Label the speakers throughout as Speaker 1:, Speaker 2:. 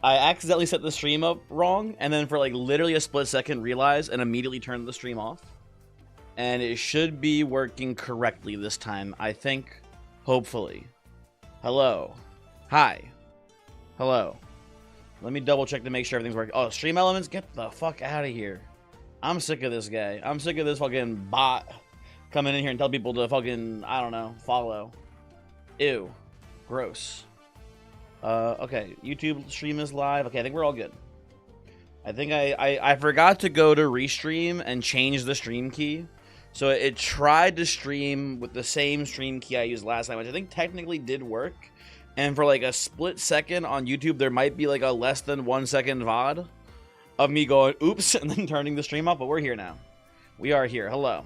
Speaker 1: I accidentally set the stream up wrong, and then for like literally a split second realized and immediately turned the stream off. And it should be working correctly this time, I think. Hopefully. Hello. Hi. Hello. Let me double check to make sure everything's working. Oh, Stream Elements, get the fuck out of here. I'm sick of this guy. I'm sick of this fucking bot coming in here and tell people to fucking, I don't know, follow. Ew. Gross. Okay, YouTube stream is live. Okay, I think we're all good. I think I forgot to go to Restream and change the stream key. So it tried to stream with the same stream key I used last time, which I think technically did work. And for like a split second on YouTube, there might be like a less than 1 second VOD of me going, oops, and then turning the stream off, but we're here now. We are here. Hello.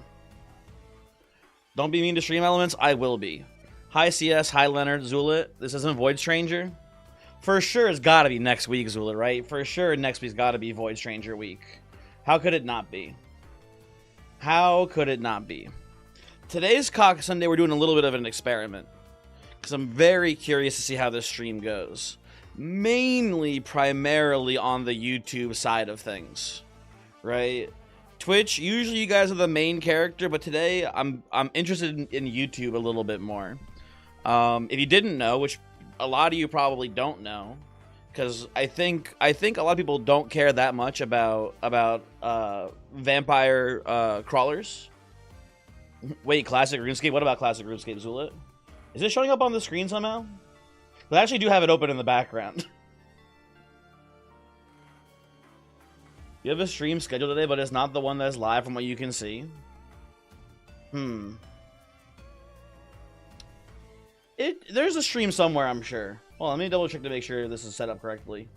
Speaker 1: Don't be mean to Stream Elements. I will be. Hi, CS. Hi, Leonard. Zulit. This isn't Void Stranger. For sure, it's got to be next week, Zulit, right? For sure, next week's got to be Void Stranger week. How could it not be? How could it not be? Today's Cock Sunday, we're doing a little bit of an experiment. Because I'm very curious to see how this stream goes. Mainly, primarily on the YouTube side of things. Right? Twitch, usually you guys are the main character, but today I'm interested in YouTube a little bit more. If you didn't know, which a lot of you probably don't know, because I think a lot of people don't care that much about vampire crawlers. Wait, Classic RuneScape? What about Classic RuneScape, Zulit? Is it showing up on the screen somehow? I actually do have it open in the background. You have a stream scheduled today, but it's not the one that's live from what you can see. There's a stream somewhere, I'm sure. Well, let me double check to make sure this is set up correctly.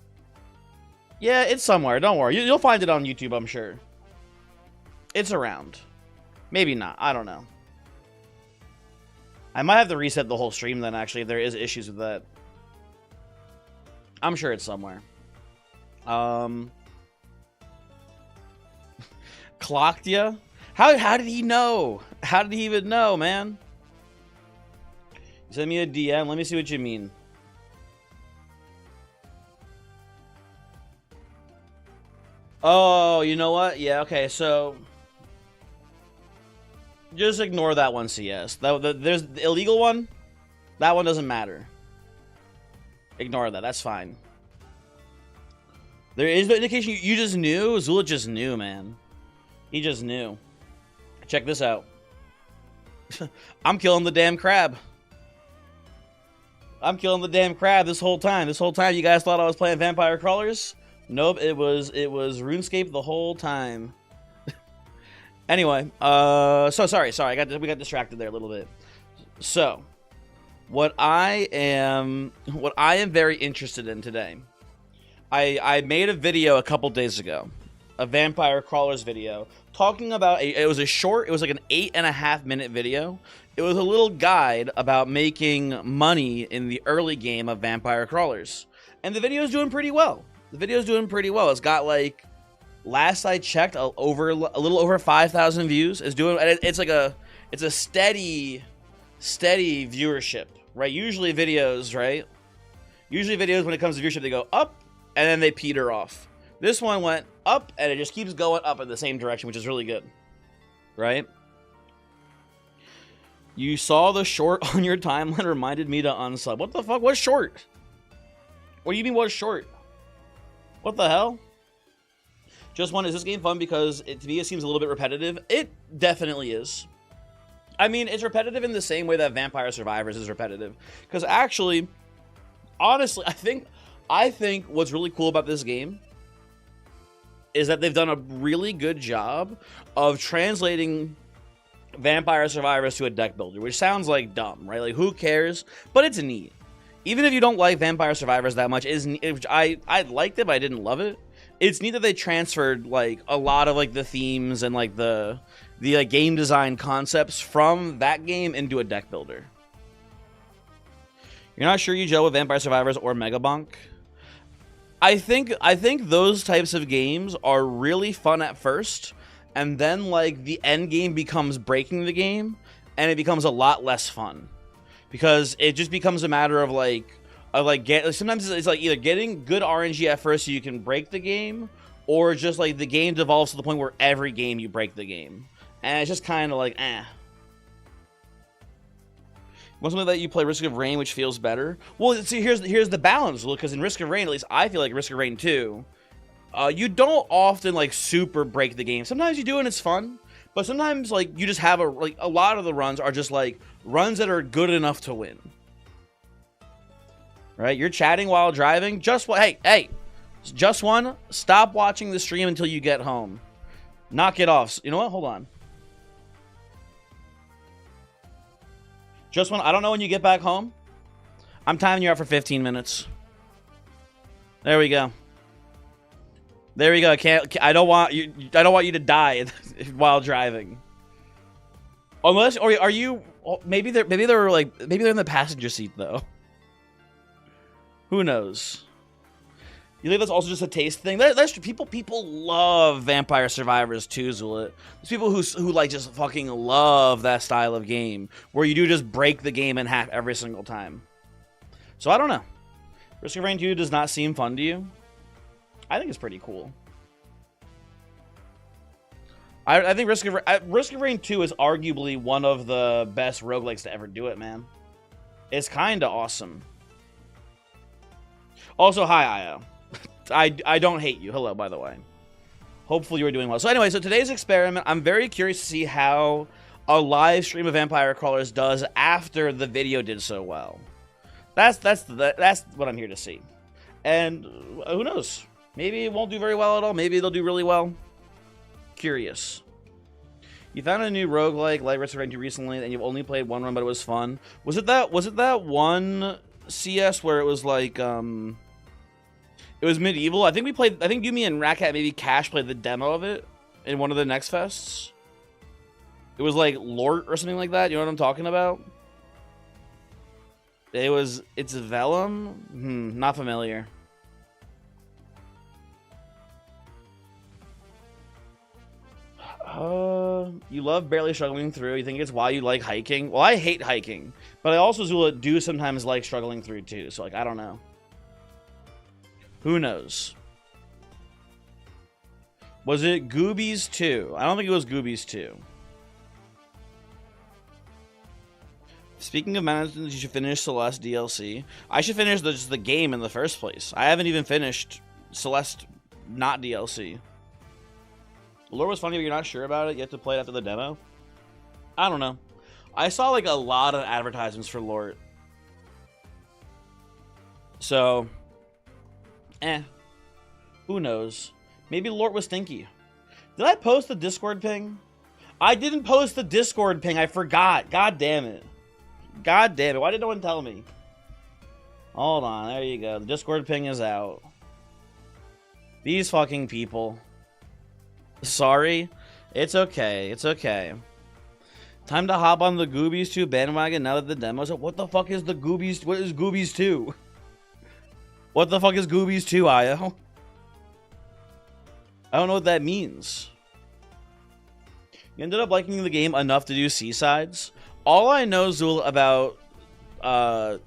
Speaker 1: Yeah, it's somewhere. Don't worry. You'll find it on YouTube, I'm sure. It's around. Maybe not. I don't know. I might have to reset the whole stream then, actually, if there is issues with that. I'm sure it's somewhere. Clocked ya? How did he know? How did he even know, man? Send me a DM. Let me see what you mean. Oh, you know what? Yeah, okay, so just ignore that one, CS. There's the illegal one. That one doesn't matter. Ignore that. That's fine. There is the indication you just knew. Zulit just knew, man. He just knew. Check this out. I'm killing the damn crab. I'm killing the damn crab this whole time. This whole time, you guys thought I was playing Vampire Crawlers? Nope, it was RuneScape the whole time. Anyway, so sorry, we got distracted there a little bit. So, what I am very interested in today. I made a video a couple days ago, a Vampire Crawlers video, talking about it was like an 8.5 minute video. It was a little guide about making money in the early game of Vampire Crawlers. And the video is doing pretty well. It's got, like, last I checked, a little over 5,000 views. It's a steady viewership, right? Usually videos, when it comes to viewership, they go up and then they peter off. This one went up and it just keeps going up in the same direction, which is really good, right? You saw the short on your timeline reminded me to unsub. What the fuck? What's short? What do you mean, what's short? What the hell? Just one, is this game fun? Because to me, it seems a little bit repetitive. It definitely is. I mean, it's repetitive in the same way that Vampire Survivors is repetitive. Because actually, honestly, I think what's really cool about this game is that they've done a really good job of translating Vampire Survivors to a deck builder, which sounds like dumb, right? Like, who cares? But it's neat. Even if you don't like Vampire Survivors that much, I liked it, but I didn't love it. It's neat that they transferred, like, a lot of, like, the themes and, like, the like, game design concepts from that game into a deck builder. You're not sure you gel with Vampire Survivors or Megabonk? I think those types of games are really fun at first, and then, like, the end game becomes breaking the game, and it becomes a lot less fun. Because it just becomes a matter of, like, Sometimes it's like either getting good RNG at first so you can break the game, or just like the game devolves to the point where every game you break the game, and it's just kind of like Want something that you play Risk of Rain, which feels better? Well, see, here's the balance, because in Risk of Rain, at least I feel like Risk of Rain 2, you don't often like super break the game. Sometimes you do and it's fun, but sometimes like you just have a lot of the runs are just like runs that are good enough to win. Right? You're chatting while driving. Hey, just one. Stop watching the stream until you get home. Knock it off. You know what? Hold on. Just one. I don't know when you get back home. I'm timing you out for 15 minutes. There we go. There we go. I don't want you to die while driving. Unless, or are you? Maybe they're in the passenger seat though. Who knows? You think that's also just a taste thing? That's people love Vampire Survivors 2, Zulit. There's people who like just fucking love that style of game where you do just break the game in half every single time. So I don't know. Risk of Rain 2 does not seem fun to you. I think it's pretty cool. I think Risk of Rain 2 is arguably one of the best roguelikes to ever do it, man. It's kind of awesome. Also, hi, Io. I don't hate you. Hello, by the way. Hopefully you are doing well. So anyway, so today's experiment, I'm very curious to see how a live stream of Vampire Crawlers does after the video did so well. That's what I'm here to see. And who knows? Maybe it won't do very well at all. Maybe it'll do really well. Curious. You found a new roguelike like Risk of Rain 2 recently, and you've only played one run, but it was fun. Was it that one CS where it was like it was medieval? I think you, me, and Ratcat, maybe Cash played the demo of it in one of the next fests. It was like Lort or something like that. You know what I'm talking about? It's Vellum? Not familiar. You love barely struggling through. You think it's why you like hiking? Well, I hate hiking, but I also, Zula, do sometimes like struggling through too. So like, I don't know. Who knows? Was it Goobies 2? I don't think it was Goobies 2. Speaking of management, you should finish Celeste DLC. I should finish just the game in the first place. I haven't even finished Celeste, not DLC. Lore was funny, but you're not sure about it. You have to play it after the demo. I don't know. I saw like a lot of advertisements for Lore. So, who knows? Maybe Lore was stinky. Did I post the Discord ping? I didn't post the Discord ping. I forgot. God damn it. God damn it. Why did no one tell me? Hold on. There you go. The Discord ping is out. These fucking people. Sorry. It's okay. It's okay. Time to hop on the Goobies 2 bandwagon now that the demo's up. What the fuck is the Goobies? What is Goobies 2? What the fuck is Goobies 2, Io? I don't know what that means. You ended up liking the game enough to do Seasides. All I know, Zul, about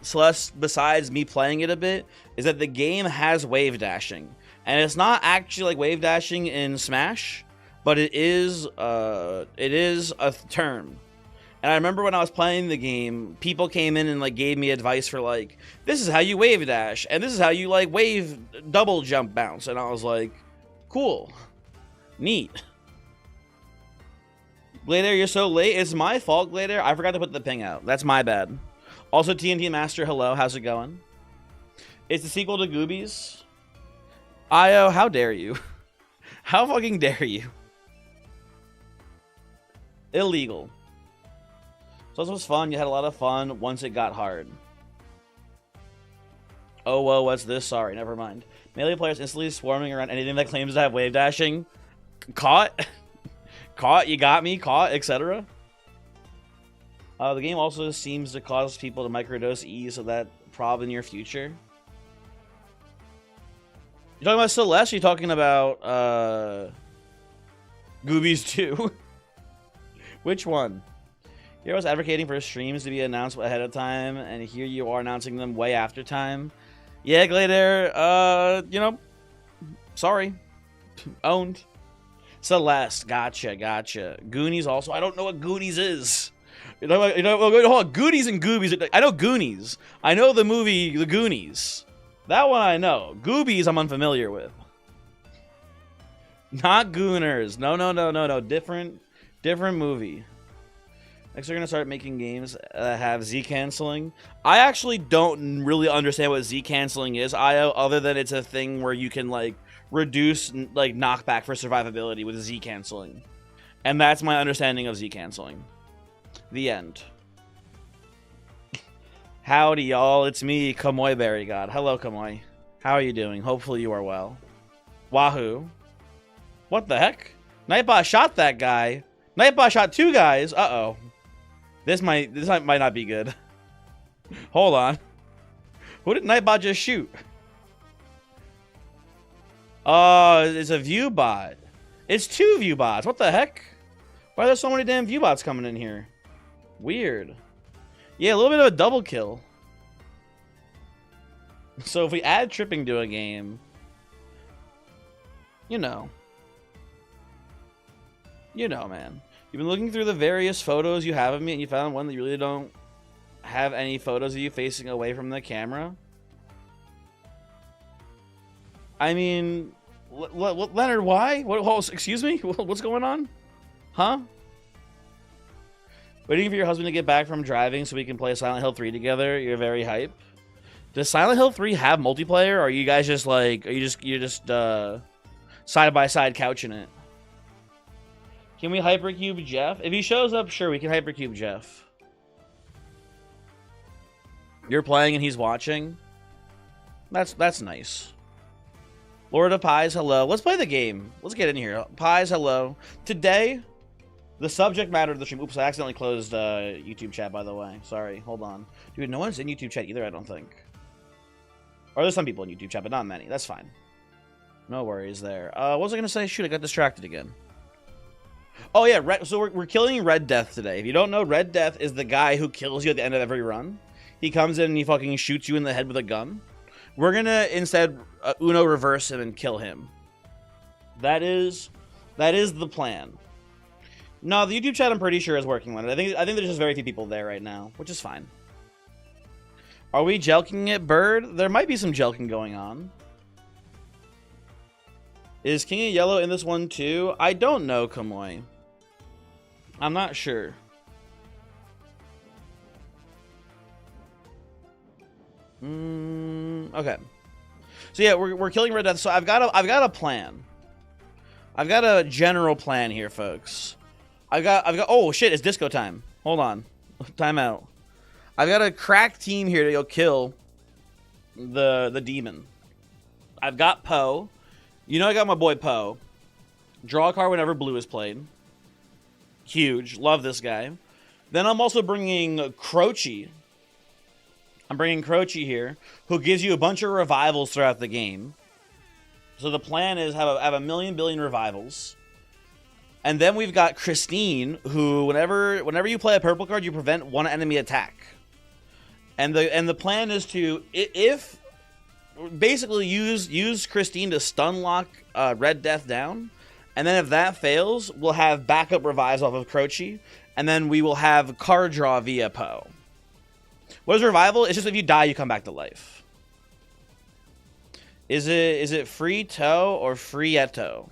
Speaker 1: Celeste, besides me playing it a bit, is that the game has wave dashing. And it's not actually like wave dashing in Smash, but it is a term. And I remember when I was playing the game, people came in and like gave me advice for like, this is how you wave dash, and this is how you like wave double jump bounce. And I was like, cool. Neat. Glader, you're so late. It's my fault, Glader. I forgot to put the ping out. That's my bad. Also, TNT Master, hello. How's it going? It's the sequel to Goobies. Io, how dare you? How fucking dare you? Illegal. So this was fun. You had a lot of fun once it got hard. Oh, whoa, what's this? Sorry, never mind. Melee players instantly swarming around anything that claims to have wave dashing. Caught. Caught, you got me. Caught, etc. The game also seems to cause people to microdose E, so that prob in your future. You talking about Celeste? Or you talking about Goobies 2? Which one? Here I was advocating for streams to be announced ahead of time, and here you are announcing them way after time. Yeah, Glade you know, sorry. Owned. Celeste, gotcha. Goonies also. I don't know what Goonies is. Hold on. Goonies and Goobies. I know Goonies. I know the movie The Goonies. That one I know. Goobies I'm unfamiliar with. Not Gooners. No. Different movie. Next, they're going to start making games that have Z canceling. I actually don't really understand what Z canceling is, other than it's a thing where you can, like, reduce, like, knockback for survivability with Z canceling. And that's my understanding of Z canceling. The end. Howdy, y'all. It's me, Kamoy Berry God. Hello, Kamoy. How are you doing? Hopefully you are well. Wahoo. What the heck? Nightbot shot that guy. Nightbot shot 2 guys. Uh-oh. This might not be good. Hold on. Who did Nightbot just shoot? It's a view bot. It's 2 view bots. What the heck? Why are there so many damn view bots coming in here? Weird. Yeah, a little bit of a double kill. So if we add tripping to a game, you know, man. You've been looking through the various photos you have of me, and you found one that you really don't have any photos of you facing away from the camera. I mean, Leonard, why? Excuse me? What's going on? Huh? Waiting for your husband to get back from driving so we can play Silent Hill 3 together. You're very hype. Does Silent Hill 3 have multiplayer, or are you guys just like, you're just side by side couching it? Can we hypercube Jeff? If he shows up, sure, we can hypercube Jeff. You're playing and he's watching. That's nice. Lord of Pies, hello. Let's play the game. Let's get in here. Pies, hello. Today, the subject matter of the stream. Oops, I accidentally closed YouTube chat, by the way. Sorry, hold on. Dude, no one's in YouTube chat either, I don't think. Or there's some people in YouTube chat, but not many. That's fine. No worries there. What was I going to say? Shoot, I got distracted again. Oh, yeah, so we're killing Red Death today. If you don't know, Red Death is the guy who kills you at the end of every run. He comes in and he fucking shoots you in the head with a gun. We're going to instead Uno reverse him and kill him. That is the plan. No, the YouTube chat I'm pretty sure is working on it. I think there's just very few people there right now, which is fine. Are we jelking it, Bird? There might be some jelking going on. Is King of Yellow in this one too? I don't know, Kamoy. I'm not sure. Okay. So yeah, we're killing Red Death. So I've got a plan. I've got a general plan here, folks. I've got oh shit, it's disco time. Hold on. Time out. I've got a crack team here to go kill the demon. I've got Poe. You know I got my boy Poe. Draw a card whenever blue is played. Huge. Love this guy. Then I'm also bringing Croce. I'm bringing Croce here, who gives you a bunch of revivals throughout the game. So the plan is have a million billion revivals. And then we've got Christine, who whenever you play a purple card, you prevent one enemy attack. And the plan is to basically use Christine to stun lock Red Death down, and then if that fails, we'll have backup revives off of Croce, and then we will have card draw via Poe. What is revival? It's just if you die, you come back to life. Is it free Toe or free Eto?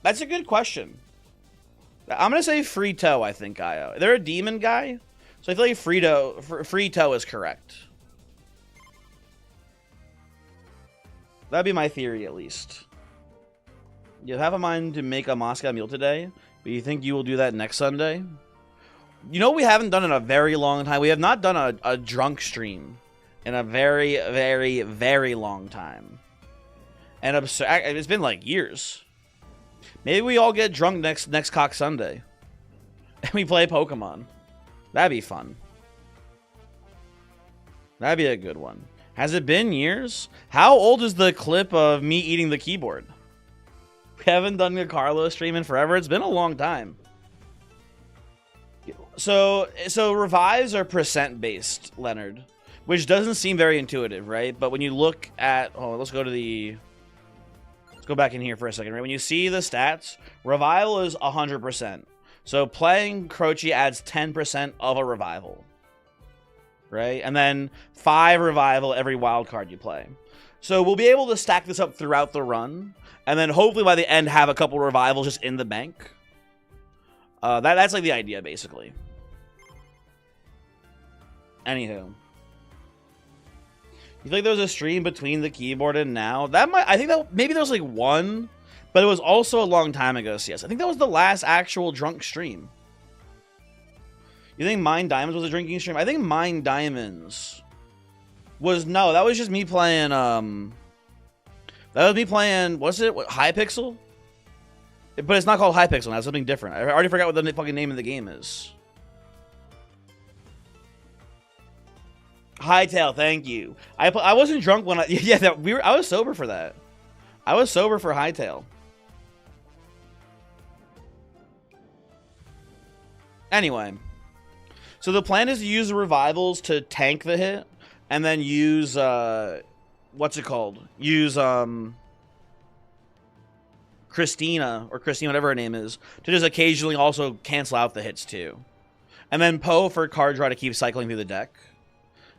Speaker 1: That's a good question. I'm gonna say free Toe. I think Io. They're a demon guy, so I feel like free Toe is correct. That'd be my theory, at least. You have a mind to make a Moscow meal today, but you think you will do that next Sunday? You know we haven't done in a very long time? We have not done a drunk stream in a very, very, very long time. And it's been like years. Maybe we all get drunk next Cock Sunday. And we play Pokemon. That'd be fun. That'd be a good one. Has it been years? How old is the clip of me eating the keyboard? We haven't done the Carlos stream in forever. It's been a long time. So revives are percent based, Leonard. which doesn't seem very intuitive, right? But when you look at, let's go back in here for a second, right? When you see the stats, revival is 100%. So playing Croce adds 10% of a revival, right? And then 5 revival every wild card you play. So we'll be able to stack this up throughout the run, and then hopefully by the end have a couple revivals just in the bank. That's like the idea, basically. Anywho. You think there was a stream between the keyboard and now? I think that maybe there was like one, but it was also a long time ago, CS. I think that was the last actual drunk stream. You think Mine Diamonds was a drinking stream? I think Mine Diamonds was, no, that was just me playing, what's it? Hypixel? But it's not called Hypixel now, it's something different. I already forgot what the fucking name of the game is. Hightail, thank you. I wasn't drunk when I was sober for that. I was sober for Hightail. Anyway, so the plan is to use the revivals to tank the hit, and then use what's it called? Use Christina, whatever her name is, to just occasionally also cancel out the hits too. And then Poe for card draw to keep cycling through the deck.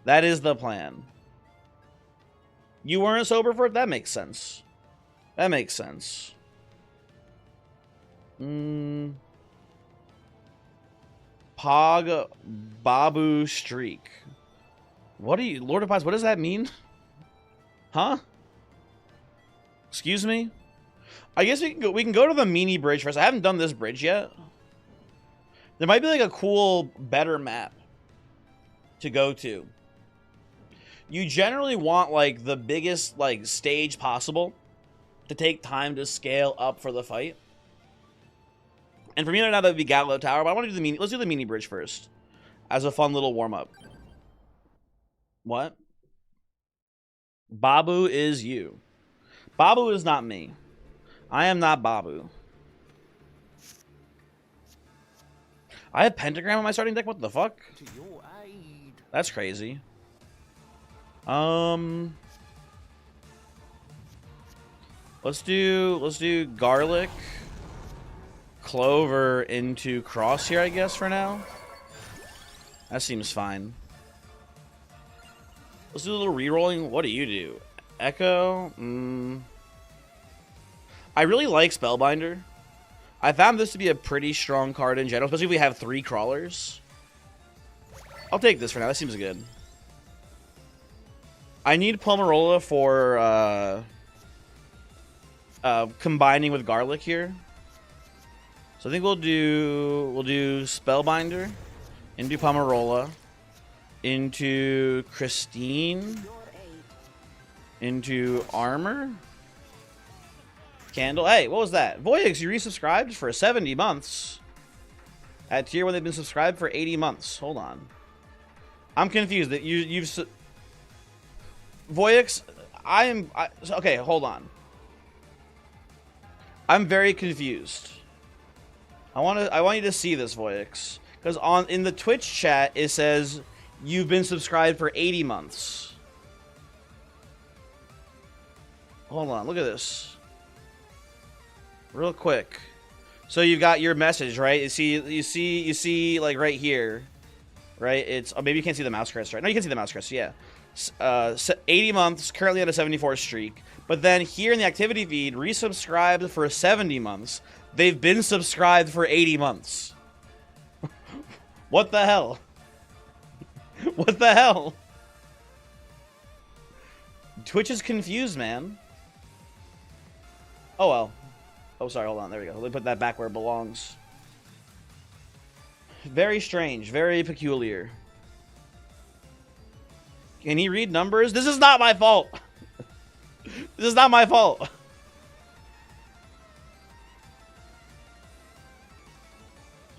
Speaker 1: That is the plan. You weren't sober for it? That makes sense. That makes sense. Pog Babu Streak. What do you, Lord of Pies, what does that mean? Huh? Excuse me? I guess we can go to the mini bridge first. I haven't done this bridge yet. There might be like a cool, better map to go to. You generally want like the biggest like stage possible to take time to scale up for the fight. And for me right now that would be Gallo Tower, but I want to do the mini. Let's do the mini bridge first, as a fun little warm up. What? Babu is you. Babu is not me. I am not Babu. I have Pentagram on my starting deck? What the fuck?
Speaker 2: To your aid.
Speaker 1: That's crazy. Let's do Garlic, Clover into Crosshair, I guess, for now. That seems fine. Let's do a little rerolling. What do you do? Echo? I really like Spellbinder. I found this to be a pretty strong card in general, especially if we have 3 crawlers. I'll take this for now. That seems good. I need Pomarola for combining with Garlic here. So I think we'll do Spellbinder into Pomarola into Christine into Armor. Candle. Hey, what was that? Voyix, you resubscribed for 70 months. At tier 1, they've been subscribed for 80 months. Hold on. I'm confused that you've Voyix, okay, hold on. I'm very confused. I want you to see this, Voyix, because in the Twitch chat it says you've been subscribed for 80 months. Hold on, look at this. Real quick. So you've got your message, right? You see like right here, right? It's, oh, maybe you can't see the mouse crest, right? No, you can see the mouse crest, yeah. 80 months, currently at a 74 streak. But then here in the activity feed, resubscribed for 70 months. They've been subscribed for 80 months. What the hell? What the hell? Twitch is confused, man. Oh well. Oh, sorry, hold on. There we go. Let me put that back where it belongs. Very strange. Very peculiar. Can he read numbers? This is not my fault. This is not my fault.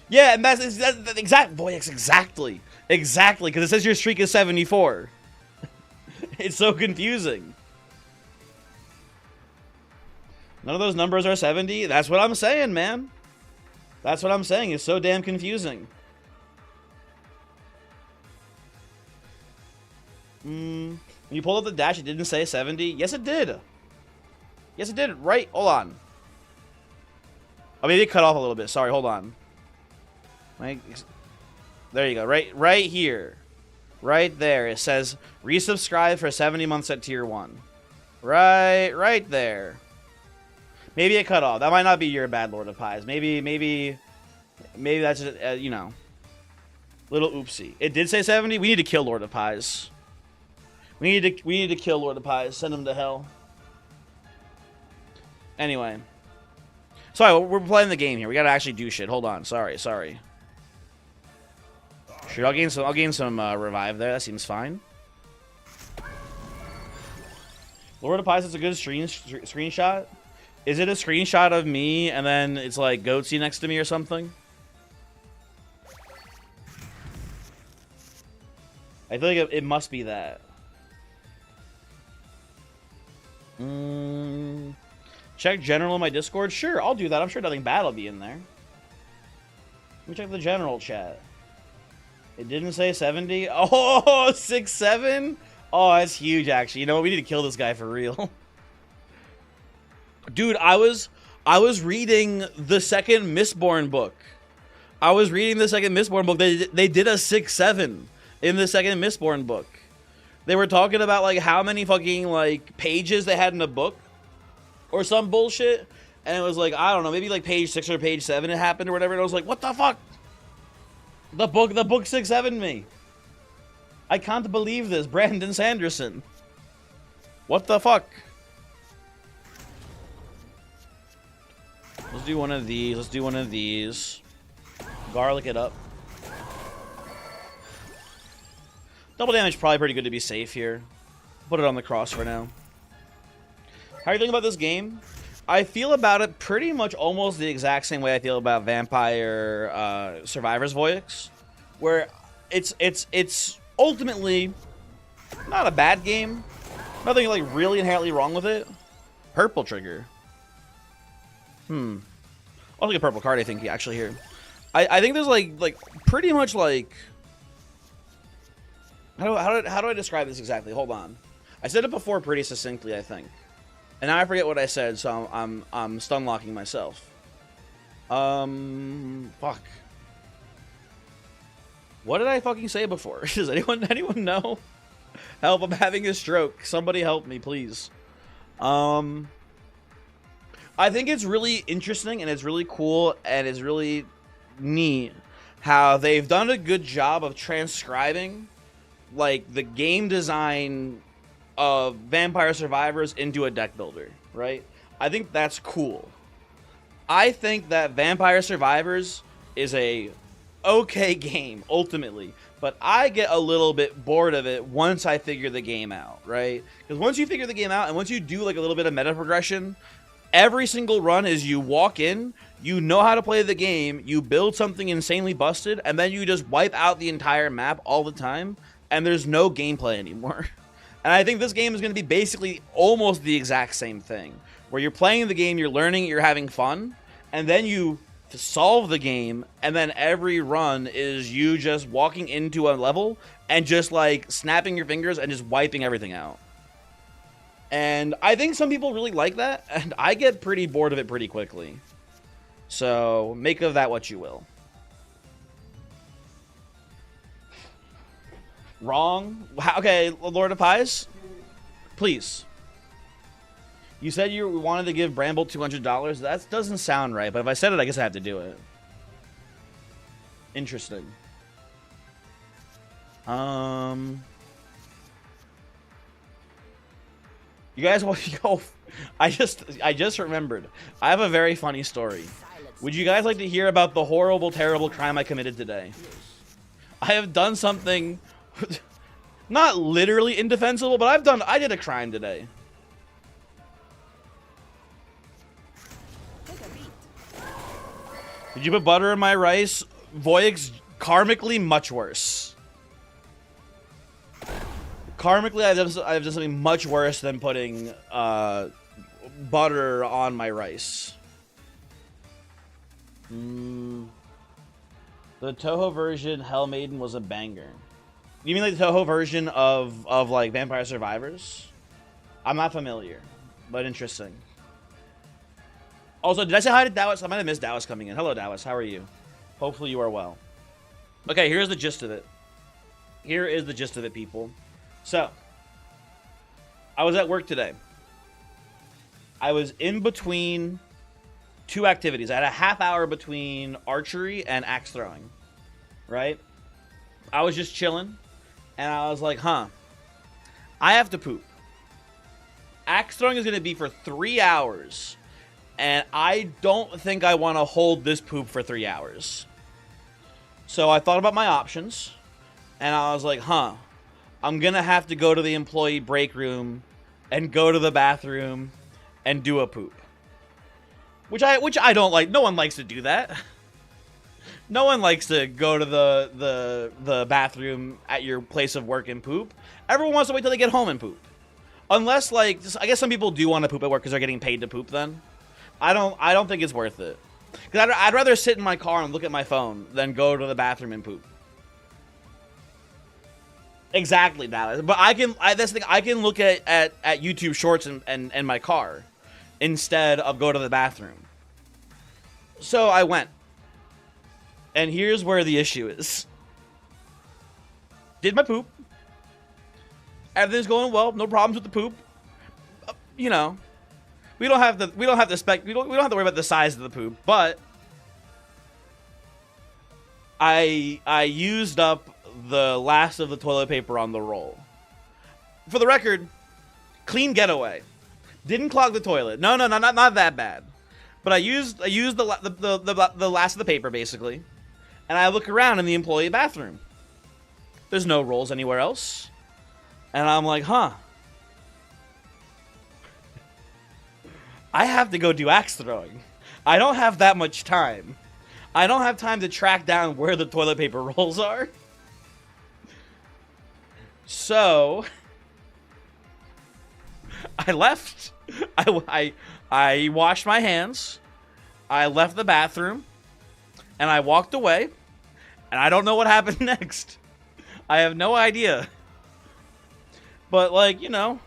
Speaker 1: Yeah, and that's exact. Boy, exactly. Exactly, because it says your streak is 74. It's so confusing. None of those numbers are 70. That's what I'm saying, man. That's what I'm saying. It's so damn confusing. When you pulled up the dash, it didn't say 70. Yes, it did. Yes, it did. Right. Hold on. Oh, maybe it cut off a little bit. Sorry. Hold on. There you go. Right here. Right there. It says resubscribe for 70 months at tier 1. Right there. Maybe it cut off. That might not be your bad, Lord of Pies. Maybe that's just, you know, little oopsie. It did say 70. We need to kill Lord of Pies. We need to kill Lord of Pies. Send him to hell. Anyway. Sorry, we're playing the game here. We gotta actually do shit. Hold on. Sorry. Sure, I'll gain some revive there. That seems fine. Lord of Pies is a good screenshot. Is it a screenshot of me and then it's like Goatsy next to me or something? I feel like it must be that. Check general in my Discord? Sure, I'll do that. I'm sure nothing bad will be in there. Let me check the general chat. It didn't say 70. Oh, 6'7"? Oh, that's huge, actually. You know what? We need to kill this guy for real. Dude, I was reading the second Mistborn book. They did a 6'7" in the second Mistborn book. They were talking about, like, how many fucking, like, pages they had in a book. Or some bullshit. And it was like, I don't know, maybe, like, page 6 or page 7 it happened or whatever. And I was like, what the fuck? The book 6'7" me. I can't believe this. Brandon Sanderson. What the fuck? Let's do one of these. Garlic it up. Double damage probably pretty good to be safe here. Put it on the cross for now. How are you thinking about this game? I feel about it pretty much almost the exact same way I feel about Vampire Survivors Voyix, where it's ultimately not a bad game. Nothing like really inherently wrong with it. Purple trigger. I'll take a purple card, I think, actually here. I think there's like pretty much like how do I describe this exactly? Hold on. I said it before pretty succinctly, I think. And now I forget what I said, so I'm stun locking myself. Fuck. What did I fucking say before? Does anyone know? Help, I'm having a stroke. Somebody help me, please. I think it's really interesting and it's really cool and it's really neat how they've done a good job of transcribing like the game design of Vampire Survivors into a deck builder, right? I think that's cool. I think that Vampire Survivors is a okay game ultimately, but I get a little bit bored of it once I figure the game out, right? Because once you figure the game out and once you do like a little bit of meta progression, every single run is you walk in, you know how to play the game, you build something insanely busted, and then you just wipe out the entire map all the time, and there's no gameplay anymore. And I think this game is going to be basically almost the exact same thing, where you're playing the game, you're learning, you're having fun, and then you solve the game, and then every run is you just walking into a level and just like snapping your fingers and just wiping everything out. And I think some people really like that, and I get pretty bored of it pretty quickly. So make of that what you will. Wrong? Okay, Lord of Pies? Please. You said you wanted to give Bramble $200? That doesn't sound right, but if I said it, I guess I have to do it. Interesting. You guys want to go? I just remembered. I have a very funny story. Would you guys like to hear about the horrible, terrible crime I committed today? I have done something not literally indefensible, but I did a crime today. Did you put butter in my rice? Voyix, karmically much worse. Karmically, I've done something much worse than putting butter on my rice. The Toho version, Hell Maiden, was a banger. You mean like the Toho version of like Vampire Survivors? I'm not familiar, but interesting. Also, did I say hi to Dallas? I might have missed Dallas coming in. Hello, Dallas. How are you? Hopefully you are well. Okay, here's the gist of it. Here is the gist of it, people. So, I was at work today. I was in between two activities. I had a half hour between archery and axe throwing, right? I was just chilling, and I was like, I have to poop. Axe throwing is going to be for 3 hours, and I don't think I want to hold this poop for 3 hours. So I thought about my options, and I was like, I'm going to have to go to the employee break room and go to the bathroom and do a poop. Which I don't like. No one likes to do that. No one likes to go to the bathroom at your place of work and poop. Everyone wants to wait till they get home and poop. Unless, like, I guess some people do want to poop at work because they're getting paid to poop then. I don't think it's worth it. Because I'd rather sit in my car and look at my phone than go to the bathroom and poop. Exactly, Dallas. But that's the thing, I can look at YouTube Shorts and my car instead of go to the bathroom. So I went. And here's where the issue is. Did my poop. Everything's going well. No problems with the poop. You know, we don't have to worry about the size of the poop, but I used up the last of the toilet paper on the roll. For the record, clean getaway. Didn't clog the toilet. No, not that bad. But I used the last of the paper basically, and I look around in the employee bathroom. There's no rolls anywhere else, and I'm like, I have to go do axe throwing. I don't have that much time. I don't have time to track down where the toilet paper rolls are. So I left. I washed my hands. I left the bathroom. And I walked away. And I don't know what happened next. I have no idea. But, like, you know.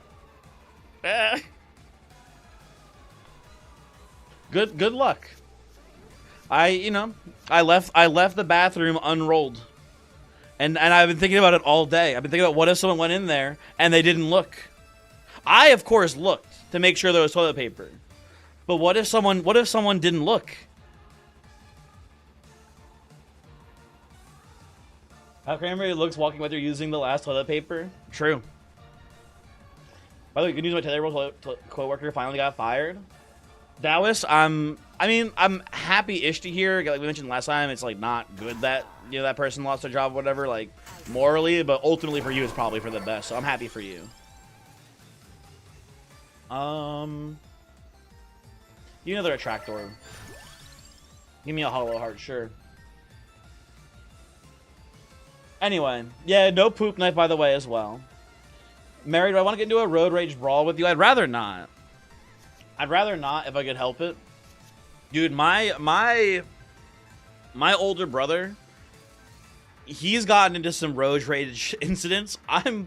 Speaker 1: Good luck. I left the bathroom unrolled. And I've been thinking about it all day. I've been thinking about what if someone went in there and they didn't look. I, of course, looked to make sure there was toilet paper. But what if someone didn't look? How Cranberry looks walking while they're using the last toilet paper? True. By the way, good news, my Taylor co-worker finally got fired. Dallas, I'm happy-ish to hear. Like we mentioned last time, it's like not good that that person lost their job or whatever, like morally, but ultimately for you, it's probably for the best. So I'm happy for you. You know they're a tractor. Give me a hollow heart, sure. Anyway, yeah, no poop night by the way as well. Mary, do I want to get into a road rage brawl with you? I'd rather not. I'd rather not if I could help it. Dude, my older brother, he's gotten into some road rage incidents. I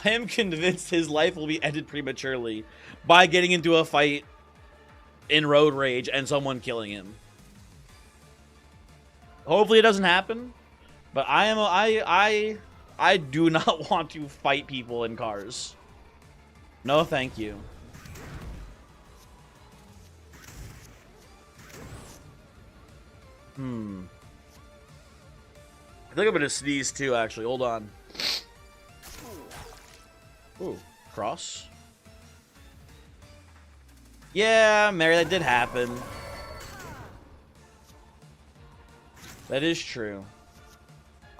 Speaker 1: am convinced his life will be ended prematurely by getting into a fight in road rage and someone killing him. Hopefully it doesn't happen, but I do not want to fight people in cars. No, thank you. I think I'm gonna sneeze too, actually. Hold on. Ooh, cross. Yeah, Mary, that did happen. That is true.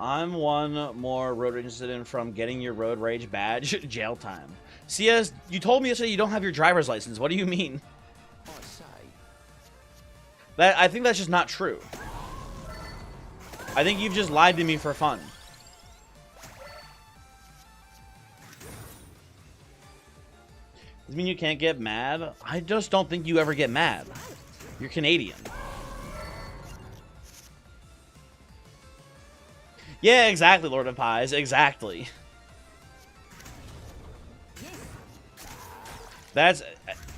Speaker 1: I'm one more road rage incident from getting your road rage badge. Jail time. CS, you told me yesterday you don't have your driver's license. What do you mean? I think that's just not true. I think you've just lied to me for fun. Does it mean you can't get mad? I just don't think you ever get mad. You're Canadian. Yeah, exactly, Lord of Pies. Exactly. That's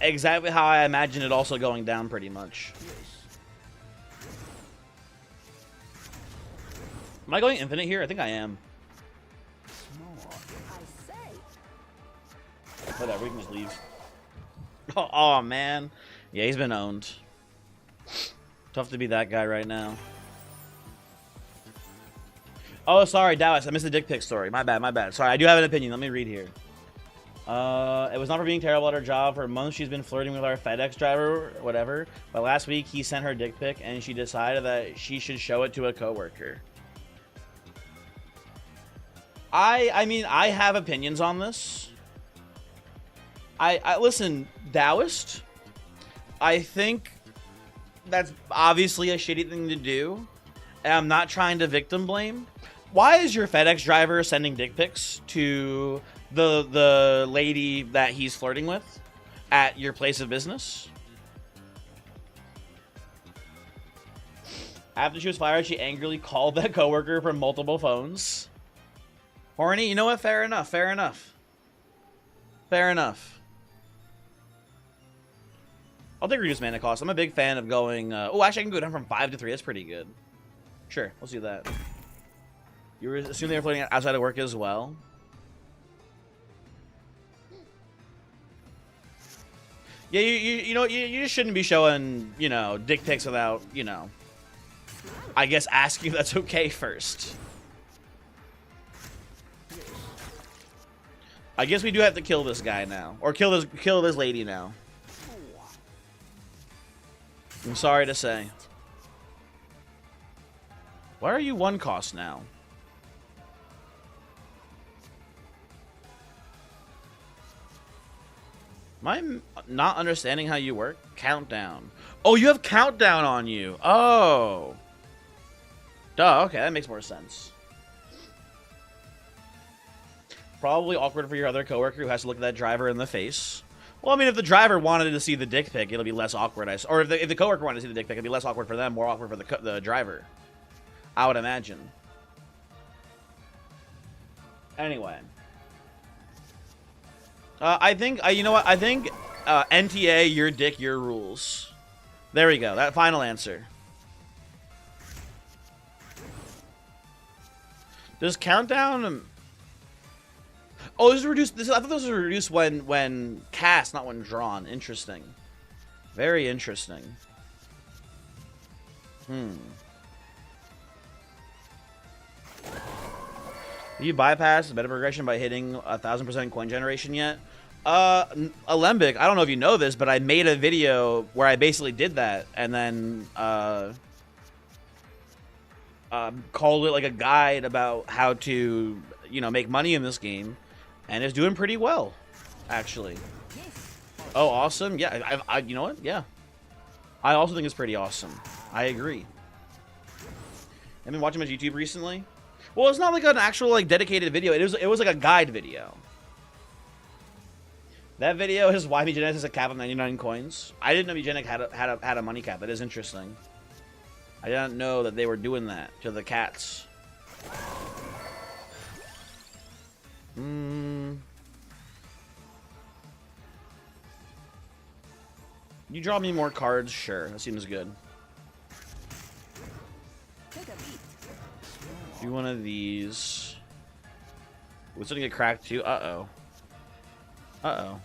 Speaker 1: exactly how I imagine it also going down, pretty much. Am I going infinite here? I think I am. Whatever, we can just leave. Oh, man. Yeah, he's been owned. Tough to be that guy right now. Oh, sorry, Dallas. I missed the dick pic story. My bad, my bad. Sorry, I do have an opinion. Let me read here. It was not for being terrible at her job. For months, she's been flirting with our FedEx driver, or whatever. But last week, he sent her dick pic, and she decided that she should show it to a coworker. I mean, I have opinions on this. I listen, Taoist. I think that's obviously a shitty thing to do, and I'm not trying to victim blame. Why is your FedEx driver sending dick pics to the lady that he's flirting with at your place of business? After she was fired, she angrily called that coworker from multiple phones. Horny, you know what? Fair enough. Fair enough. Fair enough. I'll take reduced mana cost. I'm a big fan of going... oh, actually, I can go down from 5 to 3. That's pretty good. Sure, let's do that. You were assuming they were floating outside of work as well? Yeah, you know, you just shouldn't be showing, you know, dick pics without, you know... I guess asking if that's okay first. I guess we do have to kill this guy now. Or kill this lady now. I'm sorry to say. Why are you 1 cost now? Am I not understanding how you work? Countdown. Oh, you have countdown on you. Oh. Duh, okay, that makes more sense. Probably awkward for your other coworker who has to look at that driver in the face. Well, I mean, if the driver wanted to see the dick pic, it'll be less awkward. Or if the coworker wanted to see the dick pic, it'd be less awkward for them, more awkward for the driver. I would imagine. Anyway. I think, you know what? I think NTA, your dick, your rules. There we go. That final answer. Does countdown... Oh, this is reduced. I thought this was reduced when cast, not when drawn. Interesting. Very interesting. Have you bypassed meta progression by hitting 1000% coin generation yet? Alembic, I don't know if you know this, but I made a video where I basically did that, and then called it like a guide about how to, you know, make money in this game. And it's doing pretty well, actually. Oh, awesome. Yeah, you know what? Yeah. I also think it's pretty awesome. I agree. I've been watching my YouTube recently. Well, it's not like an actual, like, dedicated video. It was like a guide video. That video is why Eugenics has a cap of 99 coins. I didn't know Eugenics had a money cap. That is interesting. I didn't know that they were doing that to the cats. You draw me more cards? Sure, that seems good. Do one of these. We're starting to get cracked too. Uh-oh. Uh-oh.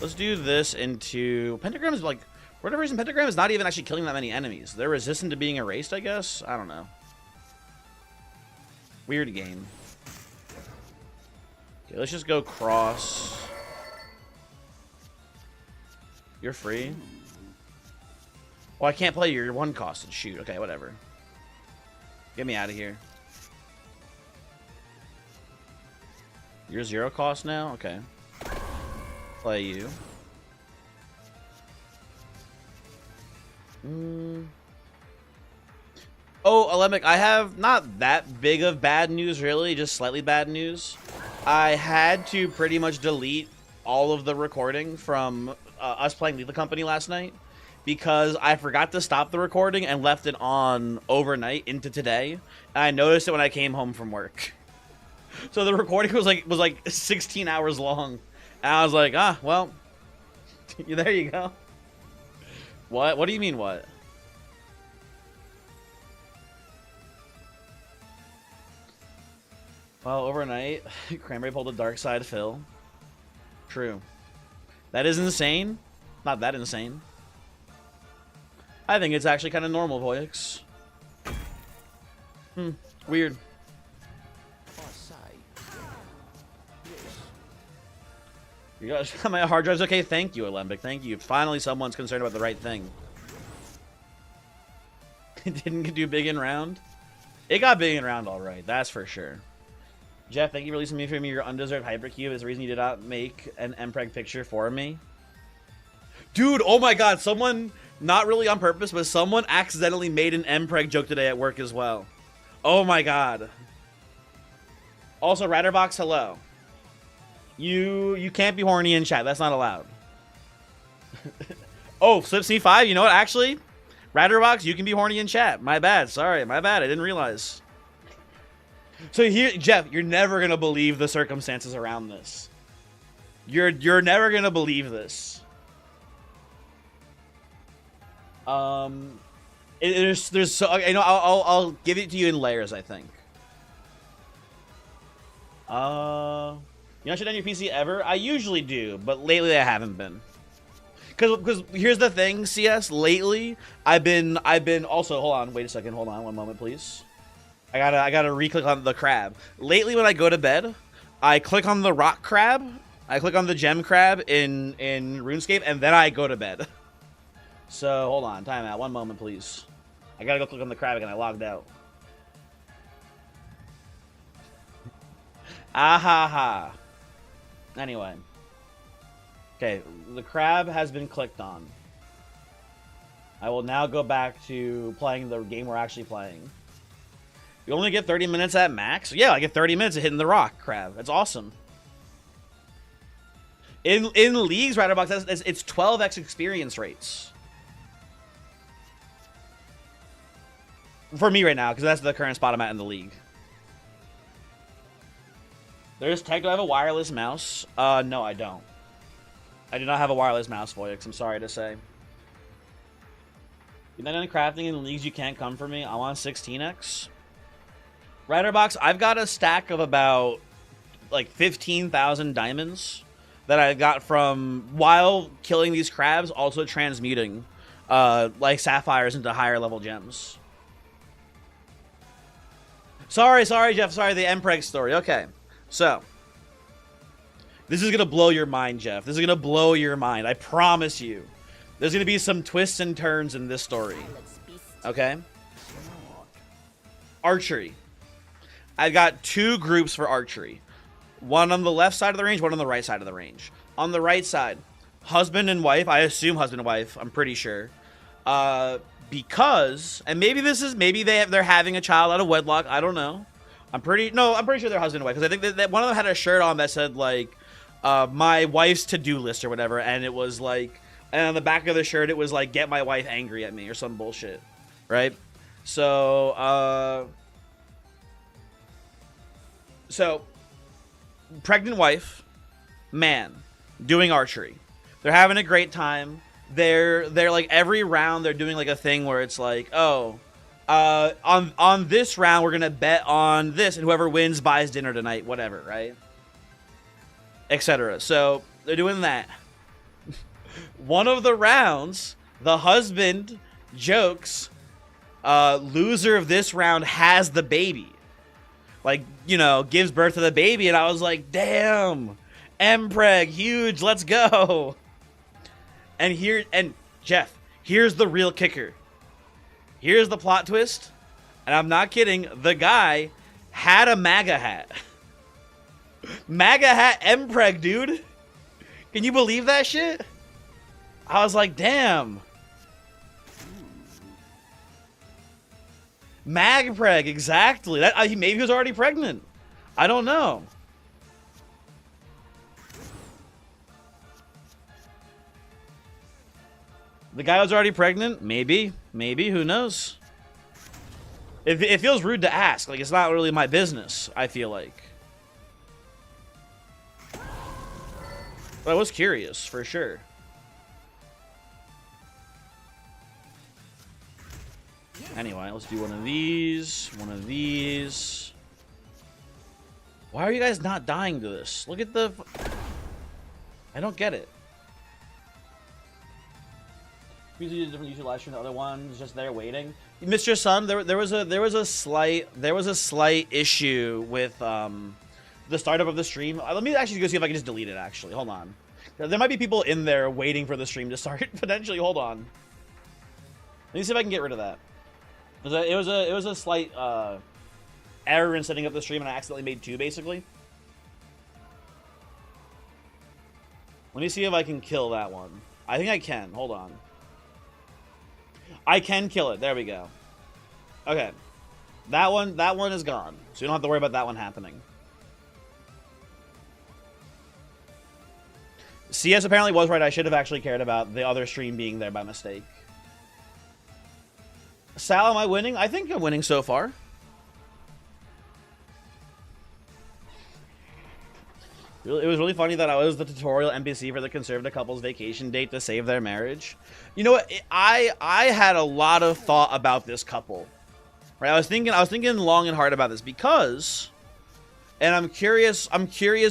Speaker 1: Let's do this into... Pentagram is like... For whatever reason, Pentagram is not even actually killing that many enemies. They're resistant to being erased, I guess? I don't know. Weird game. Okay, let's just go cross. You're free? Well, I can't play your 1 cost. Shoot. Okay, whatever. Get me out of here. You're 0 cost now? Okay. Play you. Oh, Alemic, I have not that big of bad news, really. Just slightly bad news. I had to pretty much delete all of the recording from us playing Leave the Company last night because I forgot to stop the recording and left it on overnight into today. And I noticed it when I came home from work. So the recording was like 16 hours long. And I was like, ah, well, there you go. What? What do you mean, what? Well, overnight, Cranberry pulled a dark side Phil. True. That is insane. Not that insane. I think it's actually kind of normal, Voyix. Weird. You guys, my hard drive's okay. Thank you, Alembic. Thank you. Finally, someone's concerned about the right thing. It didn't do big in round. It got big in round, all right. That's for sure. Jeff, thank you for releasing me from your undeserved hypercube. Is the reason you did not make an Mpreg picture for me. Dude, oh my god, someone, not really on purpose, but someone accidentally made an Mpreg joke today at work as well. Oh my god. Also, Riderbox, hello. You can't be horny in chat. That's not allowed. Oh, Flip C5, you know what? Actually, Riderbox, you can be horny in chat. My bad. Sorry, my bad. I didn't realize. So here, Jeff, you're never gonna believe the circumstances around this. You're never gonna believe this. There's so, you know, I'll give it to you in layers, I think. You not shut down your PC ever? I usually do, but lately I haven't been. Cause here's the thing, CS. Lately, I've been also. Hold on, wait a second. Hold on, one moment, please. I gotta re-click on the crab. Lately, when I go to bed, I click on the rock crab. I click on the gem crab in RuneScape, and then I go to bed. So hold on, time out. One moment, please. I gotta go click on the crab again. I logged out. Ahaha. Anyway. Okay, the crab has been clicked on. I will now go back to playing the game we're actually playing. You only get 30 minutes at max? Yeah, I get 30 minutes of hitting the rock crab. That's awesome. In leagues, Riderbox, it's 12x experience rates. For me right now, because that's the current spot I'm at in the league. There's tech. Do I have a wireless mouse? No, I don't. I do not have a wireless mouse, Voyix. I'm sorry to say. You're not in crafting in leagues, you can't come for me. I want 16x. Riderbox, I've got a stack of about like 15,000 diamonds that I got from while killing these crabs, also transmuting like sapphires into higher level gems. Sorry, Jeff. Sorry, the Mpreg story. Okay, so this is going to blow your mind, Jeff. This is going to blow your mind. I promise you. There's going to be some twists and turns in this story. Okay? Archery. I've got two groups for archery. One on the left side of the range, one on the right side of the range. On the right side, husband and wife. I assume husband and wife. I'm pretty sure. Because, and maybe they're having a child out of wedlock. I don't know. I'm pretty sure they're husband and wife. Because I think that one of them had a shirt on that said, like, my wife's to-do list or whatever. And it was like, and on the back of the shirt, it was like, get my wife angry at me or some bullshit. Right? So, pregnant wife, man, doing archery. They're having a great time. They're like every round they're doing like a thing where it's like, oh, on this round we're gonna bet on this, and whoever wins buys dinner tonight, whatever, right? Etc. So they're doing that. One of the rounds, the husband jokes, loser of this round has the baby. Like, you know, gives birth to the baby, and I was like, damn, Mpreg, huge, let's go. And Jeff, here's the real kicker. Here's the plot twist, and I'm not kidding, the guy had a MAGA hat. MAGA hat Mpreg, dude. Can you believe that shit? I was like, damn. Magpreg, exactly. That maybe he was already pregnant. I don't know. The guy was already pregnant? Maybe. Maybe. Who knows? It feels rude to ask. Like, it's not really my business, I feel like. But I was curious, for sure. Anyway, let's do one of these. One of these. Why are you guys not dying to this? Look at the... I don't get it. Usually a different YouTube live stream. The other one's just there waiting. Mr. Sun, there was a slight issue with the startup of the stream. Let me actually go see if I can just delete it. Actually, hold on. There might be people in there waiting for the stream to start potentially. Hold on. Let me see if I can get rid of that. It was a slight error in setting up the stream, and I accidentally made two basically. Let me see if I can kill that one. I think I can. Hold on. I can kill it. There we go. Okay. That one is gone. So you don't have to worry about that one happening. CS apparently was right. I should have actually cared about the other stream being there by mistake. Sal, am I winning? I think I'm winning so far. It was really funny that I was the tutorial NPC for the conservative couple's vacation date to save their marriage. You know what? I had a lot of thought about this couple. Right? I was thinking long and hard about this because, and I'm curious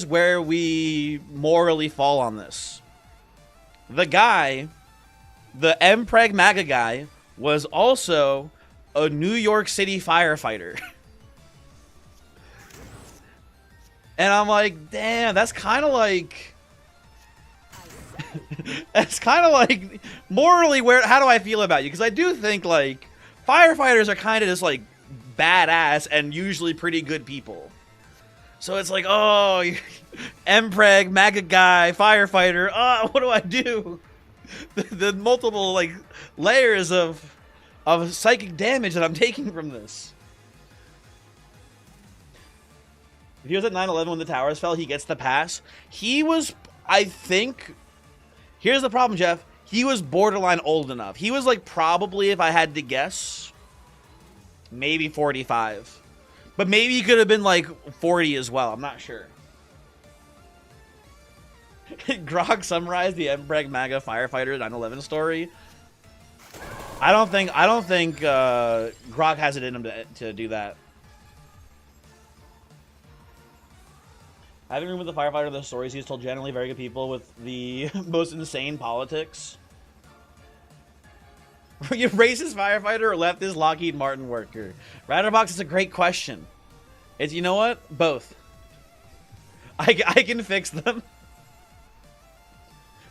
Speaker 1: where we morally fall on this. The guy, the Mpreg MAGA guy, was also a New York City firefighter. And I'm like, damn, that's kind of like... that's kind of like, morally, how do I feel about you? Because I do think, like, firefighters are kind of just, like, badass and usually pretty good people. So it's like, oh, Mpreg, MAGA guy, firefighter, oh, what do I do? The multiple, like, layers of psychic damage that I'm taking from this. If he was at 9/11 when the towers fell, he gets the pass. He was, I think... Here's the problem, Jeff. He was borderline old enough. He was, like, probably, if I had to guess, maybe 45. But maybe he could have been, like, 40 as well. I'm not sure. Grog summarized the Mpreg MAGA firefighter 9/11 story. I don't think Grog has it in him to do that. Having room with the firefighter, the stories he's told generally very good people with the most insane politics. Were you racist firefighter or leftist Lockheed Martin worker? Ratterbox is a great question. It's, you know what? Both. I can fix them.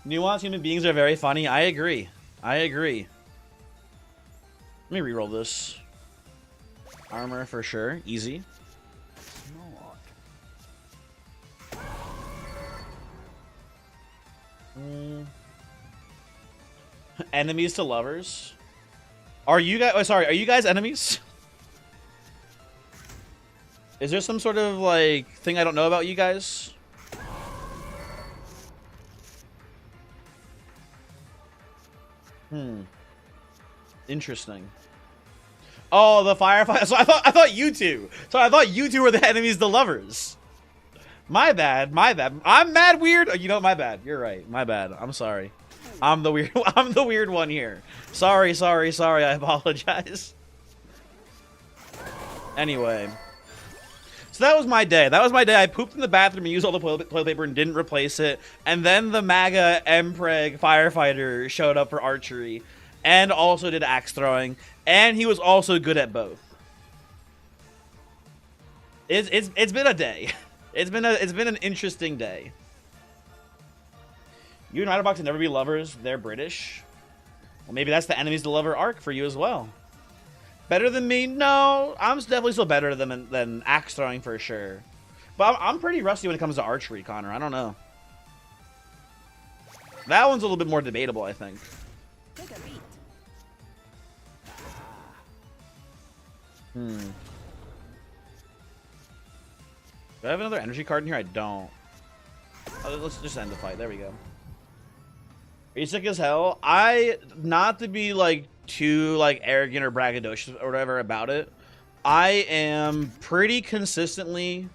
Speaker 1: Nuanced human beings are very funny. I agree. I agree. Let me reroll this. Armor for sure. Easy. Enemies to lovers. Are you guys? Oh, sorry. Are you guys enemies? Is there some sort of like thing I don't know about you guys? Interesting. Oh, the firefighter. So I thought you two. So I thought you two were the enemies to lovers. My bad, my bad. I'm mad weird. Oh, you know, my bad. You're right. My bad. I'm sorry. I'm the weird one here. Sorry. I apologize. Anyway. So that was my day. I pooped in the bathroom and used all the toilet paper and didn't replace it. And then the MAGA Mpreg firefighter showed up for archery and also did axe throwing. And he was also good at both. It's been a day. It's been an interesting day. You and Riderbox can never be lovers. They're British. Well, maybe that's the enemies to lover arc for you as well. Better than me? No, I'm definitely still better than axe throwing for sure. But I'm pretty rusty when it comes to archery, Connor. I don't know. That one's a little bit more debatable, I think.
Speaker 2: Take a beat.
Speaker 1: Do I have another energy card in here? I don't. Oh, let's just end the fight. There we go. Are you sick as hell? Not to be like too like arrogant or braggadocious or whatever about it. I am pretty consistently.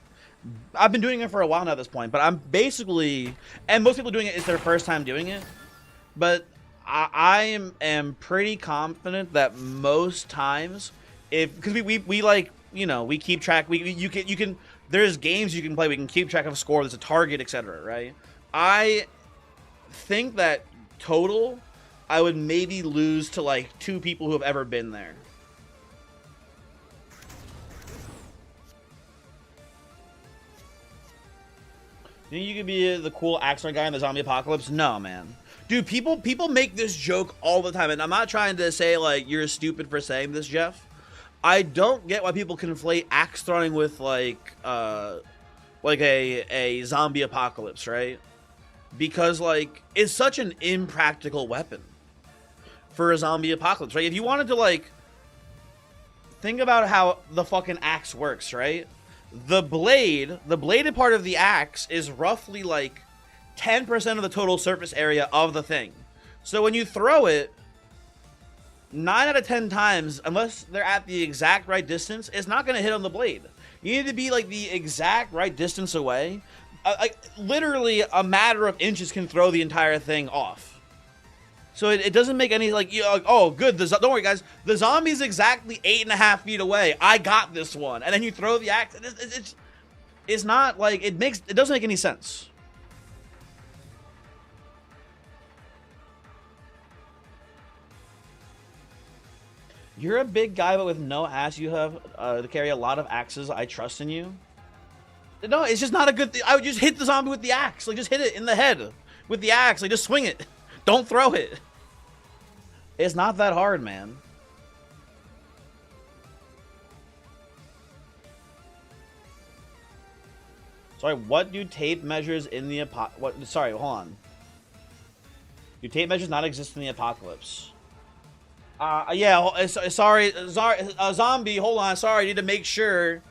Speaker 1: I've been doing it for a while now at this point, but I'm basically, and most people doing it is their first time doing it. But I am pretty confident that most times, if because we like we keep track. You can there's games you can play. We can keep track of a score. There's a target, etc. Right? I think that total, I would maybe lose to like 2 people who have ever been there. You think you could be the cool Axler guy in the zombie apocalypse? No, man. Dude, people make this joke all the time, and I'm not trying to say like you're stupid for saying this, Jeff. I don't get why people conflate axe throwing with like a zombie apocalypse, right? Because like it's such an impractical weapon for a zombie apocalypse, right? If you wanted to like think about how the fucking axe works, right? The bladed part of the axe is roughly like 10% of the total surface area of the thing. So when you throw it, 9 out of 10 times, unless they're at the exact right distance, it's not going to hit on the blade. You need to be like the exact right distance away. Like literally a matter of inches can throw the entire thing off. So it doesn't make any like, oh good, don't worry guys, the zombie's exactly 8.5 feet away. I got this one, and then you throw the axe. It's not like it doesn't make any sense. You're a big guy, but with no ass. You have to carry a lot of axes. I trust in you. No, it's just not a good thing. I would just hit the zombie with the axe. Like, just hit it in the head with the axe. Like, just swing it. Don't throw it. It's not that hard, man. Sorry, what do tape measures in the sorry, hold on. Do tape measures not exist in the apocalypse? Yeah, sorry, zombie, hold on. Sorry, I need to make sure.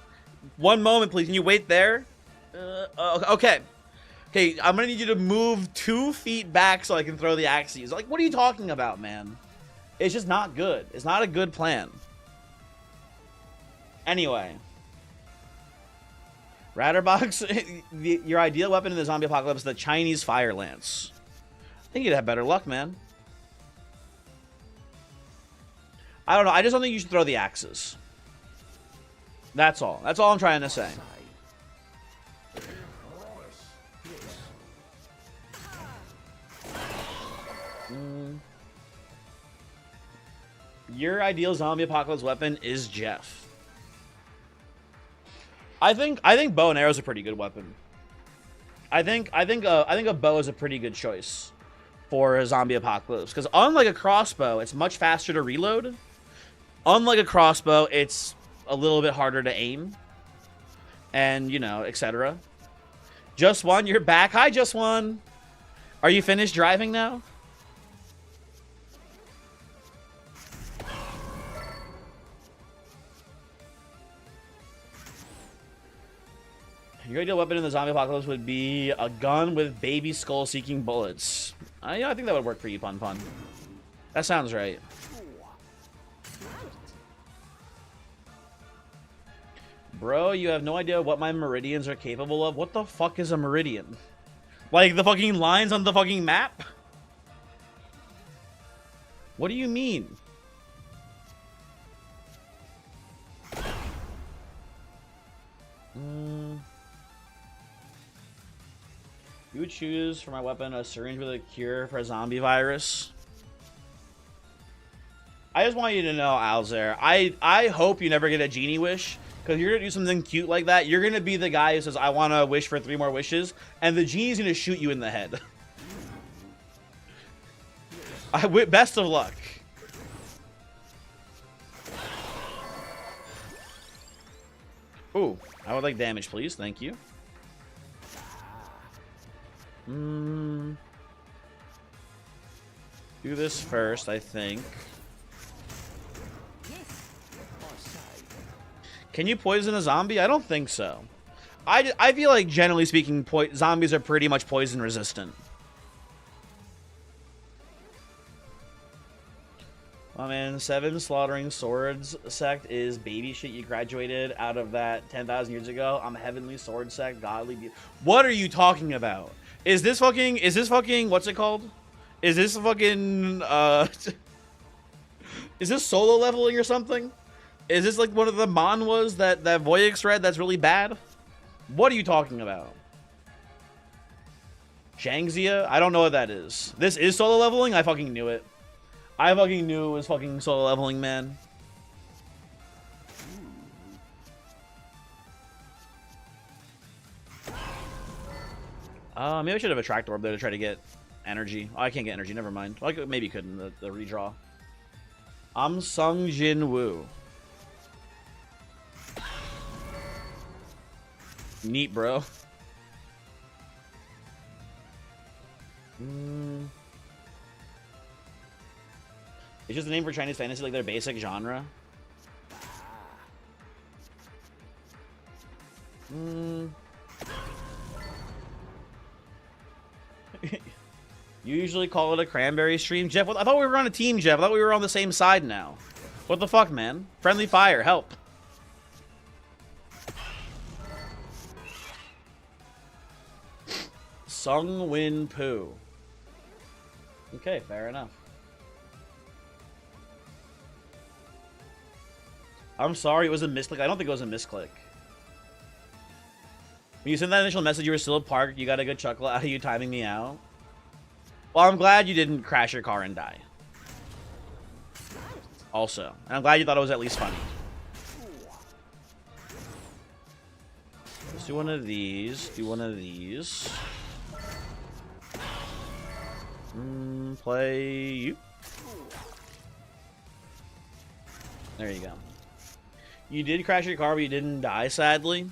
Speaker 1: One moment, please. Can you wait there? Okay. Okay, I'm gonna need you to move 2 feet back so I can throw the axes. Like, what are you talking about, man? It's just not good. It's not a good plan. Anyway. Ratterbox, your ideal weapon in the zombie apocalypse is the Chinese fire lance. I think you'd have better luck, man. I don't know. I just don't think you should throw the axes. That's all. That's all I'm trying to say. Your ideal zombie apocalypse weapon is Jeff. I think bow and arrow is a pretty good weapon. I think a bow is a pretty good choice for a zombie apocalypse, because unlike a crossbow, it's much faster to reload. Unlike a crossbow, it's a little bit harder to aim, and etc. Just One, you're back. Hi, Just One. Are you finished driving now? Your ideal weapon in the zombie apocalypse would be a gun with baby skull-seeking bullets. I think that would work for you, Pun Pun. That sounds right. Bro, you have no idea what my meridians are capable of. What the fuck is a meridian? Like the fucking lines on the fucking map? What do you mean? You would choose for my weapon a syringe with a cure for a zombie virus. I just want you to know, Alzer, I hope you never get a genie wish, because you're gonna do something cute like that. You're gonna be the guy who says, I want to wish for 3 more wishes, and the genie's gonna shoot you in the head. Best of luck. Ooh, I would like damage, please. Thank you. Do this first, I think. Can you poison a zombie? I don't think so. I feel like, generally speaking, zombies are pretty much poison resistant. Oh man, 7 slaughtering swords sect is baby shit. You graduated out of that 10,000 years ago. I'm heavenly sword sect, godly. What are you talking about? Is this fucking? What's it called? Is this fucking? Is this solo leveling or something? Is this like one of the manhwas that Voyix read that's really bad? What are you talking about? Shangxia? I don't know what that is. This is solo leveling? I fucking knew it. I fucking knew it was fucking solo leveling, man. Maybe I should have a tractor orb there to try to get energy. Oh, I can't get energy. Never mind. Well, maybe could in the redraw. I'm Sung Jin Woo. Neat, bro. It's just a name for Chinese fantasy, like their basic genre. You usually call it a cranberry stream, Jeff. I thought we were on a team, Jeff. I thought we were on the same side now. What the fuck, man? Friendly fire, help. Sung Win Poo. Okay, fair enough. I'm sorry, it was a misclick. I don't think it was a misclick. When you sent that initial message, you were still parked. You got a good chuckle out of you timing me out. Well, I'm glad you didn't crash your car and die. Also. And I'm glad you thought it was at least funny. Let's do one of these. Do one of these. Play you. There you go. You did crash your car, but you didn't die, sadly.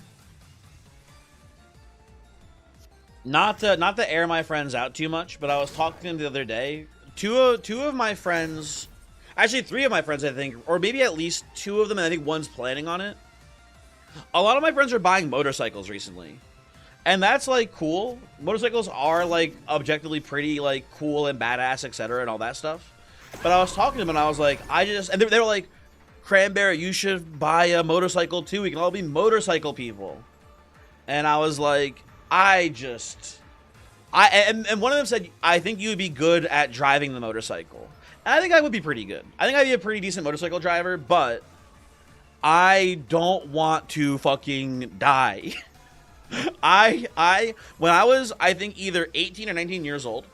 Speaker 1: Not to air my friends out too much, but I was talking to them the other day. Two of my friends, actually 3 of my friends, I think, or maybe at least 2 of them, and I think one's planning on it. A lot of my friends are buying motorcycles recently. And that's, like, cool. Motorcycles are, like, objectively pretty, like, cool and badass, etc. and all that stuff. But I was talking to them, and I was like, and they were like, Cranberry, you should buy a motorcycle, too. We can all be motorcycle people. And I was like, and one of them said, I think you would be good at driving the motorcycle. And I think I would be pretty good. I think I'd be a pretty decent motorcycle driver, but I don't want to fucking die. When I was, I think, either 18 or 19 years old,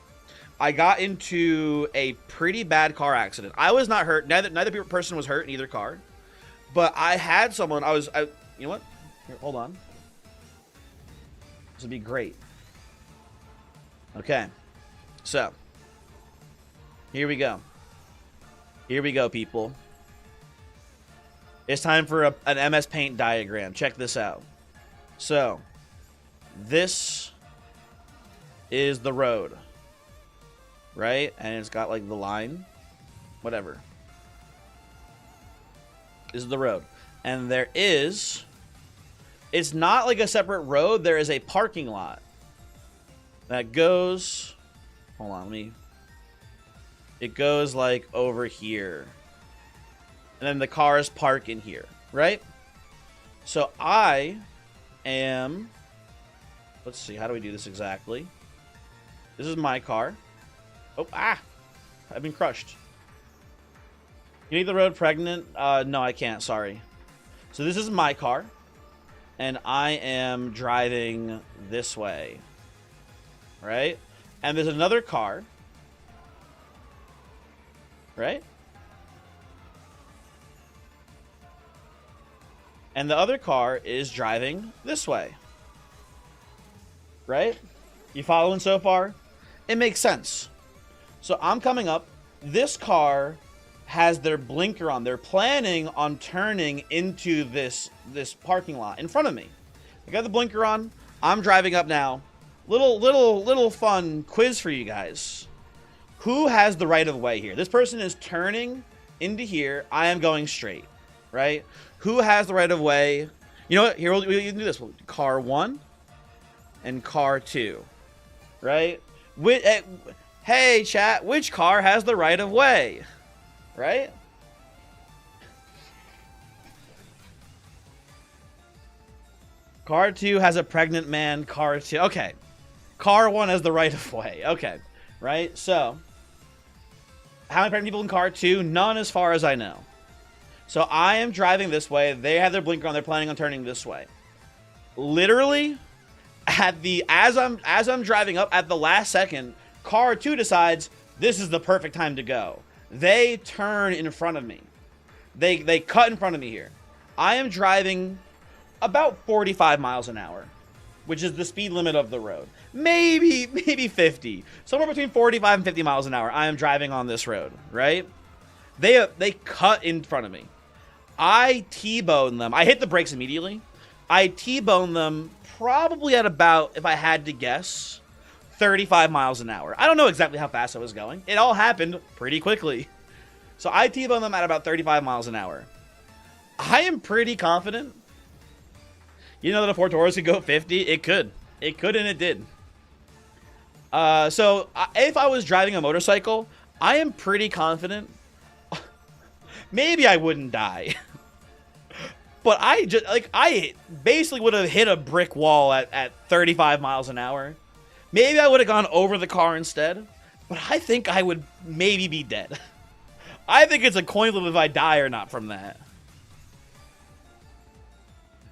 Speaker 1: I got into a pretty bad car accident. I was not hurt. Neither person was hurt in either car. But I had someone, you know what? Here, hold on. This would be great. Okay. So. Here we go. Here we go, people. It's time for an MS Paint diagram. Check this out. So. This is the road. Right? And it's got like the line. Whatever. This is the road. And there is... It's not like a separate road. There is a parking lot. That goes... Hold on, let me... It goes like over here. And then the cars park in here. Right? So I am... Let's see, how do we do this exactly? This is my car. Oh, I've been crushed. You need the road pregnant? No, I can't, sorry. So this is my car. And I am driving this way. Right? And there's another car. Right? And the other car is driving this way. Right? You following so far? It makes sense. So I'm coming up. This car has their blinker on. They're planning on turning into this parking lot in front of me. I got the blinker on. I'm driving up now. Little fun quiz for you guys. Who has the right of way here? This person is turning into here. I am going straight. Right? Who has the right of way? You know what? Here, we can do this. Car 1 and car 2. Right? Hey, chat, which car has the right of way? Right? Car 2 has a pregnant man. Car 2. Okay. Car 1 has the right of way. Okay. Right? So, how many pregnant people in car 2? None as far as I know. So I am driving this way. They have their blinker on. They're planning on turning this way. Literally, as I'm driving up at the last second, car 2 decides this is the perfect time to go. They turn in front of me. They cut in front of me here. I am driving about 45 miles an hour, which is the speed limit of the road. Maybe 50. Somewhere between 45 and 50 miles an hour. I am driving on this road, right? They cut in front of me. I T-bone them. I hit the brakes immediately. I T-bone them probably at about, if I had to guess, 35 miles an hour. I don't know exactly how fast I was going. It all happened pretty quickly. So I T-bone them at about 35 miles an hour. I am pretty confident. You know that a Ford Taurus could go 50? It could. It could and it did. So if I was driving a motorcycle, I am pretty confident. Maybe I wouldn't die. But I basically would have hit a brick wall at 35 miles an hour. Maybe I would have gone over the car instead. But I think I would maybe be dead. I think it's a coin flip if I die or not from that.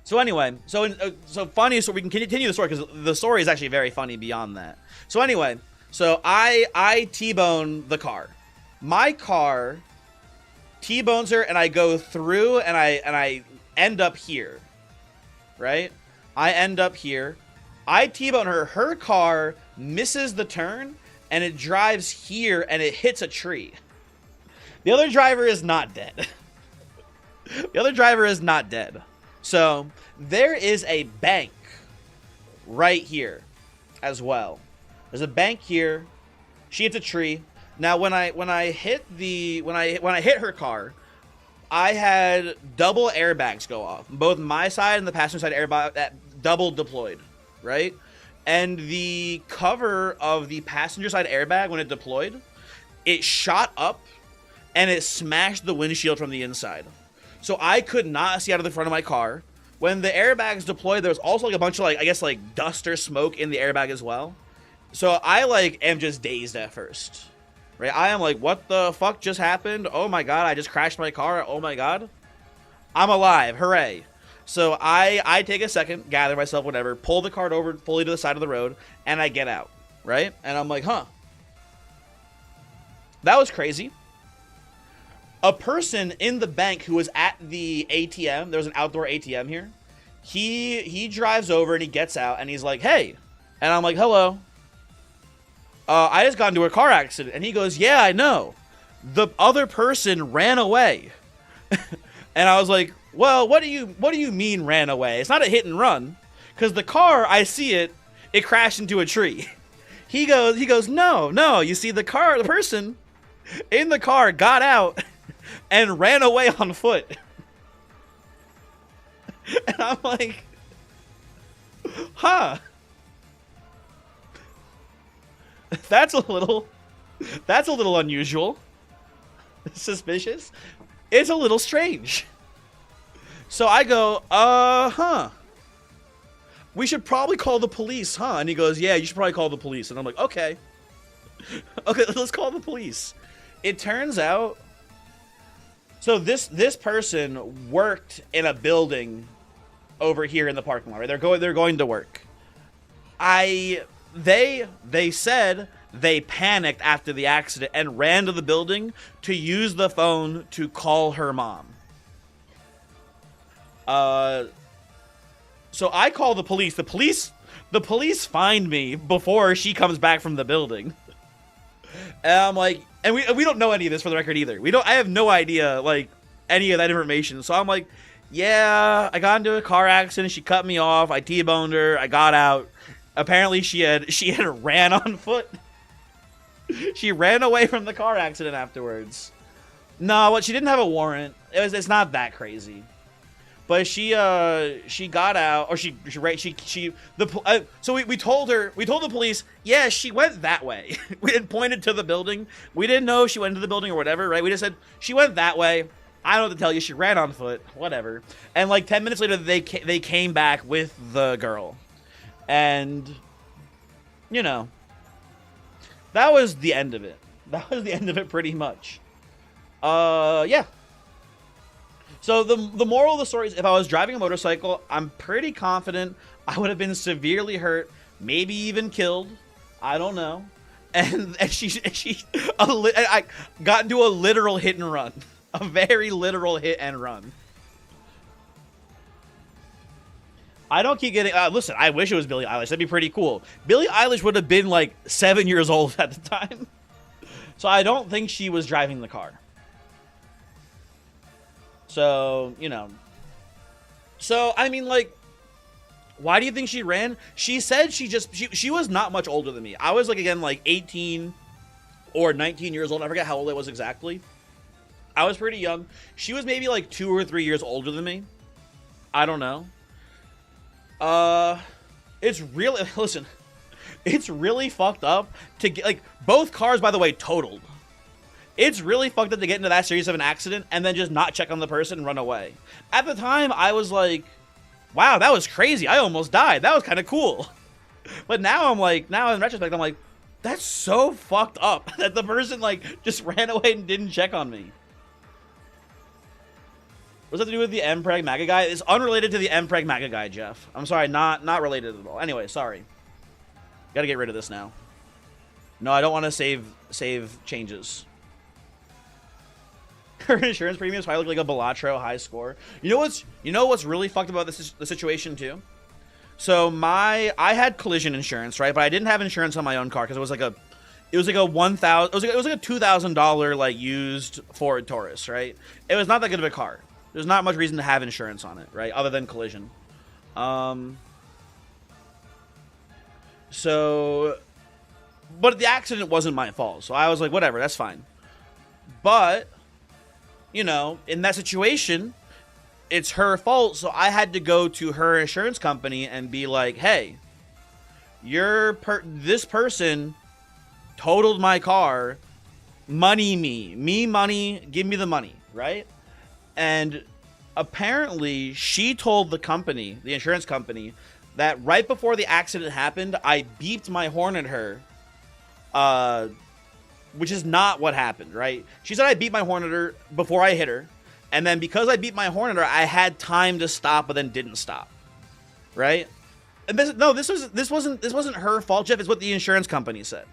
Speaker 1: So anyway, so funny, so we can continue the story because the story is actually very funny beyond that. So anyway, so I T-bone the car. My car T-bones her and I go through and I end up here. Right? I end up here. I T-bone her. Her car misses the turn and it drives here and it hits a tree. The other driver is not dead. The other driver is not dead. So there is a bank right here as well. There's a bank here. She hits a tree. Now when I hit her car, I had double airbags go off. Both my side and the passenger side airbag that double deployed, right? And the cover of the passenger side airbag when it deployed, it shot up and it smashed the windshield from the inside. So I could not see out of the front of my car. When the airbags deployed, there was also like a bunch of I guess dust or smoke in the airbag as well. So I am just dazed at first. Right? I am like, what the fuck just happened? Oh my god, I just crashed my car. Oh my god. I'm alive. Hooray. So I take a second, gather myself, whatever, pull the cart over fully to the side of the road, and I get out. Right? And I'm like, huh. That was crazy. A person in the bank who was at the ATM, there was an outdoor ATM here, he drives over and he gets out and he's like, hey. And I'm like, hello. I just got into a car accident. And he goes, yeah, I know. The other person ran away. And I was like, well, what do you mean ran away? It's not a hit and run. Because the car, I see it crashed into a tree. He goes, no. You see, the person in the car got out and ran away on foot. And I'm like, huh. That's a little unusual. Suspicious. It's a little strange. So I go, huh. We should probably call the police, huh? And he goes, yeah, you should probably call the police. And I'm like, okay. Okay, let's call the police. It turns out, so this person worked in a building over here in the parking lot, right? They're going to work. They said they panicked after the accident and ran to the building to use the phone to call her mom. So I call the police. The police find me before she comes back from the building. And I'm like, and we don't know any of this for the record either. I have no idea any of that information. So I'm like, yeah, I got into a car accident. She cut me off. I T-boned her. I got out. Apparently she had ran on foot. She ran away from the car accident afterwards. No, she didn't have a warrant. It's not that crazy. But she got out, or so we told the police, yeah, she went that way. We had pointed to the building. We didn't know she went into the building or whatever, right? We just said she went that way. I don't know what to tell you. She ran on foot. Whatever. And like 10 minutes later, they came back with the girl. And, you know, that was the end of it. That was the end of it pretty much. Yeah. So the moral of the story is, if I was driving a motorcycle, I'm pretty confident I would have been severely hurt, maybe even killed. I don't know. And I got into a literal hit and run. A very literal hit and run. I don't keep getting... listen, I wish it was Billie Eilish. That'd be pretty cool. Billie Eilish would have been like 7 years old at the time. So I don't think she was driving the car. So, you know. So, I mean, like, why do you think she ran? She said she was not much older than me. I was, like, again, like 18 or 19 years old. I forget how old I was exactly. I was pretty young. She was maybe, like, 2 or 3 years older than me. I don't know. It's really... Listen, it's really fucked up to get... Like, both cars, by the way, totaled. It's really fucked up to get into that serious of an accident and then just not check on the person and run away. At the time, I was like, wow, that was crazy. I almost died. That was kind of cool. But now I'm like, now in retrospect, I'm like, that's so fucked up that the person, like, just ran away and didn't check on me. What's that to do with the MPreg MAGA guy? It's unrelated to the MPreg MAGA guy, Jeff. I'm sorry, not related at all. Anyway, sorry. Gotta get rid of this now. No, I don't want to save changes. Her insurance premiums probably look like a Balatro high score. You know what's really fucked about this the situation too? So I had collision insurance, right? But I didn't have insurance on my own car because it was like a $2,000 like used Ford Taurus, right? It was not that good of a car. There's not much reason to have insurance on it, right? Other than collision. So, but the accident wasn't my fault. So I was like, whatever, that's fine. But, you know, in that situation, it's her fault. So I had to go to her insurance company and be like, hey, this person totaled my car. Money money, give me the money, right? And apparently she told the company, the insurance company, that right before the accident happened, I beeped my horn at her, which is not what happened, right? She said I beat my horn at her before I hit her, and then because I beat my horn at her, I had time to stop, but then didn't stop, right? And this wasn't her fault, Jeff. It's what the insurance company said.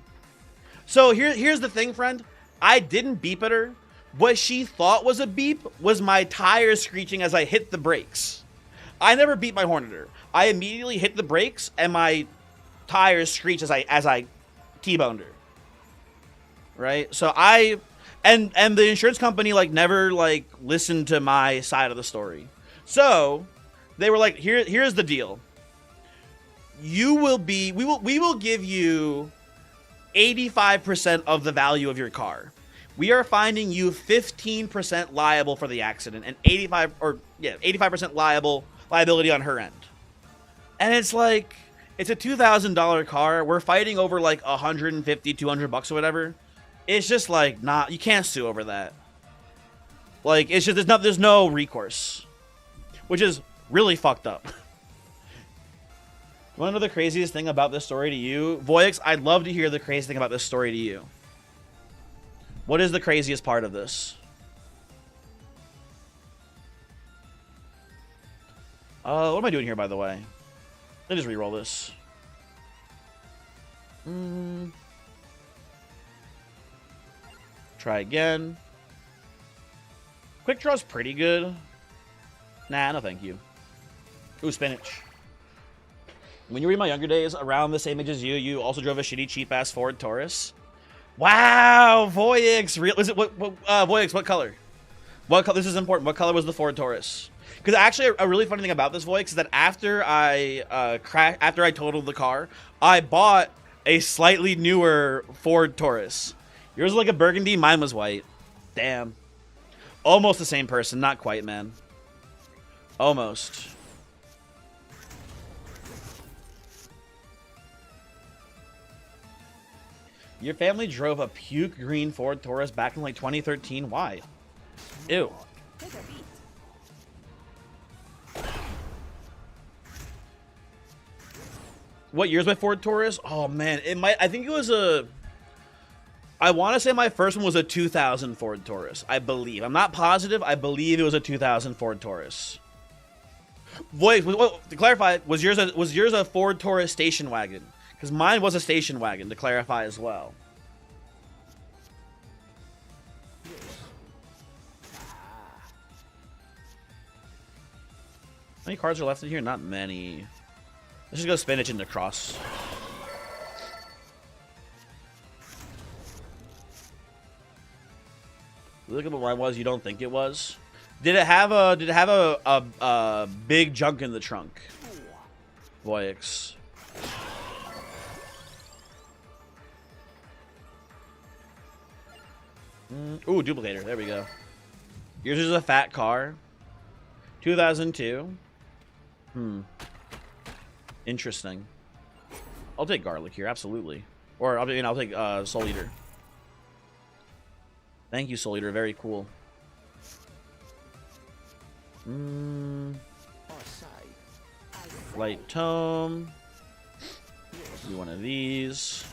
Speaker 1: So here's the thing, friend. I didn't beep at her. What she thought was a beep was my tires screeching as I hit the brakes. I never beat my horn at her. I immediately hit the brakes and my tires screeched as I T-boned her. Right? So and the insurance company like never like listened to my side of the story. So they were like, here's the deal. We will give you 85% of the value of your car. We are finding you 15% liable for the accident and 85% liability on her end. And it's like, it's a $2,000 car. We're fighting over like $150, $200 or whatever. It's just like, you can't sue over that. Like, it's just, there's no recourse, which is really fucked up. You want to know the craziest thing about this story to you? Voyix, I'd love to hear the craziest thing about this story to you. What is the craziest part of this? What am I doing here, by the way? Let me just re-roll this. Try again. Quick Draw's pretty good. Nah, no thank you. Ooh, spinach. When you were in my younger days, around the same age as you also drove a shitty, cheap-ass Ford Taurus. Wow, Voyix. Is it Voyix? What color? What color? This is important. What color was the Ford Taurus? Because actually, a really funny thing about this, Voyix, is that after I totaled the car, I bought a slightly newer Ford Taurus. Yours was like a burgundy. Mine was white. Damn. Almost the same person. Not quite, man. Almost. Your family drove a puke green Ford Taurus back in like 2013. Why? Ew. What year's my Ford Taurus? Oh man, it might. I think it was a. I want to say my first one was a 2000 Ford Taurus. I believe. I'm not positive. I believe it was a 2000 Ford Taurus. Wait, to clarify, was yours a Ford Taurus station wagon? Because mine was a station wagon. To clarify as well. How many cards are left in here? Not many. Let's just go spinach into cross. Look at what mine was. You don't think it was? Did it have a big junk in the trunk? Voyix. Ooh, duplicator. There we go. Yours is a fat car. 2002. Interesting. I'll take garlic here, absolutely. Or I'll take Soul Eater. Thank you, Soul Eater. Very cool. Light tome. Do one of these.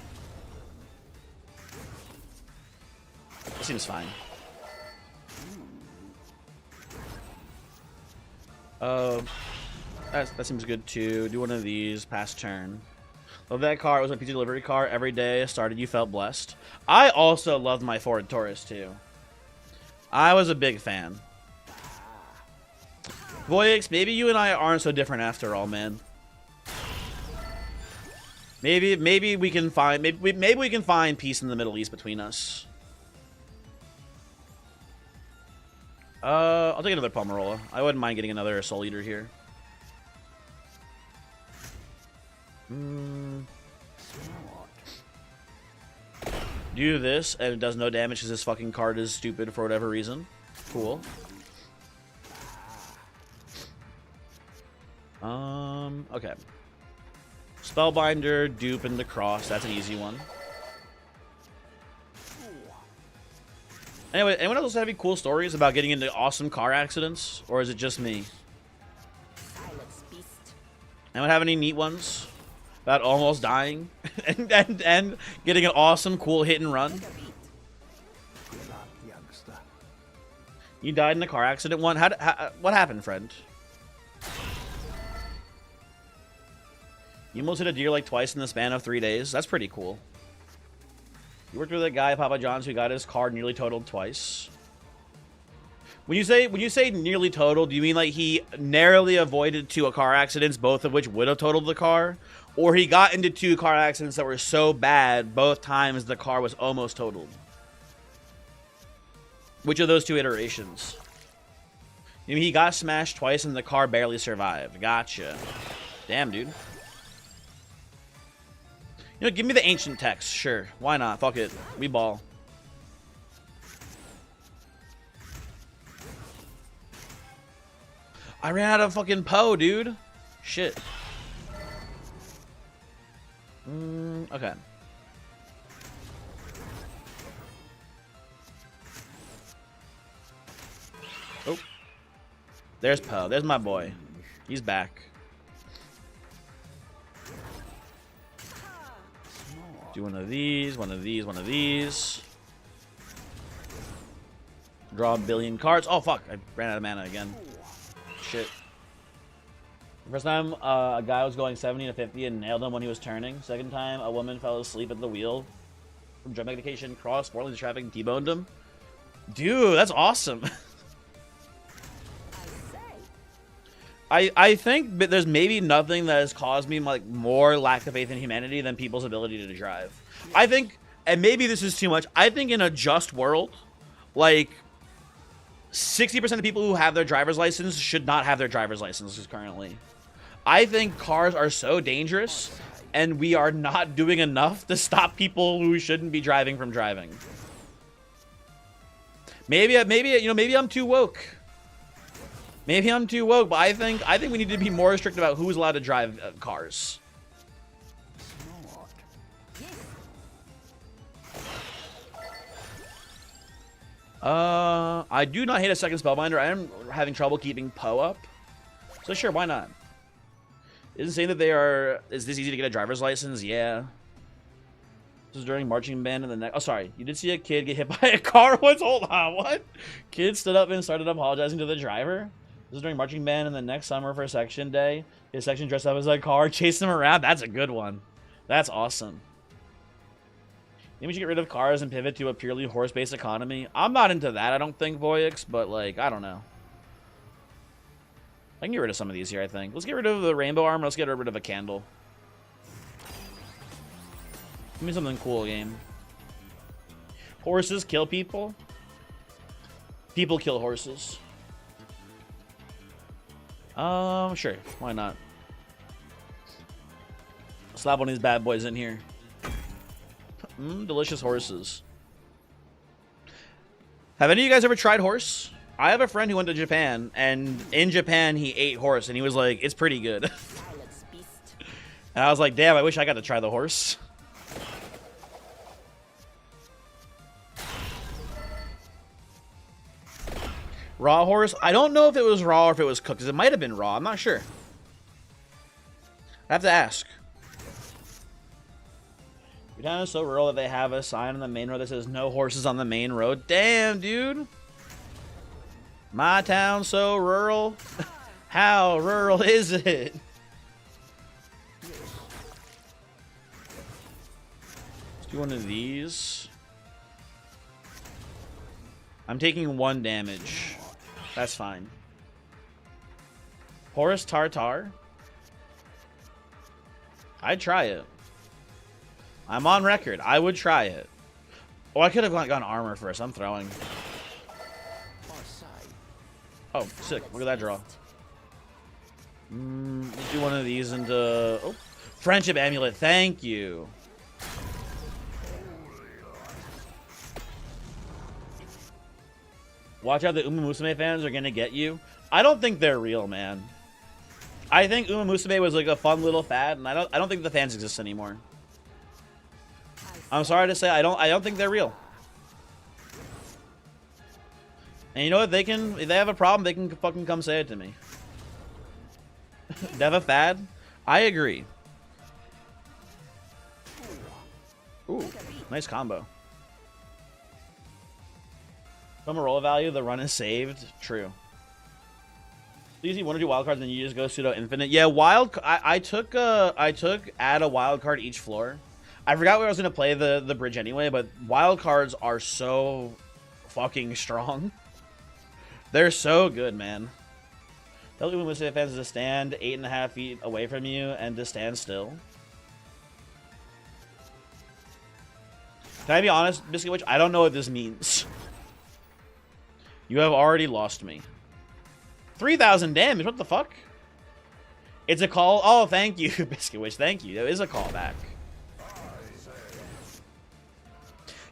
Speaker 1: That seems fine. That seems good too. Do one of these. Pass turn. Love that car. It was my pizza delivery car. Every day I started, you felt blessed. I also loved my Ford Taurus too. I was a big fan. Voyix, maybe you and I aren't so different after all, man. Maybe we can find maybe we can find peace in the Middle East between us. I'll take another Pomerola. I wouldn't mind getting another Soul Eater here. Do this, and it does no damage because this fucking card is stupid for whatever reason. Cool. Okay. Spellbinder, dupe, and the cross. That's an easy one. Anyway, anyone else have any cool stories about getting into awesome car accidents? Or is it just me? Anyone have any neat ones? About almost dying? and getting an awesome, cool hit and run? You died in a car accident one? What happened, friend? You almost hit a deer like twice in the span of 3 days? That's pretty cool. You worked with a guy at Papa John's who got his car nearly totaled twice. When you say nearly totaled, do you mean like he narrowly avoided 2 car accidents, both of which would have totaled the car? Or he got into 2 car accidents that were so bad, both times the car was almost totaled? Which of those 2 iterations? I mean, he got smashed twice and the car barely survived. Gotcha. Damn, dude. You know, give me the ancient text. Sure. Why not? Fuck it. We ball. I ran out of fucking Poe, dude. Shit. Okay. Oh. There's Poe. There's my boy. He's back. Do one of these, one of these, one of these. Draw a billion cards. Oh, fuck. I ran out of mana again. Shit. First time, a guy was going 70 to 50 and nailed him when he was turning. Second time, a woman fell asleep at the wheel from drug medication, crossed 4 lanes of traffic, and T-boned him. Dude, that's awesome. I think there's maybe nothing that has caused me like more lack of faith in humanity than people's ability to drive. I think, and maybe this is too much, I think in a just world, like 60% of people who have their driver's license should not have their driver's licenses currently. I think cars are so dangerous and we are not doing enough to stop people who shouldn't be driving from driving. Maybe I'm too woke. Maybe I'm too woke, but I think we need to be more strict about who's allowed to drive cars. I do not hate a second Spellbinder. I am having trouble keeping Poe up. So sure, why not? Isn't saying that they are... Is this easy to get a driver's license? Yeah. This is during marching band in the next... Oh, sorry. You did see a kid get hit by a car once? Hold on, what? Kid stood up and started apologizing to the driver. This is during marching band in the next summer for section day. His section dressed up as a car, chased him around. That's a good one. That's awesome. Maybe we should get rid of cars and pivot to a purely horse-based economy. I'm not into that, I don't think, Voyix, but, like, I don't know. I can get rid of some of these here, I think. Let's get rid of the rainbow armor. Let's get rid of a candle. Give me something cool, game. Horses kill people. People kill horses. Sure. Why not? Slap one of these bad boys in here. Delicious horses. Have any of you guys ever tried horse? I have a friend who went to Japan, and in Japan he ate horse, and he was like, it's pretty good. And I was like, damn, I wish I got to try the horse. Raw horse? I don't know if it was raw or if it was cooked, because it might have been raw. I'm not sure. I have to ask. Your town is so rural that they have a sign on the main road that says no horses on the main road. Damn, dude. My town so rural. How rural is it? Let's do one of these. I'm taking 1 damage. That's fine. Horus Tartar. I'd try it. I'm on record. I would try it. Oh, I could have gone armor first. I'm throwing. Oh, sick. Look at that draw. Let's do one of these into... Oh, Friendship Amulet. Thank you. Watch out, the Uma Musume fans are going to get you. I don't think they're real, man. I think Uma Musume was like a fun little fad, and I don't think the fans exist anymore. I'm sorry to say, I don't think they're real. And you know what? If they have a problem, they can fucking come say it to me. They have a fad? I agree. Ooh, nice combo. From a roll value, the run is saved. True. So you see 1 or 2 wild cards, and then you just go pseudo infinite. Yeah, I took add a wild card each floor. I forgot where I was gonna play the bridge anyway, but wild cards are so fucking strong. They're so good, man. Tell Uma Musume fans to stand 8.5 feet away from you and to stand still. Can I be honest, Biscuit Witch? I don't know what this means. You have already lost me. 3,000 damage. What the fuck? It's a call. Oh, thank you, Biscuit Witch. Thank you. That is a callback.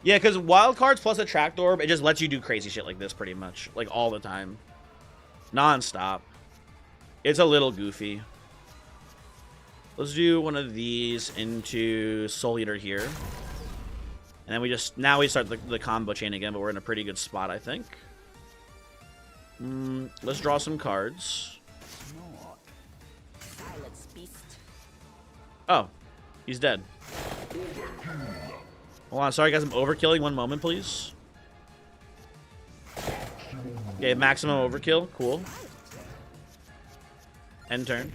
Speaker 1: Yeah, because wild cards plus Attract Orb, it just lets you do crazy shit like this pretty much. Like, all the time. Non-stop. It's a little goofy. Let's do one of these into Soul Eater here. And then now we start the combo chain again, but we're in a pretty good spot, I think. Let's draw some cards. Oh, he's dead. Hold on, sorry guys, I'm overkilling. 1 moment, please. Okay, maximum overkill. Cool. End turn.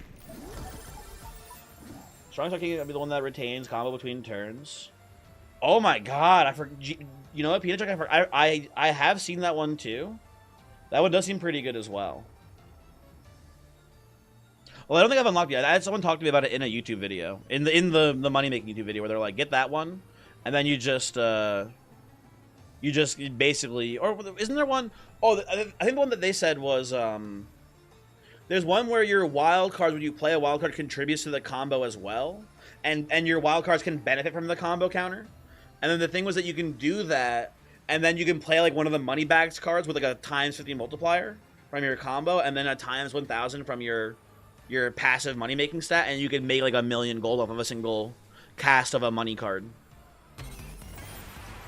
Speaker 1: Strong Sucking is gonna be the one that retains combo between turns. Oh my god, I forgot. You know what, Peanut Chuck? I have seen that one too. That one does seem pretty good as well. Well, I don't think I've unlocked it yet. I had someone talk to me about it in a YouTube video, in the money making YouTube video, where they're like, get that one, and then you just basically, or isn't there one? Oh, I think the one that they said was there's one where your wild cards, when you play a wild card, contributes to the combo as well, and your wild cards can benefit from the combo counter. And then the thing was that you can do that, and then you can play like one of the money bags cards with like a ×50 multiplier from your combo, and then a ×1000 from your passive money making stat, and you can make like 1,000,000 gold off of a single cast of a money card.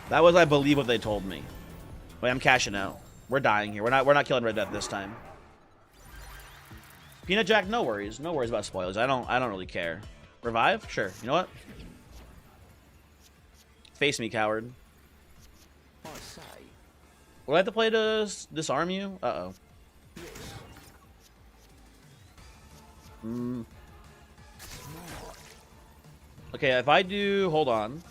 Speaker 1: That was, I believe, what they told me. Wait, I'm cashing out. We're dying here. We're not killing Red Death this time. Peanut Jack, no worries. No worries about spoilers. I don't really care. Revive? Sure. You know what? Face me, coward. Will I have to play to disarm you? Uh-oh. Okay, if I do... Hold on.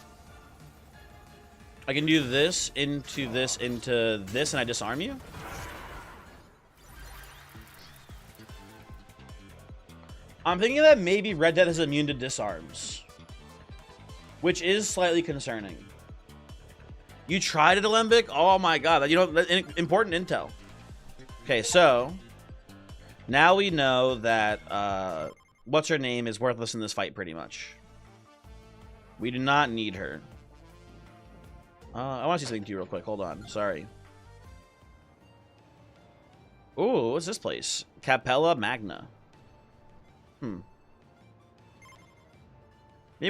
Speaker 1: I can do this into this into this, and I disarm you? I'm thinking that maybe Red Death is immune to disarms, which is slightly concerning. You tried it, Alembic? Oh my god, you know, important intel. Okay, so now we know that what's her name is worthless in this fight, pretty much. We do not need her. I want to see something to you real quick. Hold on. Sorry. Ooh, what's this place? Capella Magna. Maybe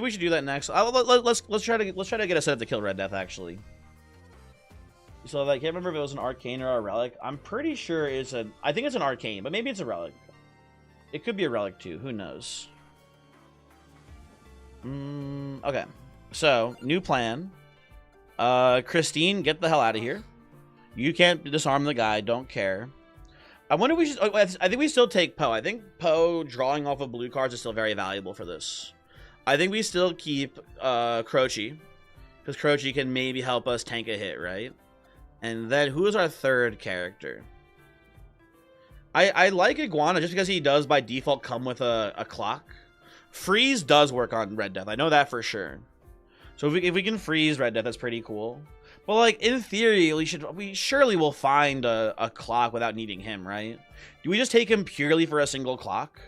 Speaker 1: we should do that next. Let's try to get a setup to kill Red Death. Actually. So I can't remember if it was an arcane or a relic. I'm pretty sure it's a. I think it's an arcane, but maybe it's a relic. It could be a relic too. Who knows? Okay. So new plan. Christine, get the hell out of here. You can't disarm the guy. Don't care. I wonder if we should... I think we still take Poe. I think Poe drawing off of blue cards is still very valuable for this. I think we still keep Croce, because Croce can maybe help us tank a hit, right? And then who is our third character? I like Iguana just because he does by default come with a clock. Freeze does work on Red Death. I know that for sure. So if we can freeze Red Death, that's pretty cool. But like in theory, we surely will find a clock without needing him, right? Do we just take him purely for a single clock?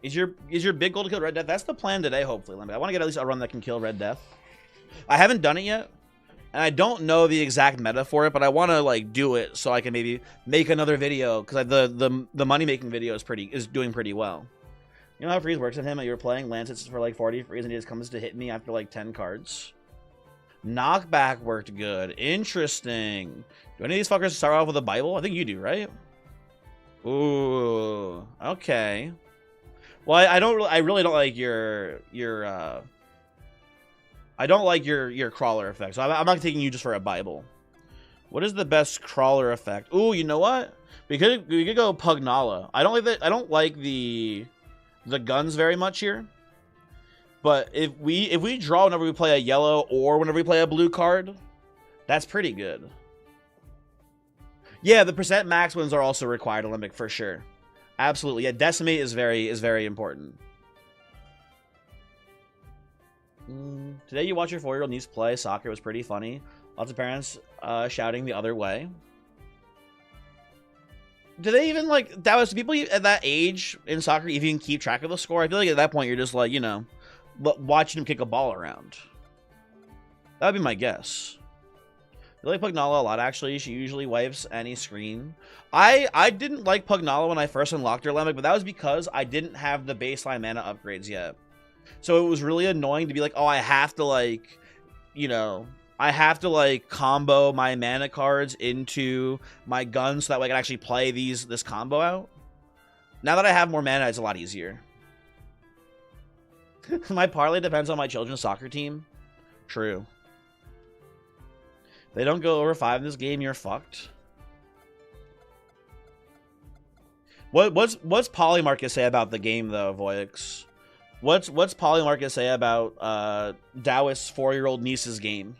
Speaker 1: Is your big goal to kill Red Death? That's the plan today, hopefully. I want to get at least a run that can kill Red Death. I haven't done it yet, and I don't know the exact meta for it, but I want to like do it so I can maybe make another video because the money making video is doing pretty well. You know how freeze works with him? You were playing Lancets for like 40 freeze, and he just comes to hit me after like 10 cards. Knockback worked good. Interesting. Do any of these fuckers start off with a Bible? I think you do, right? Ooh. Okay. Well, I really don't like your I don't like your crawler effect. So I'm not taking you just for a Bible. What is the best crawler effect? Ooh, you know what? We could go Pugnala. I don't like the guns very much here. But if we draw whenever we play a yellow or whenever we play a blue card, that's pretty good. Yeah, the percent max ones are also required, Olympic, for sure. Absolutely. Yeah, Decimate is very important. Today you watch your 4-year-old niece play soccer. It was pretty funny. Lots of parents shouting the other way. Do they even, like, that was people at that age in soccer even keep track of the score? I feel like at that point you're just like, you know, watching him kick a ball around. That would be my guess. I like Pugnala a lot, actually. She usually wipes any screen. I didn't like Pugnala when I first unlocked her, Lemic, but that was because I didn't have the baseline mana upgrades yet. So it was really annoying to be like, oh, I have to, like, you know, I have to, like, combo my mana cards into my guns so that way I can actually play this combo out. Now that I have more mana, it's a lot easier. My parlay depends on my children's soccer team. True. If they don't go over 5 in this game, you're fucked. What's Polymarcus say about the game, though, Voyix? What's Polymarcus say about Taoist's 4-year-old niece's game?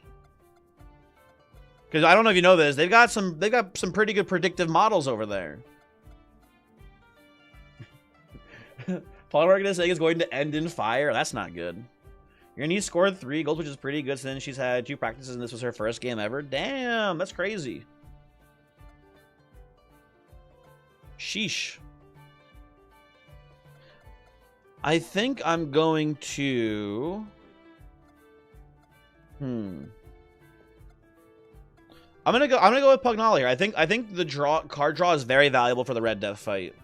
Speaker 1: Because I don't know if you know this, they've got some pretty good predictive models over there. Polymarcus saying it's going to end in fire. That's not good. Your niece scored 3 goals, which is pretty good since she's had 2 practices and this was her first game ever. Damn, that's crazy. Sheesh. I think I'm going to... I'm gonna go with Pugnala here. I think the card draw is very valuable for the Red Death fight.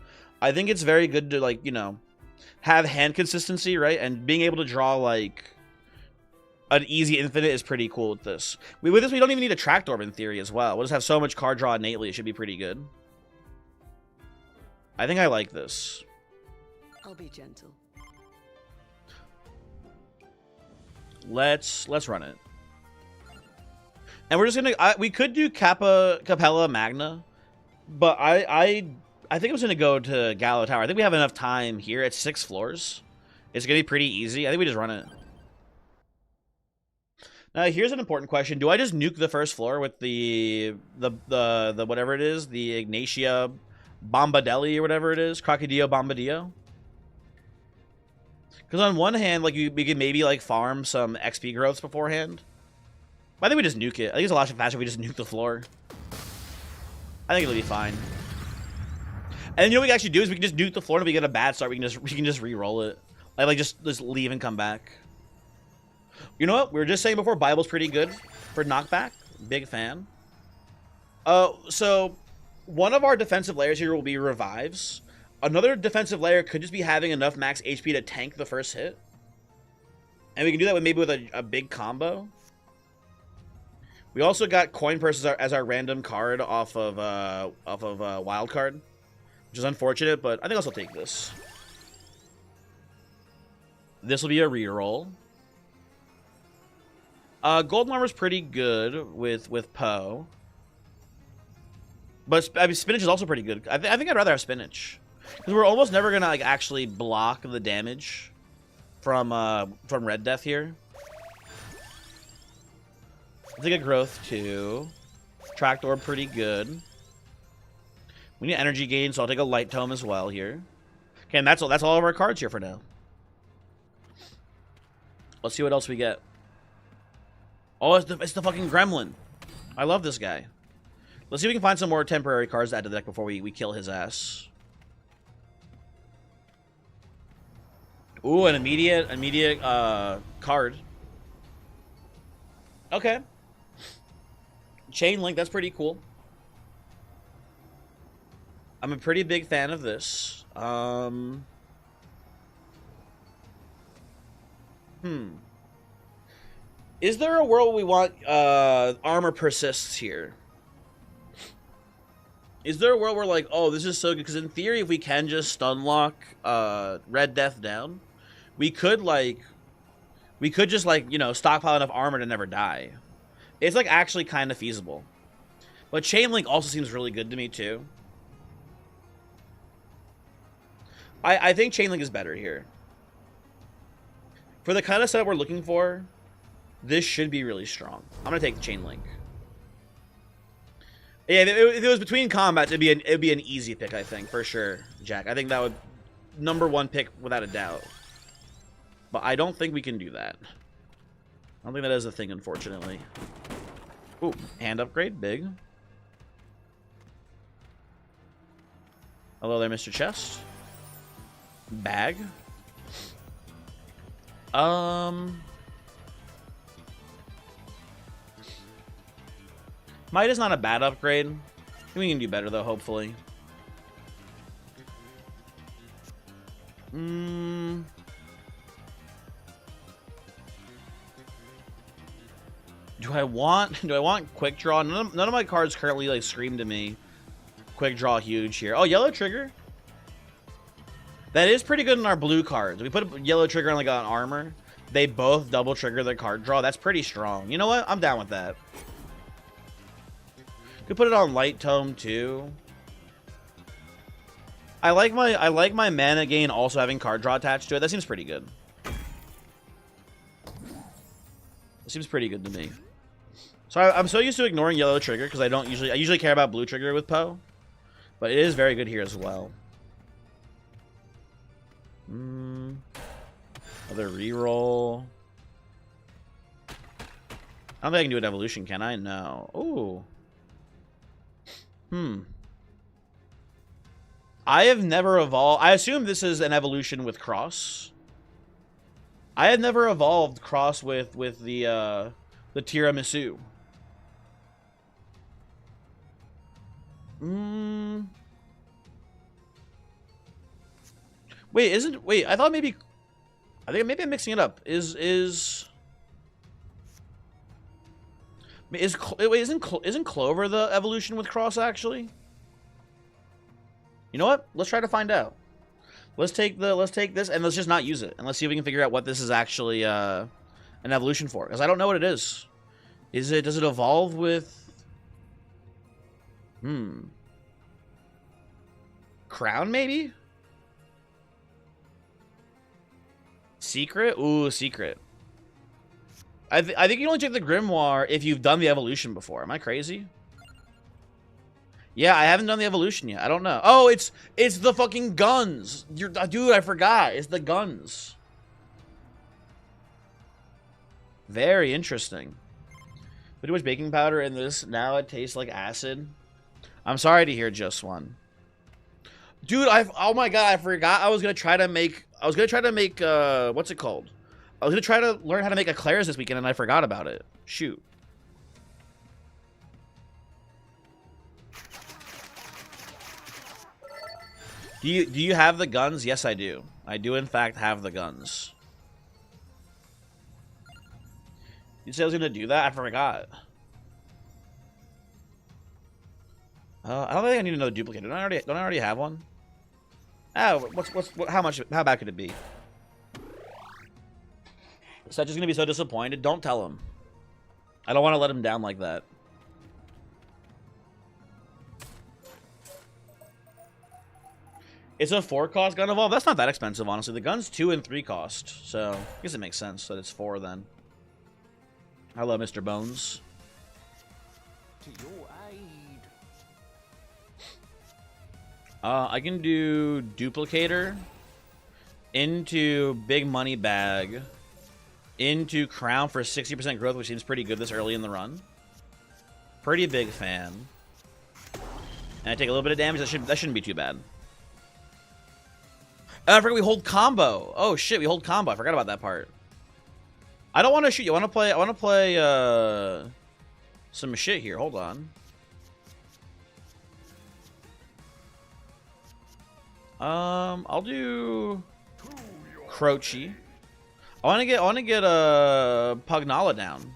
Speaker 1: I think it's very good to, like, you know, have hand consistency, right? And being able to draw, like, an easy infinite is pretty cool with this. With this, we don't even need a Tractorb in theory as well. We'll just have so much card draw innately, it should be pretty good. I think I like this.
Speaker 2: I'll be gentle.
Speaker 1: Let's run it. And we're just gonna we could do Capella Magna, but I think I was gonna go to Gallo Tower. I think we have enough time here. It's 6 floors. It's gonna be pretty easy. I think we just run it. Now here's an important question: do I just nuke the first floor with the whatever it is, the Ignatia Bombadelli or whatever it is, Crocodile Bombadillo? Because on one hand, like we could maybe like farm some XP growths beforehand. But I think we just nuke it. I think it's a lot faster if we just nuke the floor. I think it'll be fine. And you know what we can actually do is we can just nuke the floor, and if we get a bad start, we can just re-roll it. Like just leave and come back. You know what? We were just saying before, Bible's pretty good for knockback. Big fan. So one of our defensive layers here will be revives. Another defensive layer could just be having enough max HP to tank the first hit. And we can do that with maybe with a big combo. We also got Coin Purse as our random card off of Wild Card, which is unfortunate, but I think I'll still take this. This will be a reroll. Golden Armor's pretty good with Poe. But I mean, Spinach is also pretty good. I think I'd rather have Spinach. Because we're almost never going to like actually block the damage from Red Death here. I'll take a Growth too. Tractorb pretty good. We need energy gain, so I'll take a Light Tome as well here. Okay, and that's all of our cards here for now. Let's see what else we get. Oh, it's the fucking Gremlin. I love this guy. Let's see if we can find some more temporary cards to add to the deck before we kill his ass. Ooh, an immediate card. Okay. Chain Link, that's pretty cool. I'm a pretty big fan of this. Is there a world we want armor persists here? Is there a world where like, oh, this is so good? Because in theory, if we can just stun lock Red Death down, we could just like, you know, stockpile enough armor to never die. It's like actually kind of feasible. But Chain Link also seems really good to me too. I think Chain Link is better here. For the kind of setup we're looking for, this should be really strong. I'm gonna take the Chain Link. Yeah, if it was between combats, it'd be an easy pick, I think, for sure, Jack. I think that would #1 pick without a doubt. But I don't think we can do that. I don't think that is a thing, unfortunately. Ooh, hand upgrade, big. Hello there, Mr. Chest. Bag. Might is not a bad upgrade. I think we can do better though, hopefully. Do I want quick draw? None of my cards currently like scream to me quick draw huge here. Oh, yellow trigger. That is pretty good in our blue cards. We put a yellow trigger on like an armor. They both double trigger their card draw. That's pretty strong. You know what? I'm down with that. Could put it on Light Tome too. I like my mana gain also having card draw attached to it. That seems pretty good. It seems pretty good to me. So I'm so used to ignoring yellow trigger because I usually care about blue trigger with Poe, but it is very good here as well. Another reroll. I don't think I can do an evolution, can I? No. Ooh. I have never evolved. I assume this is an evolution with Cross. I had never evolved Cross with the Tiramisu. Wait, I thought maybe I'm mixing it up. Is Isn't Clover the evolution with Cross, actually? You know what? Let's try to find out. Let's take this and let's just not use it. And let's see if we can figure out what this is actually an evolution for. Because I don't know what it is. Does it evolve with... Crown, maybe? Secret? Ooh, secret. I think you only check the Grimoire if you've done the evolution before. Am I crazy? Yeah, I haven't done the evolution yet. I don't know. Oh, it's the fucking guns. Dude, I forgot. It's the guns. Very interesting. Put too much baking powder in this. Now it tastes like acid. I'm sorry to hear just one. Dude, oh my god, I forgot I was gonna try to make what's it called? I was gonna try to learn how to make eclairs this weekend and I forgot about it. Shoot. Do you have the guns? Yes, I do. I do in fact have the guns. You said I was gonna do that? I forgot. I don't think I need another duplicator. Don't I already have one? Oh, how bad could it be? Such is gonna be so disappointed. Don't tell him. I don't want to let him down like that. It's a 4 cost gun evolve. That's not that expensive, honestly. The gun's 2 and 3 cost, so I guess it makes sense that it's 4 then. Hello, Mr. Bones.
Speaker 3: To your aid.
Speaker 1: I can do duplicator into big money bag into crown for 60% growth, which seems pretty good this early in the run. Pretty big fan. And I take a little bit of damage. That shouldn't be too bad. I forgot we hold combo. Oh shit, we hold combo. I forgot about that part. I don't want to shoot you. I want to play some shit here. Hold on. I'll do Croachy. I want to get Pugnala down.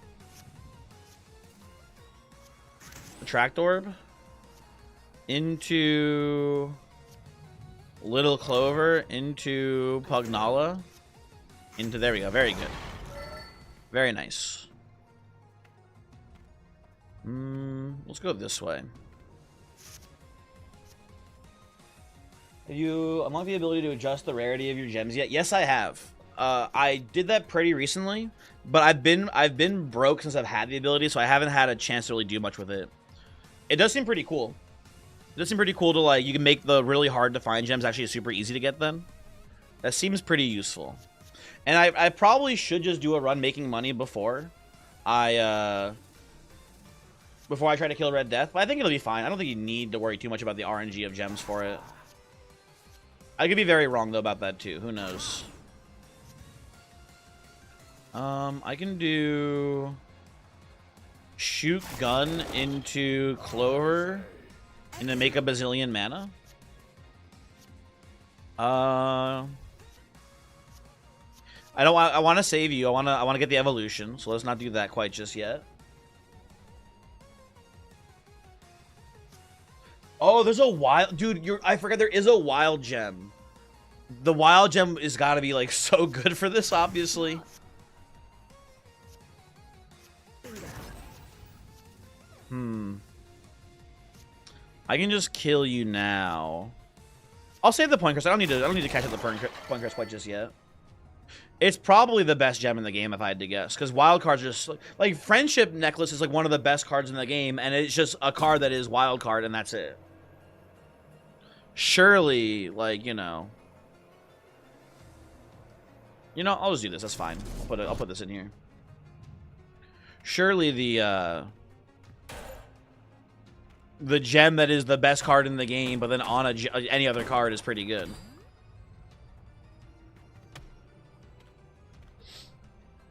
Speaker 1: Attract Orb into Little Clover into Pugnala into, there we go. Very good. Very nice. Let's go this way. Have you unlocked the ability to adjust the rarity of your gems yet? Yes, I have. I did that pretty recently, but I've been broke since I've had the ability, so I haven't had a chance to really do much with it. It does seem pretty cool. It does seem pretty cool to, like, you can make the really hard to find gems actually super easy to get them. That seems pretty useful. And I probably should just do a run making money before I try to kill Red Death, but I think it'll be fine. I don't think you need to worry too much about the RNG of gems for it. I could be very wrong though about that too. Who knows? I can do shoot gun into Clover and then make a bazillion mana. I want to save you. I want to get the evolution, so let's not do that quite just yet. Oh, there's a wild dude. I forgot there is a wild gem. The wild gem is got to be like so good for this, obviously. I can just kill you now. I'll save the point crest. I don't need to catch up the point crest quite just yet. It's probably the best gem in the game if I had to guess, because wild cards are just like Friendship Necklace is like one of the best cards in the game, and it's just a card that is wild card, and that's it. Surely, like, you know, I'll just do this. That's fine. I'll put this in here. Surely the gem that is the best card in the game, but then on any other card is pretty good.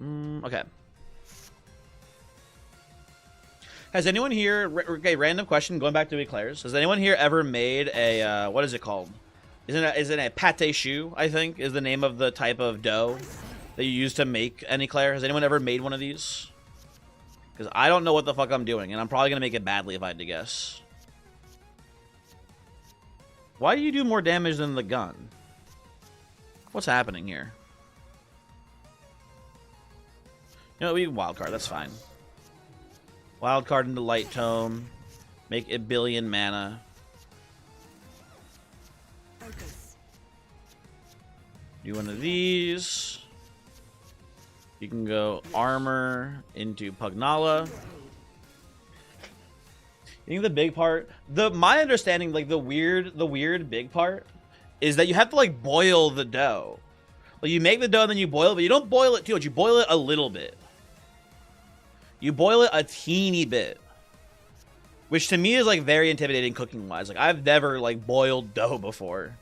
Speaker 1: Okay. Has anyone here... Okay, random question, going back to eclairs. Has anyone here ever made a... what is it called? Is it a pate choux, I think, is the name of the type of dough that you use to make an eclair? Has anyone ever made one of these? Because I don't know what the fuck I'm doing, and I'm probably going to make it badly if I had to guess. Why do you do more damage than the gun? What's happening here? You know, we can wild card, that's fine. Wild card into Light Tome. Make a billion mana.
Speaker 2: Focus.
Speaker 1: Do one of these. You can go armor into Pugnala. You think the big part, my understanding, like the weird big part, is that you have to like boil the dough. Like you make the dough and then you boil it, but you don't boil it too much. You boil it a little bit. You boil it a teeny bit, which to me is like very intimidating cooking wise. Like I've never like boiled dough before.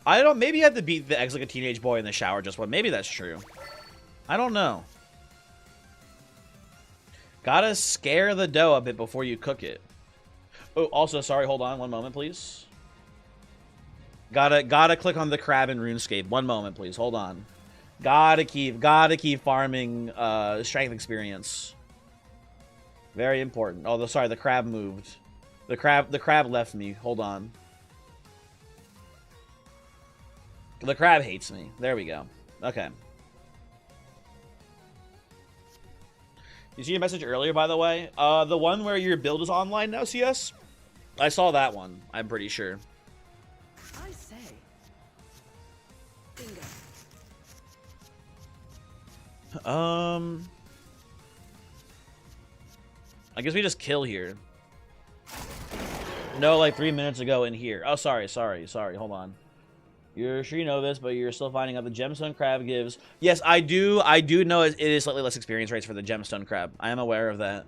Speaker 1: I don't. Maybe you have to beat the eggs like a teenage boy in the shower just one. Maybe that's true. I don't know. Gotta scare the dough a bit before you cook it. Oh, also, sorry. Hold on, one moment, please. Gotta click on the crab in RuneScape. One moment, please. Hold on. Gotta keep farming strength experience. Very important. Oh, sorry. The crab moved. The crab left me. Hold on. The crab hates me. There we go. Okay. You see your message earlier, by the way? The one where your build is online now, CS? I saw that one, I'm pretty sure.
Speaker 2: I say. Bingo.
Speaker 1: I guess we just kill here. No, like 3 minutes ago in here. Oh, sorry. Hold on. You're sure you know this, but you're still finding out the gemstone crab gives. Yes, I do know it is slightly less experience rates for the gemstone crab. I am aware of that.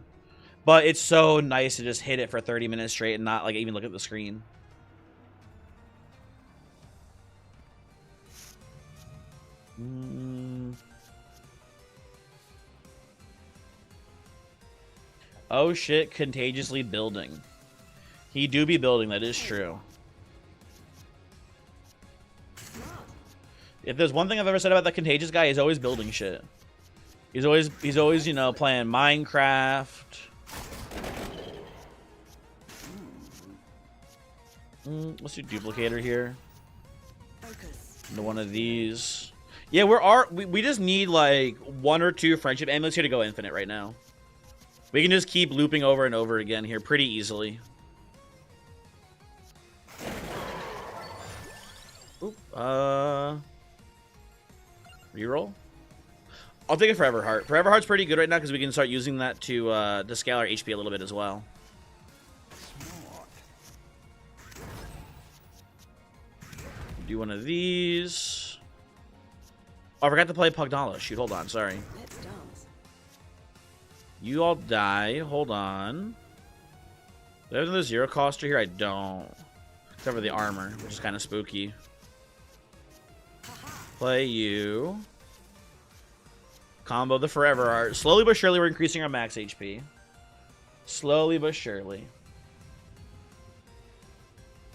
Speaker 1: But it's so nice to just hit it for 30 minutes straight and not like even look at the screen. Oh shit, contagiously building. He do be building, that is true. If there's one thing I've ever said about the contagious guy, he's always building shit. He's always, you know, playing Minecraft. Let's do duplicator here. Into one of these. Yeah, we just need like 1 or 2 friendship amulets here to go infinite right now. We can just keep looping over and over again here pretty easily. Oop, reroll. I'll take a Forever Heart. Forever Heart's pretty good right now because we can start using that to scale our HP a little bit as well. Do one of these. Oh, I forgot to play Pugnala. Shoot, hold on. Sorry.
Speaker 2: Let's dance.
Speaker 1: You all die. Hold on. Do I have another zero coster here? I don't. Except for the armor, which is kind of spooky. Play you. Combo the Forever Heart. Slowly but surely, we're increasing our max HP. Slowly but surely.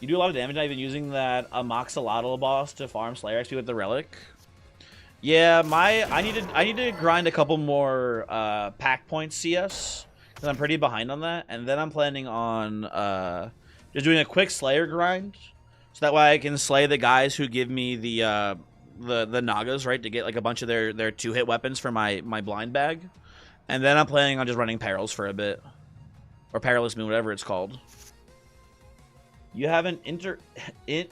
Speaker 1: You do a lot of damage. I've been using that Amoxolotl boss to farm Slayer XP with the relic. Yeah, I need to grind a couple more pack points CS because I'm pretty behind on that, and then I'm planning on just doing a quick Slayer grind, so that way I can slay the guys who give me the Nagas, right, to get like a bunch of their 2-hit weapons for my blind bag, and then I'm planning on just running Perils for a bit, or Perilous Moon, whatever it's called. You have an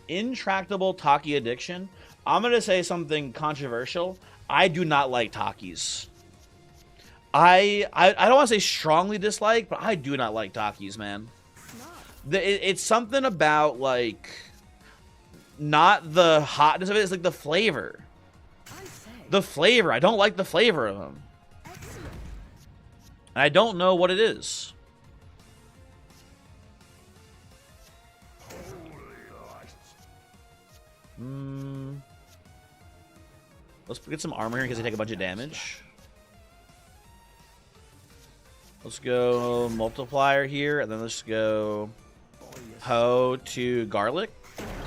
Speaker 1: intractable Taki addiction. I'm going to say something controversial. I do not like Takis. I don't want to say strongly dislike, but I do not like Takis, man. It's something about, like, not the hotness of it. It's like the flavor. The flavor. I don't like the flavor of them. And I don't know what it is. Let's get some armor here because they take a bunch of damage. Let's go multiplier here, and then let's go hoe to garlic.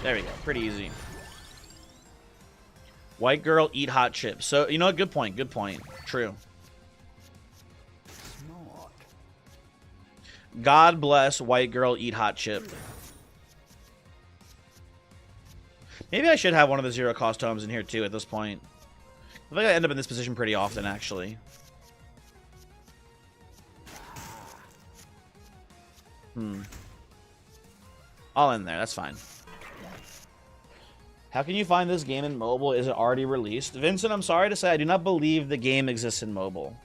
Speaker 1: There we go. Pretty easy. White girl, eat hot chips. So, you know what? Good point. Good point. True.
Speaker 3: Smart.
Speaker 1: God bless white girl, eat hot chip. Maybe I should have one of the zero cost tomes in here too at this point. I think I end up in this position pretty often, actually. All in there. That's fine. How can you find this game in mobile? Is it already released? Vincent, I'm sorry to say, I do not believe the game exists in mobile.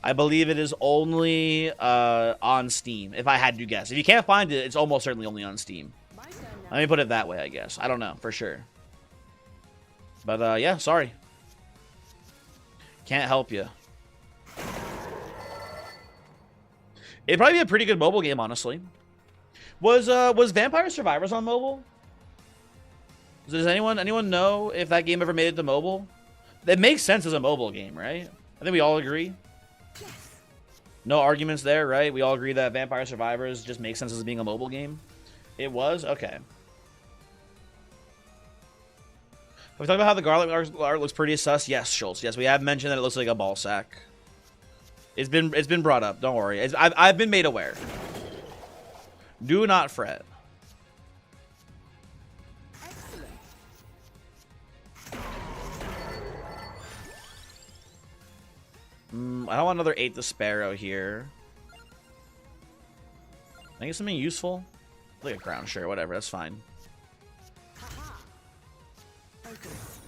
Speaker 1: I believe it is only on Steam, if I had to guess. If you can't find it, it's almost certainly only on Steam.
Speaker 2: My turn now.
Speaker 1: Let me put it that way, I guess. I don't know, for sure. But, yeah, sorry. Can't help you. It'd probably be a pretty good mobile game, honestly. Was Vampire Survivors on mobile? Does anyone know if that game ever made it to mobile? It makes sense as a mobile game, right? I think we all agree.
Speaker 2: Yes.
Speaker 1: No arguments there, right? We all agree that Vampire Survivors just makes sense as being a mobile game. It was? Okay. Have we talked about how the garlic art looks pretty sus? Yes, Schultz. Yes, we have mentioned that it looks like a ball sack. It's been brought up. Don't worry. I've been made aware. Do not fret.
Speaker 2: Excellent.
Speaker 1: I don't want another 8 the Sparrow here. I think it's something useful. Like a crown, sure, whatever. That's fine.
Speaker 2: Haha. Focus.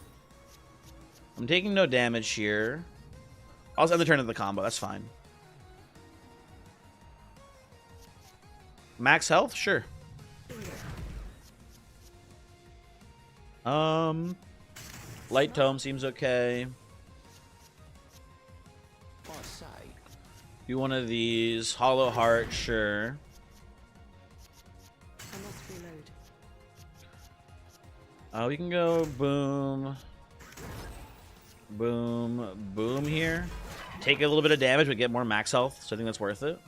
Speaker 1: I'm taking no damage here. I'll just end the turn of the combo. That's fine. Max health? Sure. Light Tome seems okay.
Speaker 3: I say.
Speaker 1: Do one of these. Hollow Heart, sure.
Speaker 2: I must reload.
Speaker 1: We can go boom. Boom. Boom here. Take a little bit of damage, but get more max health, so I think that's worth it.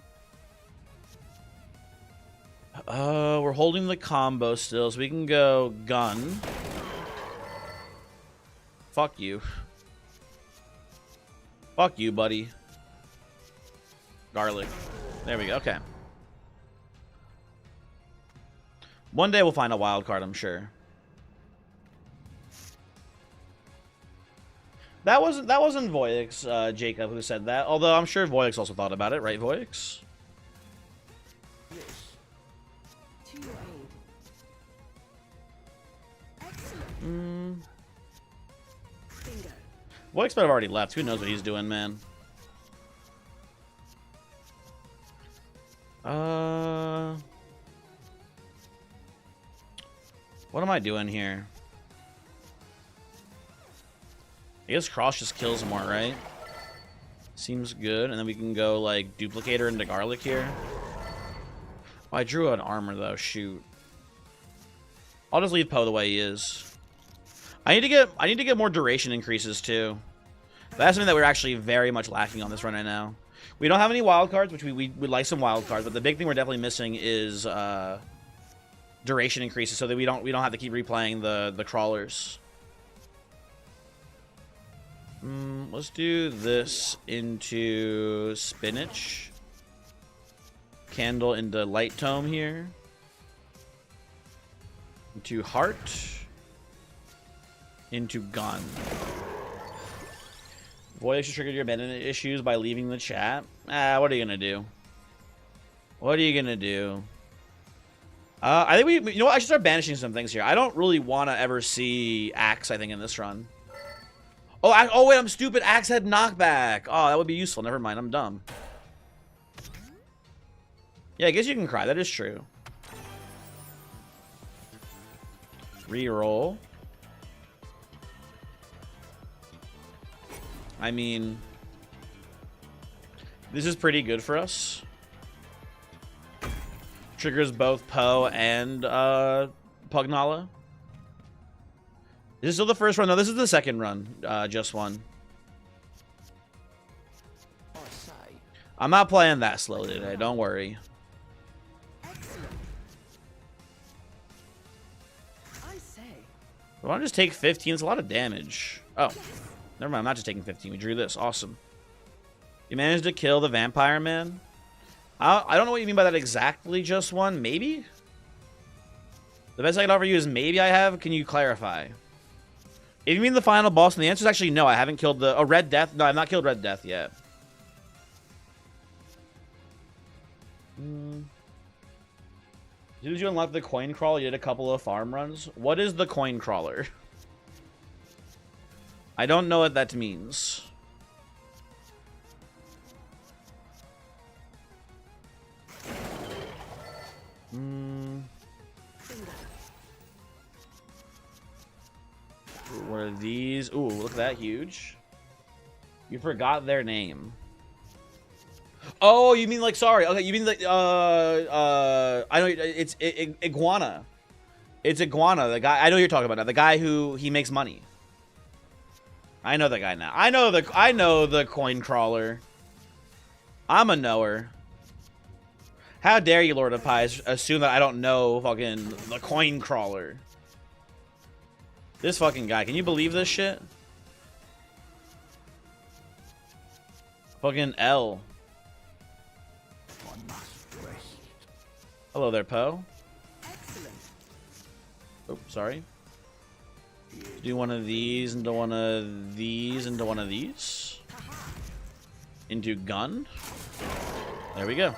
Speaker 1: We're holding the combo still, so we can go gun. Fuck you. Fuck you, buddy. Garlic. There we go. Okay. One day we'll find a wild card, I'm sure. That wasn't Voyix, Jacob, who said that. Although I'm sure Voyix also thought about it, right, Voyix?
Speaker 3: Yes.
Speaker 2: To your aid. Excellent. Bingo.
Speaker 1: Voyix might have already left. Who knows what he's doing, man? What am I doing here? I guess Cross just kills more, right? Seems good. And then we can go, like, Duplicator into Garlic here. Oh, I drew an armor, though. Shoot. I'll just leave Poe the way he is. I need to get more duration increases, too. That's something that we're actually very much lacking on this run right now. We don't have any wild cards, which we would like some wild cards, but the big thing we're definitely missing is duration increases so that we don't have to keep replaying the crawlers. Let's do this into Spinach. Candle into Light Tome here. Into Heart. Into Gun. Voyix, you triggered your abandonment issues by leaving the chat. What are you gonna do? What are you gonna do? I think you know what? I should start banishing some things here. I don't really want to ever see Axe, I think, in this run. Oh, wait, I'm stupid. Axe had knockback. Oh, that would be useful. Never mind, I'm dumb. Yeah, I guess you can cry. That is true. Reroll. I mean, this is pretty good for us. Triggers both Poe and Pugnala. Is this still the first run? No, this is the second run. Just one.
Speaker 3: I say.
Speaker 1: I'm not playing that slowly today. Don't worry.
Speaker 2: Excellent. I say.
Speaker 1: I want to just take 15. It's a lot of damage. Oh, never mind. I'm not just taking 15. We drew this. Awesome. You managed to kill the vampire man? I don't know what you mean by that exactly, just one. Maybe? The best I can offer you is maybe I have. Can you clarify? If you mean the final boss, and the answer is actually no. I haven't killed the... Oh, Red Death? No, I've not killed Red Death yet. Did you unlock the coin crawler? You did a couple of farm runs. What is the coin crawler? I don't know what that means. What are these? Ooh, look at that, huge. You forgot their name. Oh, you mean like, sorry. Okay, you mean like, I know, it's Iguana. It's Iguana, the guy, I know you're talking about now. The guy who, he makes money. I know that guy now. I know the coin crawler. I'm a knower. How dare you, Lord of Pies, assume that I don't know fucking the coin crawler. This fucking guy. Can you believe this shit? Fucking L. Hello there, Poe.
Speaker 2: Excellent.
Speaker 1: Oh, sorry. Do one of these into one of these into one of these. Into gun. There we go.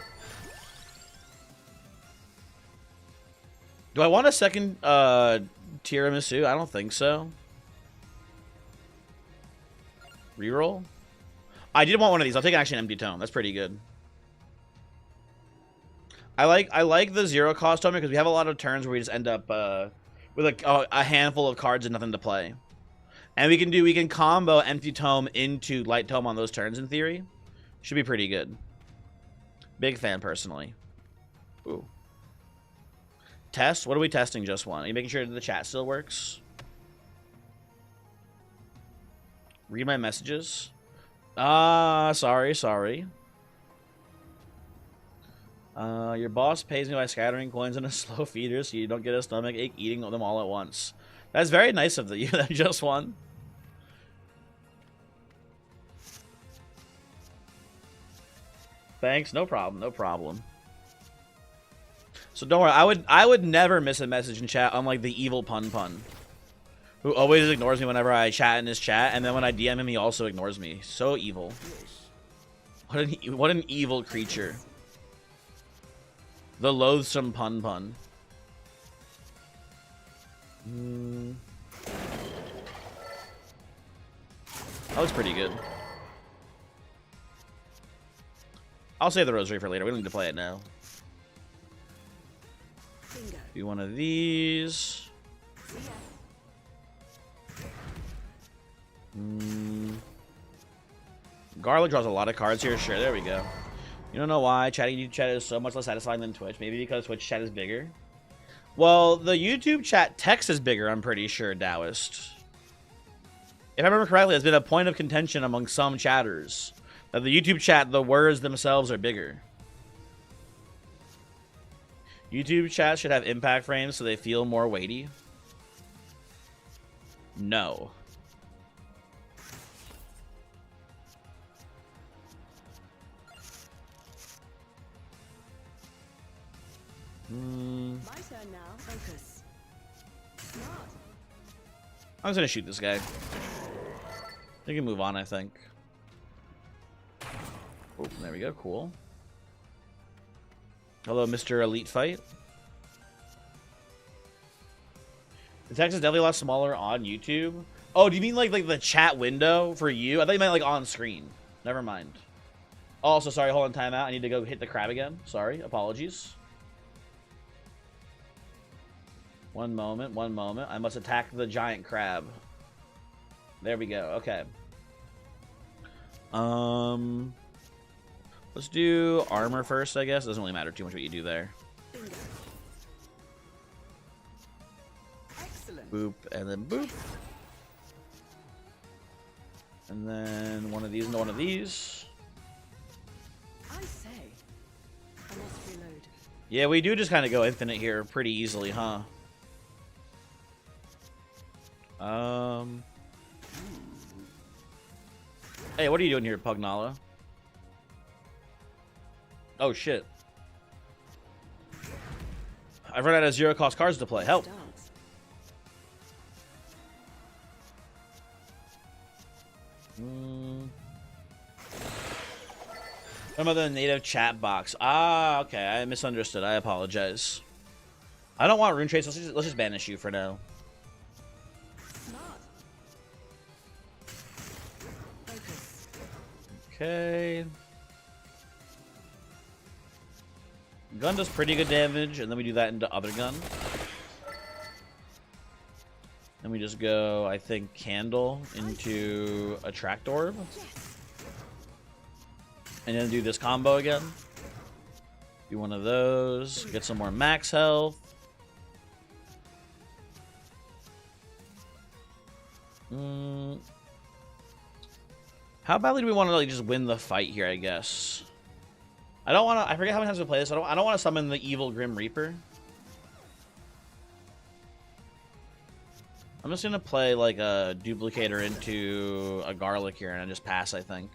Speaker 1: Do I want a second tiramisu? I don't think so. Reroll? I did want one of these. I'll take actually an empty tome. That's pretty good. I like the zero cost tome because we have a lot of turns where we just end up with a handful of cards and nothing to play. And we can combo empty tome into light tome on those turns in theory. Should be pretty good. Big fan personally. Ooh. Test? What are we testing? Just one. Are you making sure the chat still works? Read my messages. Sorry. Your boss pays me by scattering coins in a slow feeder so you don't get a stomach ache eating them all at once. That's very nice of you. That just one. Thanks. No problem. No problem. So don't worry. I would never miss a message in chat, unlike the evil Pun, who always ignores me whenever I chat in his chat, and then when I DM him, he also ignores me. So evil. What an evil creature. The loathsome Pun. That looks pretty good. I'll save the rosary for later. We don't need to play it now.
Speaker 2: Bingo.
Speaker 1: Do one of these.
Speaker 2: See ya.
Speaker 1: Garlic draws a lot of cards here. Sure, there we go. You don't know why chatting YouTube chat is so much less satisfying than Twitch. Maybe because Twitch chat is bigger. Well, the YouTube chat text is bigger, I'm pretty sure, Taoist. If I remember correctly, it's been a point of contention among some chatters that the YouTube chat, the words themselves are bigger. YouTube chat should have impact frames so they feel more weighty. No.
Speaker 2: My turn now. Focus. Smart.
Speaker 1: I'm just gonna shoot this guy. We can move on, I think. Oh, there we go. Cool. Hello, Mr. Elite Fight. The text is definitely a lot smaller on YouTube. Oh, do you mean like the chat window for you? I thought you meant like on screen. Never mind. Also, sorry, hold on, timeout. I need to go hit the crab again. Sorry, apologies. One moment. I must attack the giant crab. There we go. Okay. Let's do armor first, I guess. It doesn't really matter too much what you do there.
Speaker 2: Bingo. Excellent.
Speaker 1: Boop, and then boop. And then one of these and one of these.
Speaker 2: I say. I must reload.
Speaker 1: Yeah, we do just kind of go infinite here pretty easily, huh? Hey, what are you doing here, Pugnala? Oh shit. I've run out of zero-cost cards to play. Help.
Speaker 2: Dance.
Speaker 1: What about the native chat box? Ah, okay. I misunderstood. I apologize. I don't want Rune Trace. Let's just banish you for now.
Speaker 2: Smart. Focus.
Speaker 1: Okay. Gun does pretty good damage, and then we do that into other gun. Then we just go, I think, Candle into Attract Orb. And then do this combo again. Do one of those. Get some more max health. How badly do we want to like just win the fight here, I guess? I don't want to... I forget how many times we play this. I don't want to summon the evil Grim Reaper. I'm just going to play like a Duplicator into a Garlic here and I just pass, I think.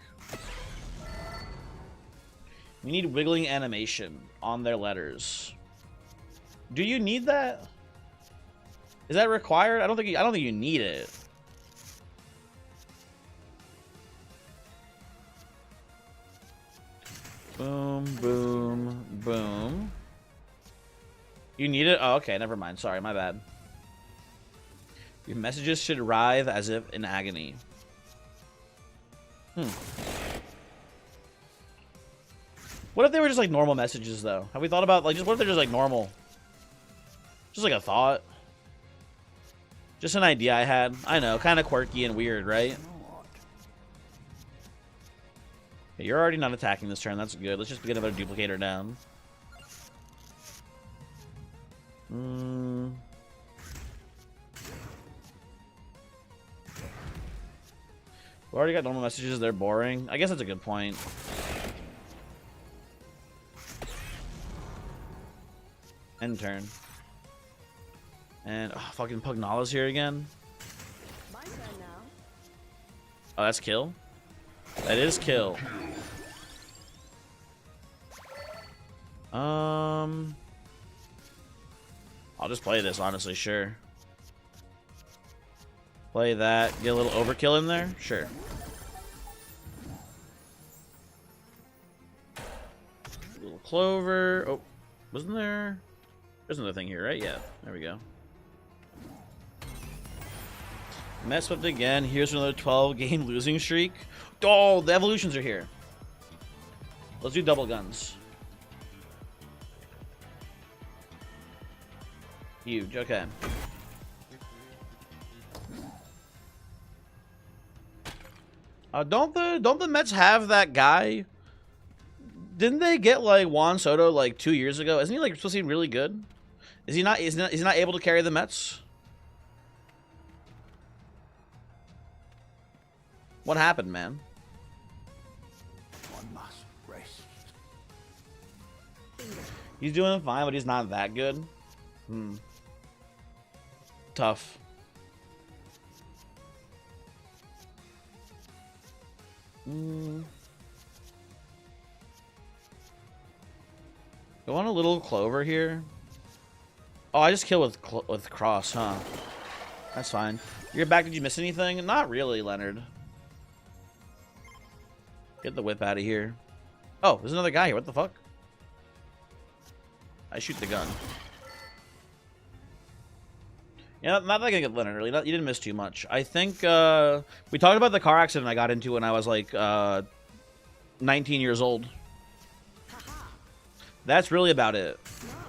Speaker 1: We need wiggling animation on their letters. Do you need that? Is that required? I don't think you need it. Boom, boom, boom. You need it? Oh, okay, never mind. Sorry, my bad. Your messages should writhe as if in agony. What if they were just like normal messages, though? Have we thought about like what if they're just like normal? Just like a thought. Just an idea I had. I know, kind of quirky and weird, right? Okay, you're already not attacking this turn. That's good. Let's just get another Duplicator down. We already got normal messages. They're boring. I guess that's a good point. End turn. And fucking Pugnala's here again.
Speaker 2: My turn now.
Speaker 1: Oh, that's kill? That is kill. I'll just play this, honestly, sure. Play that. Get a little overkill in there? Sure. A little clover. Oh, wasn't there? There's another thing here, right? Yeah, there we go. Mess with it again. Here's another 12-game losing streak. Oh, the evolutions are here. Let's do double guns. Huge. Okay. Don't the Mets have that guy? Didn't they get like Juan Soto like 2 years ago? Isn't he like supposed to be really good? Is he not? Is he not able to carry the Mets? What happened, man?
Speaker 3: One must rest.
Speaker 1: He's doing fine, but he's not that good. Tough. Go on a little clover here. Oh, I just kill with cross, huh? That's fine. You're back. Did you miss anything? Not really, Leonard. Get the whip out of here. Oh, there's another guy here. What the fuck? I shoot the gun. Yeah, not that I can get Leonard early. You didn't miss too much. I think we talked about the car accident I got into when I was like 19 years old. That's really about it.
Speaker 2: Smart.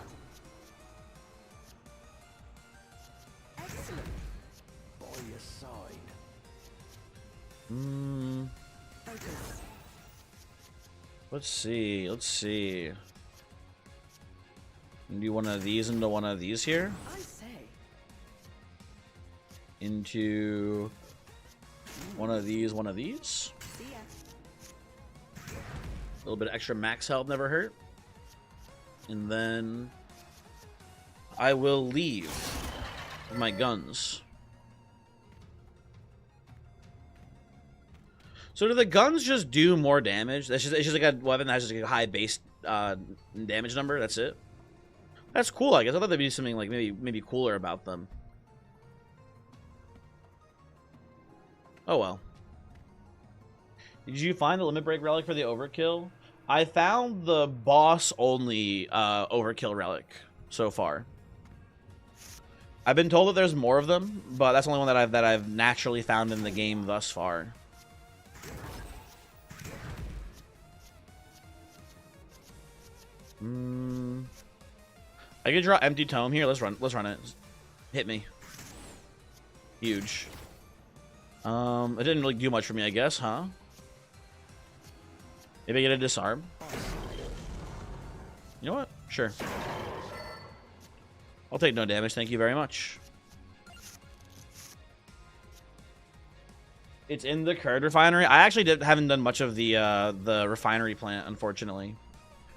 Speaker 2: Excellent.
Speaker 3: By your side.
Speaker 2: Focus.
Speaker 1: Let's see. Let's see. Do one of these into one of these here.
Speaker 2: I say.
Speaker 1: Into one of these, one of these.
Speaker 2: See ya.
Speaker 1: A little bit of extra max health never hurt. And then I will leave with my guns. So do the guns just do more damage? It's just like a weapon that has just like a high base damage number. That's it. That's cool. I guess I thought there'd be something like maybe cooler about them. Oh well. Did you find the limit break relic for the overkill? I found the boss only overkill relic so far. I've been told that there's more of them, but that's the only one that I've naturally found in the game thus far. I could draw empty tome here. Let's run it. Hit me. Huge. It didn't really do much for me, I guess, huh? Maybe I get a disarm. You know what? Sure. I'll take no damage, thank you very much. It's in the Curd refinery. I actually haven't done much of the refinery plant, unfortunately.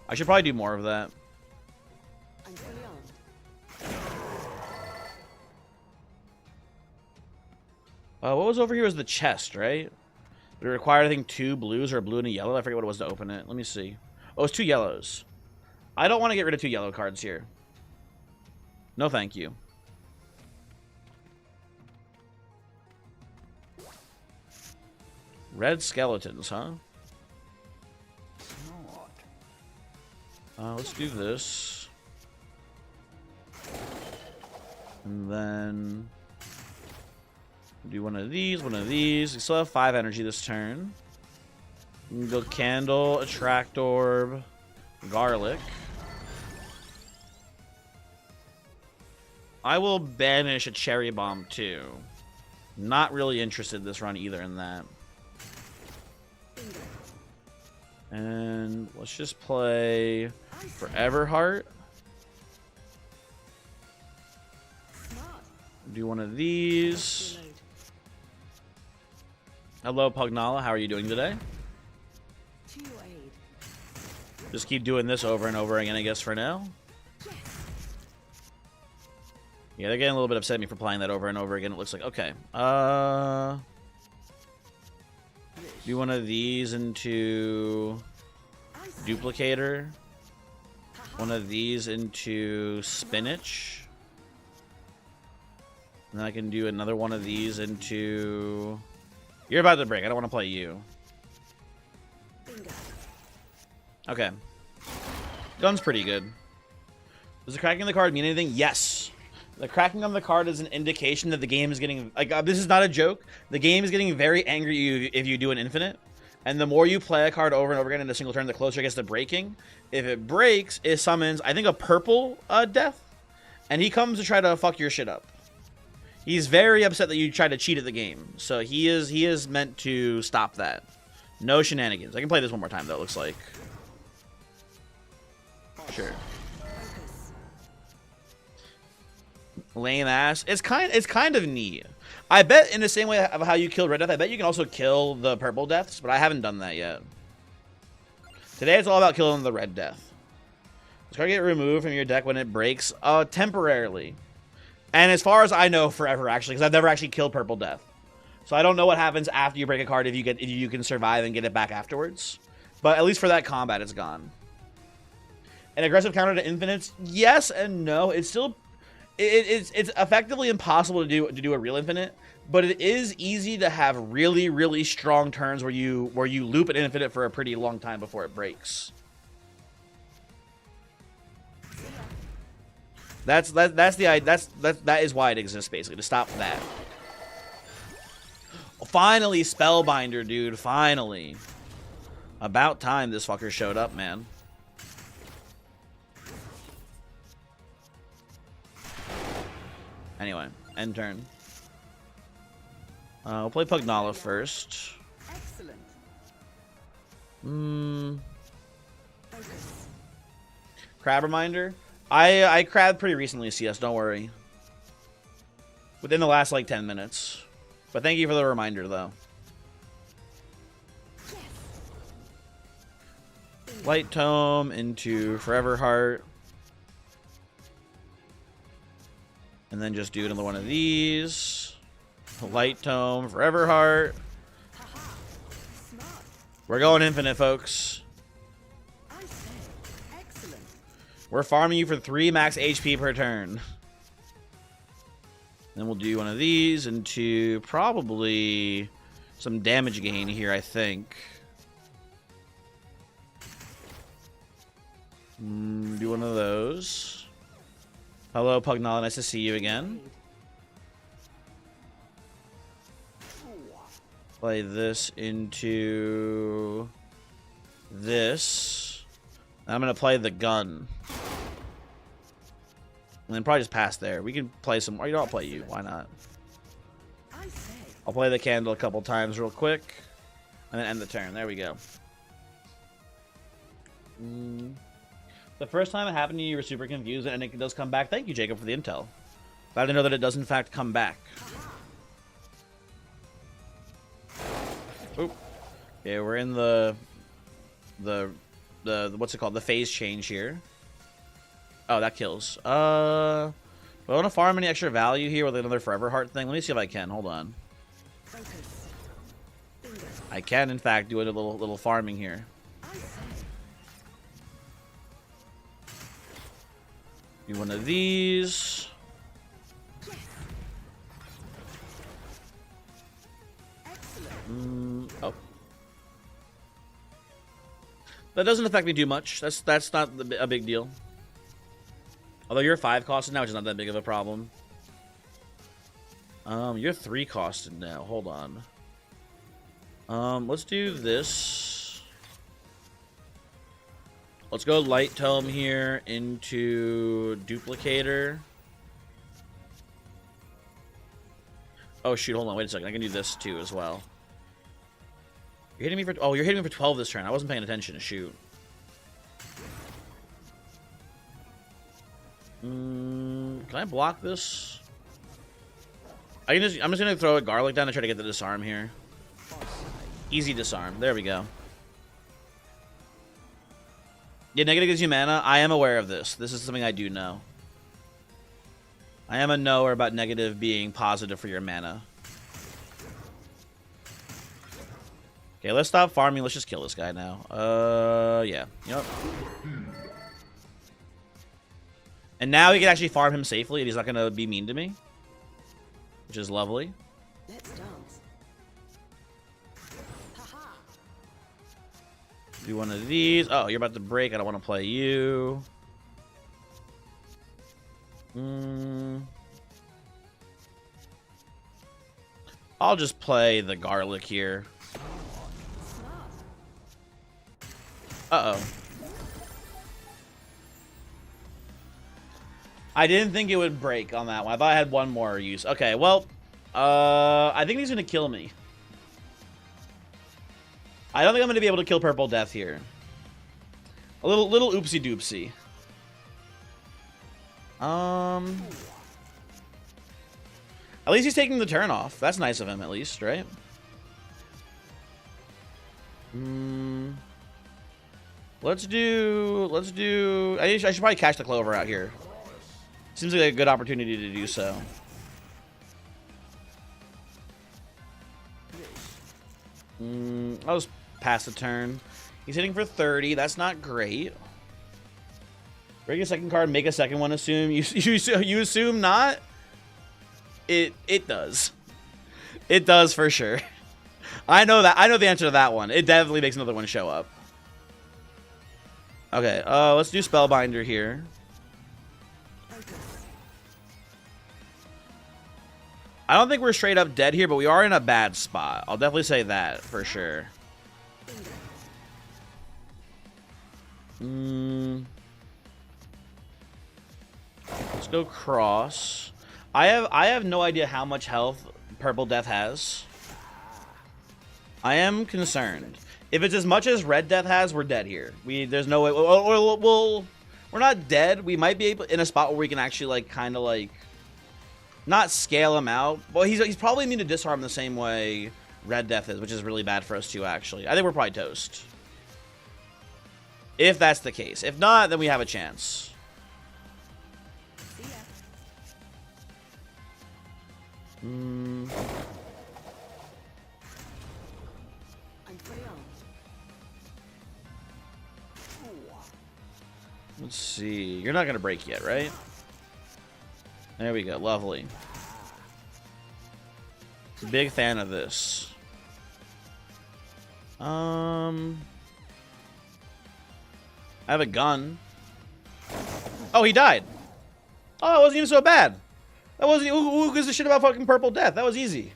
Speaker 1: I should probably do more of that.
Speaker 2: I'm fully armed.
Speaker 1: What was over here was the chest, right? It required, I think, 2 blues or a blue and a yellow. I forget what it was to open it. Let me see. Oh, it's 2 yellows. I don't want to get rid of 2 yellow cards here. No, thank you. Red skeletons, huh? Let's do this. And then do one of these, one of these. We still have 5 energy this turn. We can go candle, attract orb, garlic. I will banish a cherry bomb too. Not really interested this run either in that. And let's just play Forever Heart. Do one of these. Hello, Pugnala. How are you doing today?
Speaker 2: To your aid.
Speaker 1: Just keep doing this over and over again, I guess, for now. Yeah, they're getting a little bit upset at me for playing that over and over again. It looks like, okay. Do one of these into Duplicator. One of these into Spinach. And then I can do another one of these into... You're about to break. I don't want to play you. Okay. Gun's pretty good. Does the cracking of the card mean anything? Yes. The cracking of the card is an indication that the game is getting... Like, this is not a joke. The game is getting very angry at you if you do an infinite. And the more you play a card over and over again in a single turn, the closer it gets to breaking. If it breaks, it summons, I think, a purple death. And he comes to try to fuck your shit up. He's very upset that you tried to cheat at the game. So he is meant to stop that. No shenanigans. I can play this one more time, though, it looks like. Sure. Lame ass. It's kind of neat. I bet in the same way of how you kill Red Death, I bet you can also kill the purple deaths, but I haven't done that yet. Today it's all about killing the Red Death. This card get removed from your deck when it breaks temporarily. And as far as I know, forever, actually, because I've never actually killed Purple Death. So I don't know what happens after you break a card if you can survive and get it back afterwards. But at least for that combat, it's gone. An aggressive counter to infinites? Yes and no. It's still... It's effectively impossible to do a real infinite, but it is easy to have really, really strong turns where you loop an infinite for a pretty long time before it breaks. That is why it exists, basically, to stop that. Finally, Spellbinder, dude. Finally. About time this fucker showed up, man. Anyway, end turn. We'll play Pugnala first.
Speaker 2: Excellent.
Speaker 1: Crab reminder. I crabbed pretty recently, CS, don't worry. Within the last, like, 10 minutes. But thank you for the reminder, though. Light Tome into Forever Heart. And then just do another one of these. Light Tome, Forever Heart. We're going infinite, folks.
Speaker 2: I say, excellent.
Speaker 1: We're farming you for 3 max HP per turn. Then we'll do one of these into probably some damage gain here, I think. Do one of those. Hello, Pugnala. Nice to see you again. Play this into this. I'm going to play the gun. And then probably just pass there. We can play some... Or, you know, I'll play you. Why not?
Speaker 2: I say,
Speaker 1: I'll play the candle a couple times real quick. And then end the turn. There we go. The first time it happened to you, you were super confused, and it does come back. Thank you, Jacob, for the intel. Glad to know that it does, in fact, come back. Oop. Yeah, we're in the what's it called? The phase change here. Oh, that kills. Do I want to farm any extra value here with another Forever Heart thing? Let me see if I can. Hold on.
Speaker 2: focus. Bingo.
Speaker 1: I can, in fact, do a little farming here.
Speaker 2: I say,
Speaker 1: Do one of these.
Speaker 2: excellent.
Speaker 1: Oh. That doesn't affect me too much. That's not a big deal. Although you're 5 costed now, which is not that big of a problem. You're 3 costed now. Hold on. Let's do this. Let's go Light Tome here into Duplicator. Oh shoot, hold on, wait a second. I can do this too as well. You're hitting me for... Oh, you're hitting me for 12 this turn. I wasn't paying attention. Shoot. Can I block this? I'm just gonna throw a garlic down and try to get the disarm here. Easy disarm. There we go. Yeah, negative gives you mana. I am aware of this. This is something I do know. I am a knower about negative being positive for your mana. Okay, let's stop farming. Let's just kill this guy now. Yeah. Yep. And now we can actually farm him safely, and he's not going to be mean to me. Which is lovely.
Speaker 2: Let's dance. Haha.
Speaker 1: Do one of these. Oh, you're about to break. I don't want to play you. I'll just play the garlic here.
Speaker 2: Smart.
Speaker 1: Uh-oh. I didn't think it would break on that one. I thought I had one more use. Okay, well, I think he's going to kill me. I don't think I'm going to be able to kill Purple Death here. A little oopsie doopsie. At least he's taking the turn off. That's nice of him, at least, right? Let's do... I should probably catch the Clover out here. Seems like a good opportunity to do so. I'll just pass the turn. He's hitting for 30. That's not great. Break a second card, make a second one. Assume you assume not. It does. It does for sure. I know that. I know the answer to that one. It definitely makes another one show up. Okay. Let's do Spellbinder here. I don't think we're straight up dead here, but we are in a bad spot. I'll definitely say that for sure. Let's go cross. I have no idea how much health Purple Death has. I am concerned. If it's as much as Red Death has, we're dead here. There's no way. We're not dead. We might be able in a spot where we can actually like kind of like not scale him out. Well, he's probably immune to disarm the same way Red Death is, which is really bad for us too. Actually, I think we're probably toast. If that's the case. If not, then we have a chance.
Speaker 2: See ya. I'm fully on.
Speaker 1: Let's see. You're not gonna break yet, right? There we go. Lovely. Big fan of this. I have a gun. Oh, he died. Oh, it wasn't even so bad. That wasn't. Who gives a shit about fucking Purple Death? That was easy.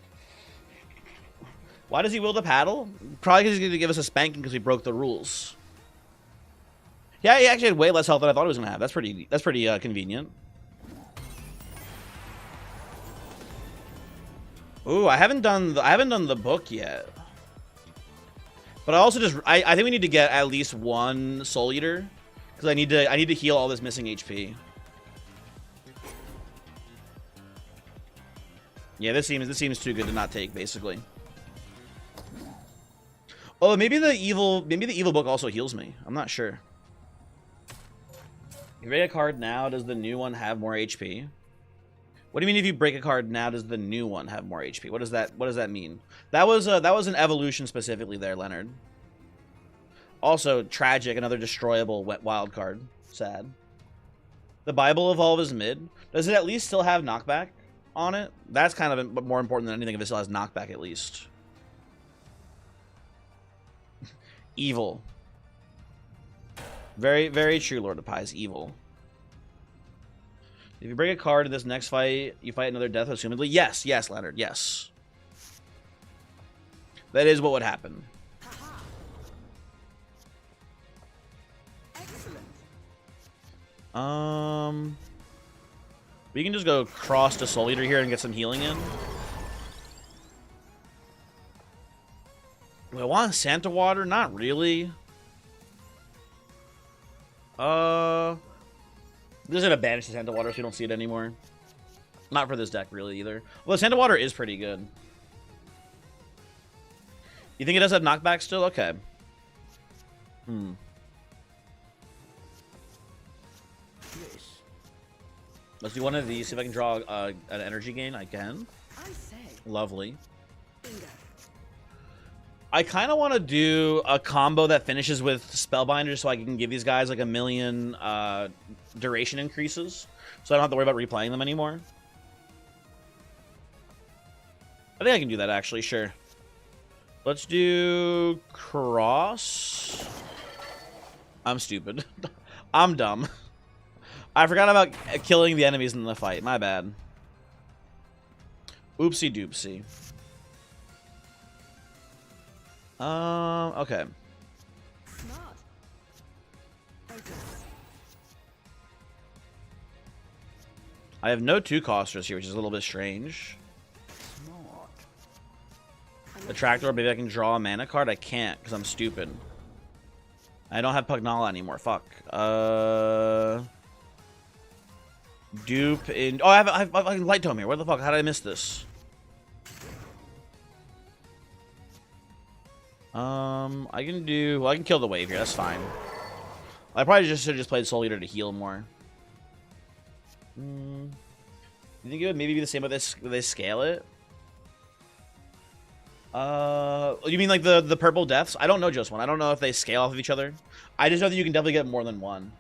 Speaker 1: Why does he wield a paddle? Probably because he's going to give us a spanking because we broke the rules. Yeah, he actually had way less health than I thought he was going to have. That's pretty convenient. Ooh, I haven't done the book yet. But I think we need to get at least one Soul Eater because I need to heal all this missing HP. Yeah, this seems too good to not take, basically. Oh, maybe the evil book also heals me. I'm not sure. You break a card now, does the new one have more HP? What do you mean if you break a card now, does the new one have more HP? What does that mean? That was an evolution specifically there, Leonard. Also, tragic, another destroyable wild card. Sad. The Bible Evolve is mid. Does it at least still have knockback on it? That's kind of more important than anything if it still has knockback at least. Evil. Very, very true, Lord of Pies. Evil. If you break a card in this next fight, you fight another death, assumedly. Yes, yes, Leonard, yes. That is what would happen.
Speaker 2: Excellent.
Speaker 1: We can just go cross to Soul Eater here and get some healing in. Do I want Santa Water? Not really. There's an advantage to Santa Water, so you don't see it anymore. Not for this deck, really, either. Well, Santa Water is pretty good. You think it does have knockback still? Okay.
Speaker 3: Yes.
Speaker 1: Let's do one of these. See if I can draw an energy gain. I can.
Speaker 2: I say.
Speaker 1: Lovely.
Speaker 2: Bingo.
Speaker 1: I kind of want to do a combo that finishes with Spellbinder so I can give these guys like 1,000,000 duration increases. So I don't have to worry about replaying them anymore. I think I can do that, actually. Sure. Let's do Cross. I'm stupid. I'm dumb. I forgot about killing the enemies in the fight. My bad. Oopsie doopsie. Okay.
Speaker 2: Smart. Focus.
Speaker 1: I have no two costers here, which is a little bit strange.
Speaker 3: Smart.
Speaker 1: Attractor, maybe I can draw a mana card. I can't because I'm stupid. I don't have Pugnala anymore. Fuck. Dupe in. Oh, I have Light Tome here. Where the fuck? How did I miss this? I can do. Well, I can kill the wave here. That's fine. I probably should have just played Soul Eater to heal more. You think it would maybe be the same with this? Would they scale it? You mean like the purple deaths? I don't know just one. I don't know if they scale off of each other. I just know that you can definitely get more than one.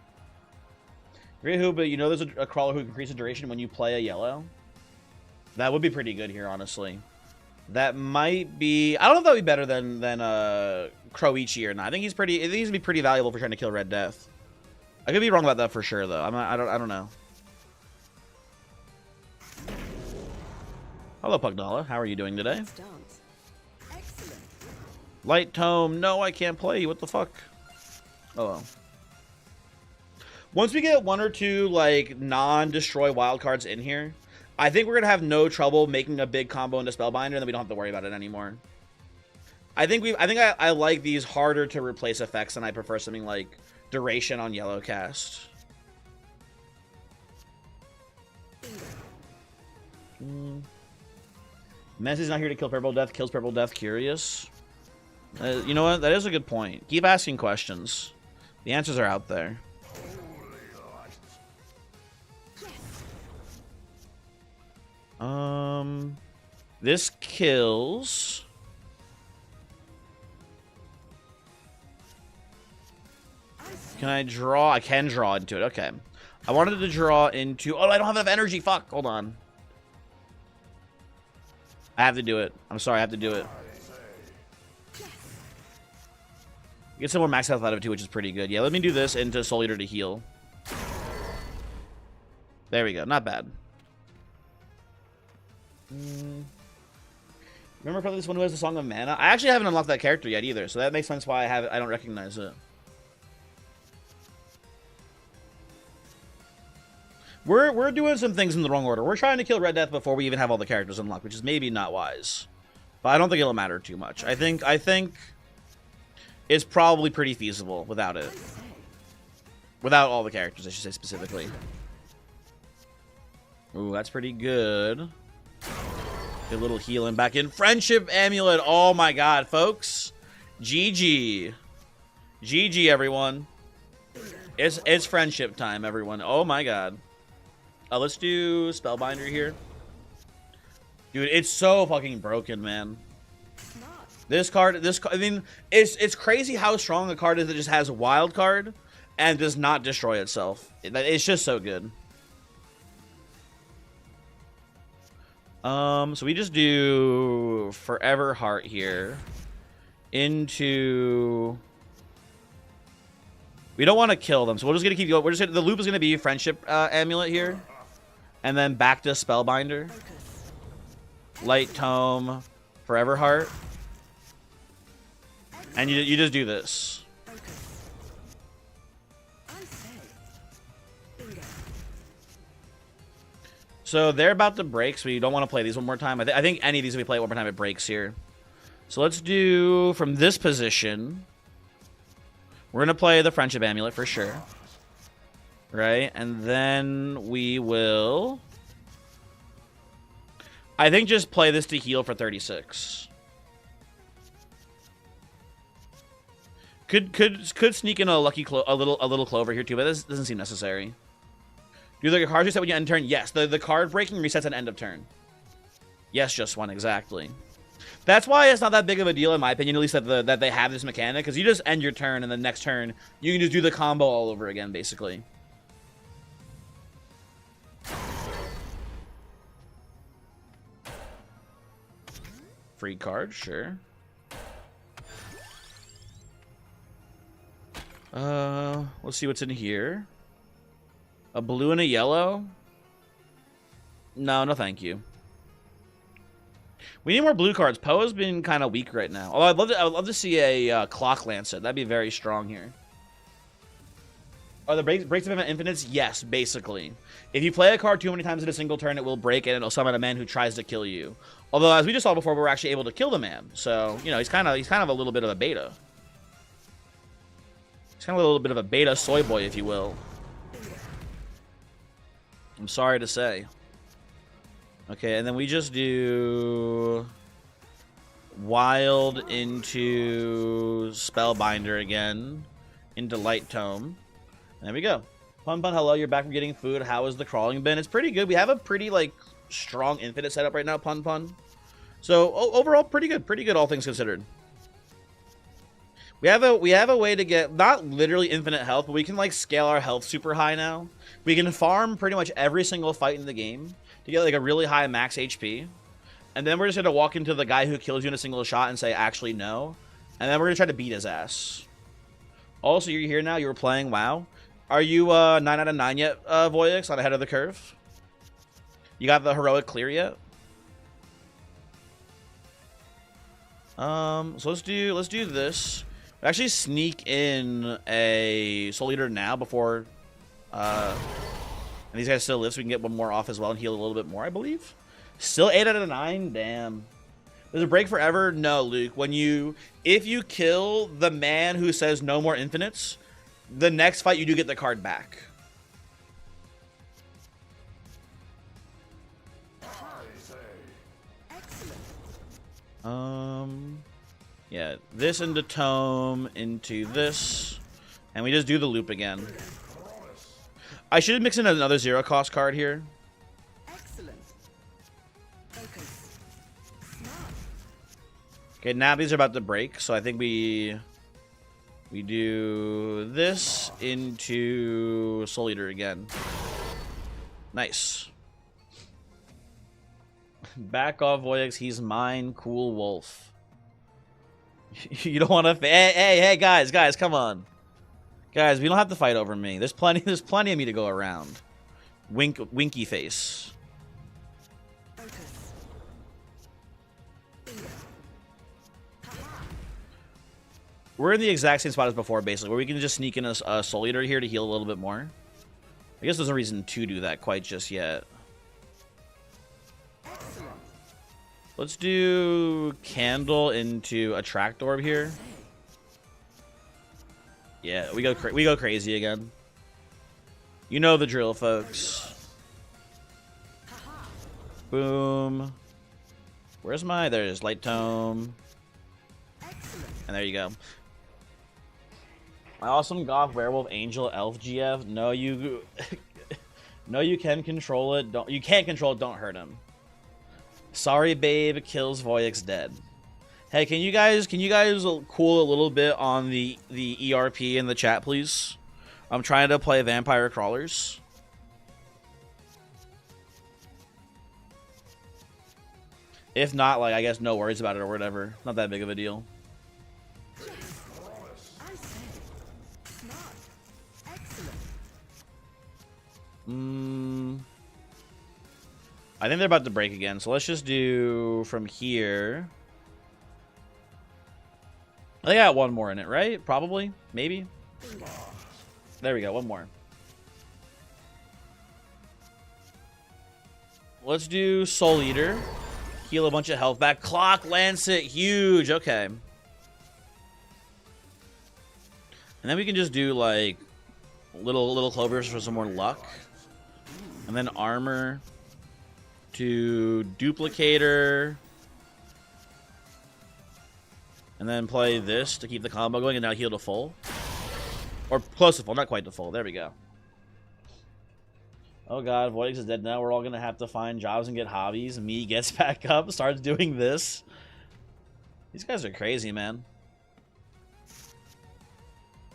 Speaker 1: Who? But you know there's a crawler who can increase the duration when you play a yellow. That would be pretty good here, honestly. That might be. I don't know if that would be better than Croichi or not. I think he's gonna be pretty valuable for trying to kill Red Death. I could be wrong about that for sure, though. I don't know. Hello, Pugdala. How are you doing today?
Speaker 2: Let's dance. Excellent.
Speaker 1: Light Tome. No, I can't play. What the fuck? Oh well. Once we get one or two like non-destroy wildcards in here, I think we're gonna have no trouble making a big combo into Spellbinder, and then we don't have to worry about it anymore. I think I like these harder to replace effects, and I prefer something like Duration on Yellow Cast. Messie's not here to kill Purple Death. Kills Purple Death. Curious. You know what? That is a good point. Keep asking questions. The answers are out there. This kills.
Speaker 2: I say.
Speaker 1: Can I draw? I can draw into it. Okay. I wanted to draw into... Oh, I don't have enough energy. Fuck. Hold on. I have to do it. I'm sorry. I have to do it. Get some more max health out of it, too, which is pretty good. Yeah, let me do this into Soul Eater to heal. There we go. Not bad. Remember probably this one who has the Song of Mana? I actually haven't unlocked that character yet either, so that makes sense why I don't recognize it. We're doing some things in the wrong order. We're trying to kill Red Death before we even have all the characters unlocked, which is maybe not wise. But I don't think it'll matter too much. I think it's probably pretty feasible without it. Without all the characters, I should say specifically. Ooh, that's pretty good. Get a little healing back in. Friendship Amulet. Oh my god, folks. GG. GG, everyone. It's friendship time, everyone. Oh my god. Let's do Spellbinder here. Dude, it's so fucking broken, man. This card, I mean, it's crazy how strong a card is that just has a wild card and does not destroy itself. It's just so good. So we just do Forever Heart here into... We don't want to kill them, so we're just gonna keep going. The loop is gonna be Friendship Amulet here, and then back to Spellbinder, Light Tome, Forever Heart, and you just do this. So they're about to break, so we don't want to play these one more time. I think any of these, if we play it one more time, it breaks here. So let's do, from this position, we're going to play the Friendship Amulet for sure. Right? And then we will, I think, just play this to heal for 36. Could sneak in a little Clover here too, but this doesn't seem necessary. Do the cards reset when you end turn? Yes. The card breaking resets at end of turn. Yes, just one, exactly. That's why it's not that big of a deal, in my opinion, at least that they have this mechanic, because you just end your turn, and the next turn, you can just do the combo all over again, basically. Free card, sure. Let's see what's in here. A blue and a yellow? No, thank you. We need more blue cards. Poe has been kind of weak right now. Although I would love to see a Clock Lancer. That'd be very strong here. Are the breaks of infinites? Yes, basically. If you play a card too many times in a single turn, it will break and it'll summon a man who tries to kill you. Although, as we just saw before, we're actually able to kill the man. So, you know, he's kind of a little bit of a beta. He's kind of a little bit of a beta soy boy, if you will. I'm sorry to say. Okay, and then we just do Wild into Spellbinder again, into Light Tome. There we go. Pun Pun, hello, you're back from getting food. How has the crawling been? It's pretty good. We have a pretty, like, strong infinite setup right now, Pun Pun. So, overall, pretty good, all things considered. We have a way to get, not literally infinite health, but we can, like, scale our health super high now. We can farm pretty much every single fight in the game to get, like, a really high max HP. And then we're just going to walk into the guy who kills you in a single shot and say, actually, no. And then we're going to try to beat his ass. Also, you're here now. You were playing WoW. Are you 9 out of 9 yet, Voyix, on ahead of the curve? You got the heroic clear yet? So let's do this. Actually sneak in a Soul Eater now before and these guys still live, so we can get one more off as well and heal a little bit more, I believe. Still 8 out of 9? Damn. There's a break forever? No, Luke. If you kill the man who says no more infinites, the next fight you do get the card back. Yeah, this into Tome, into this, and we just do the loop again. I should mix in another zero cost card here.
Speaker 2: Excellent. Focus. Smart.
Speaker 1: Okay, now these are about to break, so I think we We do this into Soul Eater again. Nice. Back off, Voyix. He's mine. Cool wolf. You don't want to... Hey, guys, come on. Guys, we don't have to fight over me. There's plenty of me to go around. Winky face.
Speaker 2: Focus. Bingo.
Speaker 1: We're in the exact same spot as before, basically, where we can just sneak in a Soul Eater here to heal a little bit more. I guess there's no reason to do that quite just yet.
Speaker 2: Excellent.
Speaker 1: Let's do Candle into Attract Orb here. Yeah, we go crazy again. You know the drill, folks. Boom. Where's my... There's Light Tome.
Speaker 2: Excellent.
Speaker 1: And there you go. My awesome Goth Werewolf Angel Elf GF. No, you... No, you can control it. You can't control it. Don't hurt him. Sorry, babe. Kills Voyix dead. Hey, can you guys cool a little bit on the ERP in the chat, please? I'm trying to play Vampire Crawlers. If not, like, I guess no worries about it or whatever. Not that big of a deal.
Speaker 2: I say. Smart. Excellent.
Speaker 1: I think they're about to break again, so let's just do from here. They got one more in it, right? Probably. Maybe.
Speaker 2: Bingo.
Speaker 1: There we go. One more. Let's do Soul Eater. Heal a bunch of health back. Clock Lancet. Huge. Okay. And then we can just do, like, little clovers for some more luck. And then armor to Duplicator. And then play this to keep the combo going and now heal to full. Or close to full, not quite to full. There we go. Oh god, Voyix is dead now. We're all going to have to find jobs and get hobbies. Me gets back up, starts doing this. These guys are crazy, man.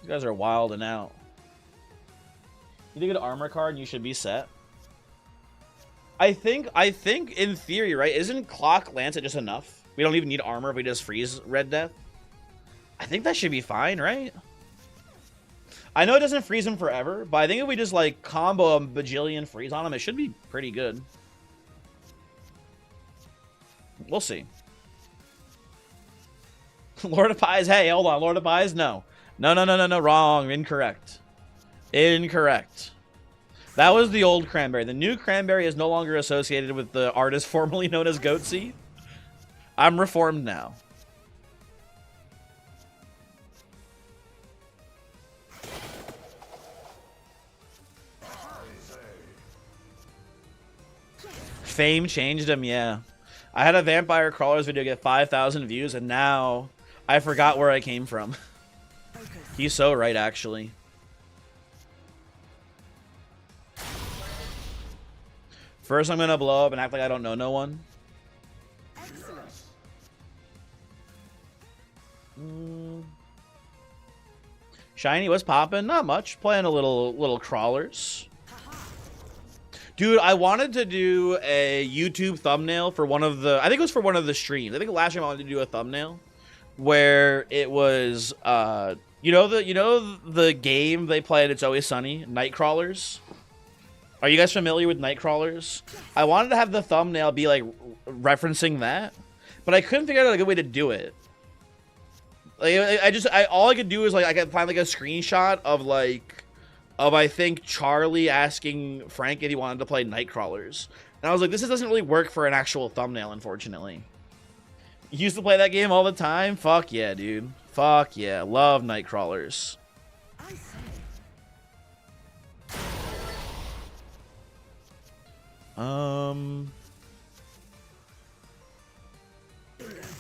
Speaker 1: These guys are wild and out. You get an armor card and you should be set. I think in theory, right? Isn't Clock Lancet just enough? We don't even need armor if we just freeze Red Death. I think that should be fine, right? I know it doesn't freeze him forever, but I think if we just, like, combo a bajillion freeze on him, it should be pretty good. We'll see. Lord of Pies, hey, hold on. Lord of Pies, no. No, wrong. Incorrect. Incorrect. That was the old Cranberry. The new Cranberry is no longer associated with the artist formerly known as Goatsy. I'm reformed now. Fame changed him, yeah. I had a Vampire Crawlers video get 5,000 views, and now I forgot where I came from. He's so right, actually. First, I'm gonna blow up and act like I don't know no one.
Speaker 2: Excellent.
Speaker 1: Shiny, what's poppin'? Not much. Playing a little crawlers. Dude, I wanted to do a YouTube thumbnail for one of the... I think it was for one of the streams. I think last time I wanted to do a thumbnail where it was... you know the game they play at It's Always Sunny? Nightcrawlers? Are you guys familiar with Nightcrawlers? I wanted to have the thumbnail be, like, referencing that, but I couldn't figure out a good way to do it. Like, all I could do is, like, I could find, like, a screenshot of, like... I think, Charlie asking Frank if he wanted to play Nightcrawlers. And I was like, this doesn't really work for an actual thumbnail, unfortunately. You used to play that game all the time? Fuck yeah, dude. Fuck yeah. Love Nightcrawlers.
Speaker 2: I say.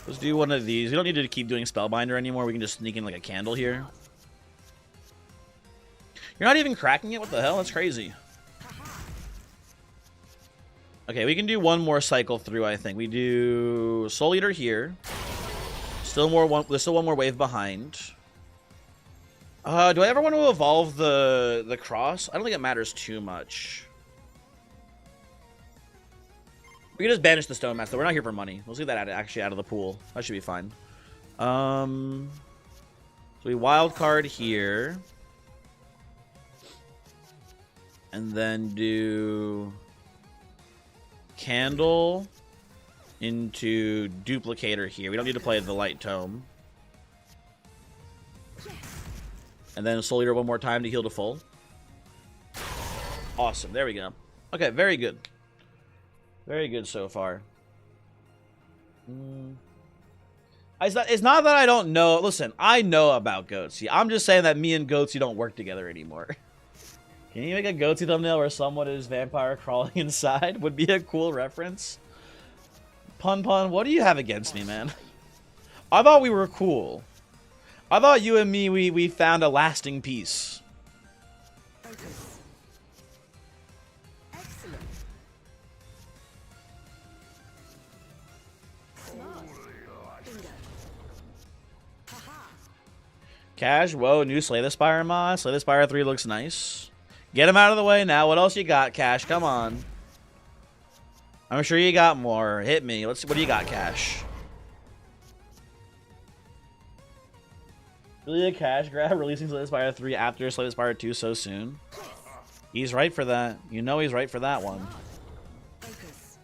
Speaker 1: Let's do one of these. We don't need to keep doing Spellbinder anymore. We can just sneak in, like, a candle here. You're not even cracking it? What the hell? That's crazy. Okay, we can do one more cycle through, I think. We do Soul Eater here. There's still one more wave behind. Do I ever want to evolve the cross? I don't think it matters too much. We can just banish the Stone Master. We're not here for money. Let's leave that actually out of the pool. That should be fine. So we wild card here. And then do Candle into Duplicator here. We don't need to play the Light Tome. And then Soul Eater one more time to heal to full. Awesome. There we go. Okay, very good. Very good so far. It's not that I don't know. Listen, I know about Goatsy. I'm just saying that me and Goatsy don't work together anymore. Can you make a Goatsy thumbnail where someone is vampire crawling inside? Would be a cool reference. Pun, what do you have against me, man? I thought we were cool. I thought you and me, we found a lasting peace.
Speaker 2: Focus. Excellent. Smart. Bingo. Haha.
Speaker 1: Cash, whoa, new Slay the Spire mod. Slay the Spire 3 looks nice. Get him out of the way now. What else you got, Cash? Come on. I'm sure you got more. Hit me. Let's see. What do you got, Cash? Really a cash grab releasing Slay the Spire 3 after Slay the Spire 2 so soon? He's right for that. You know he's right for that one.
Speaker 2: Focus.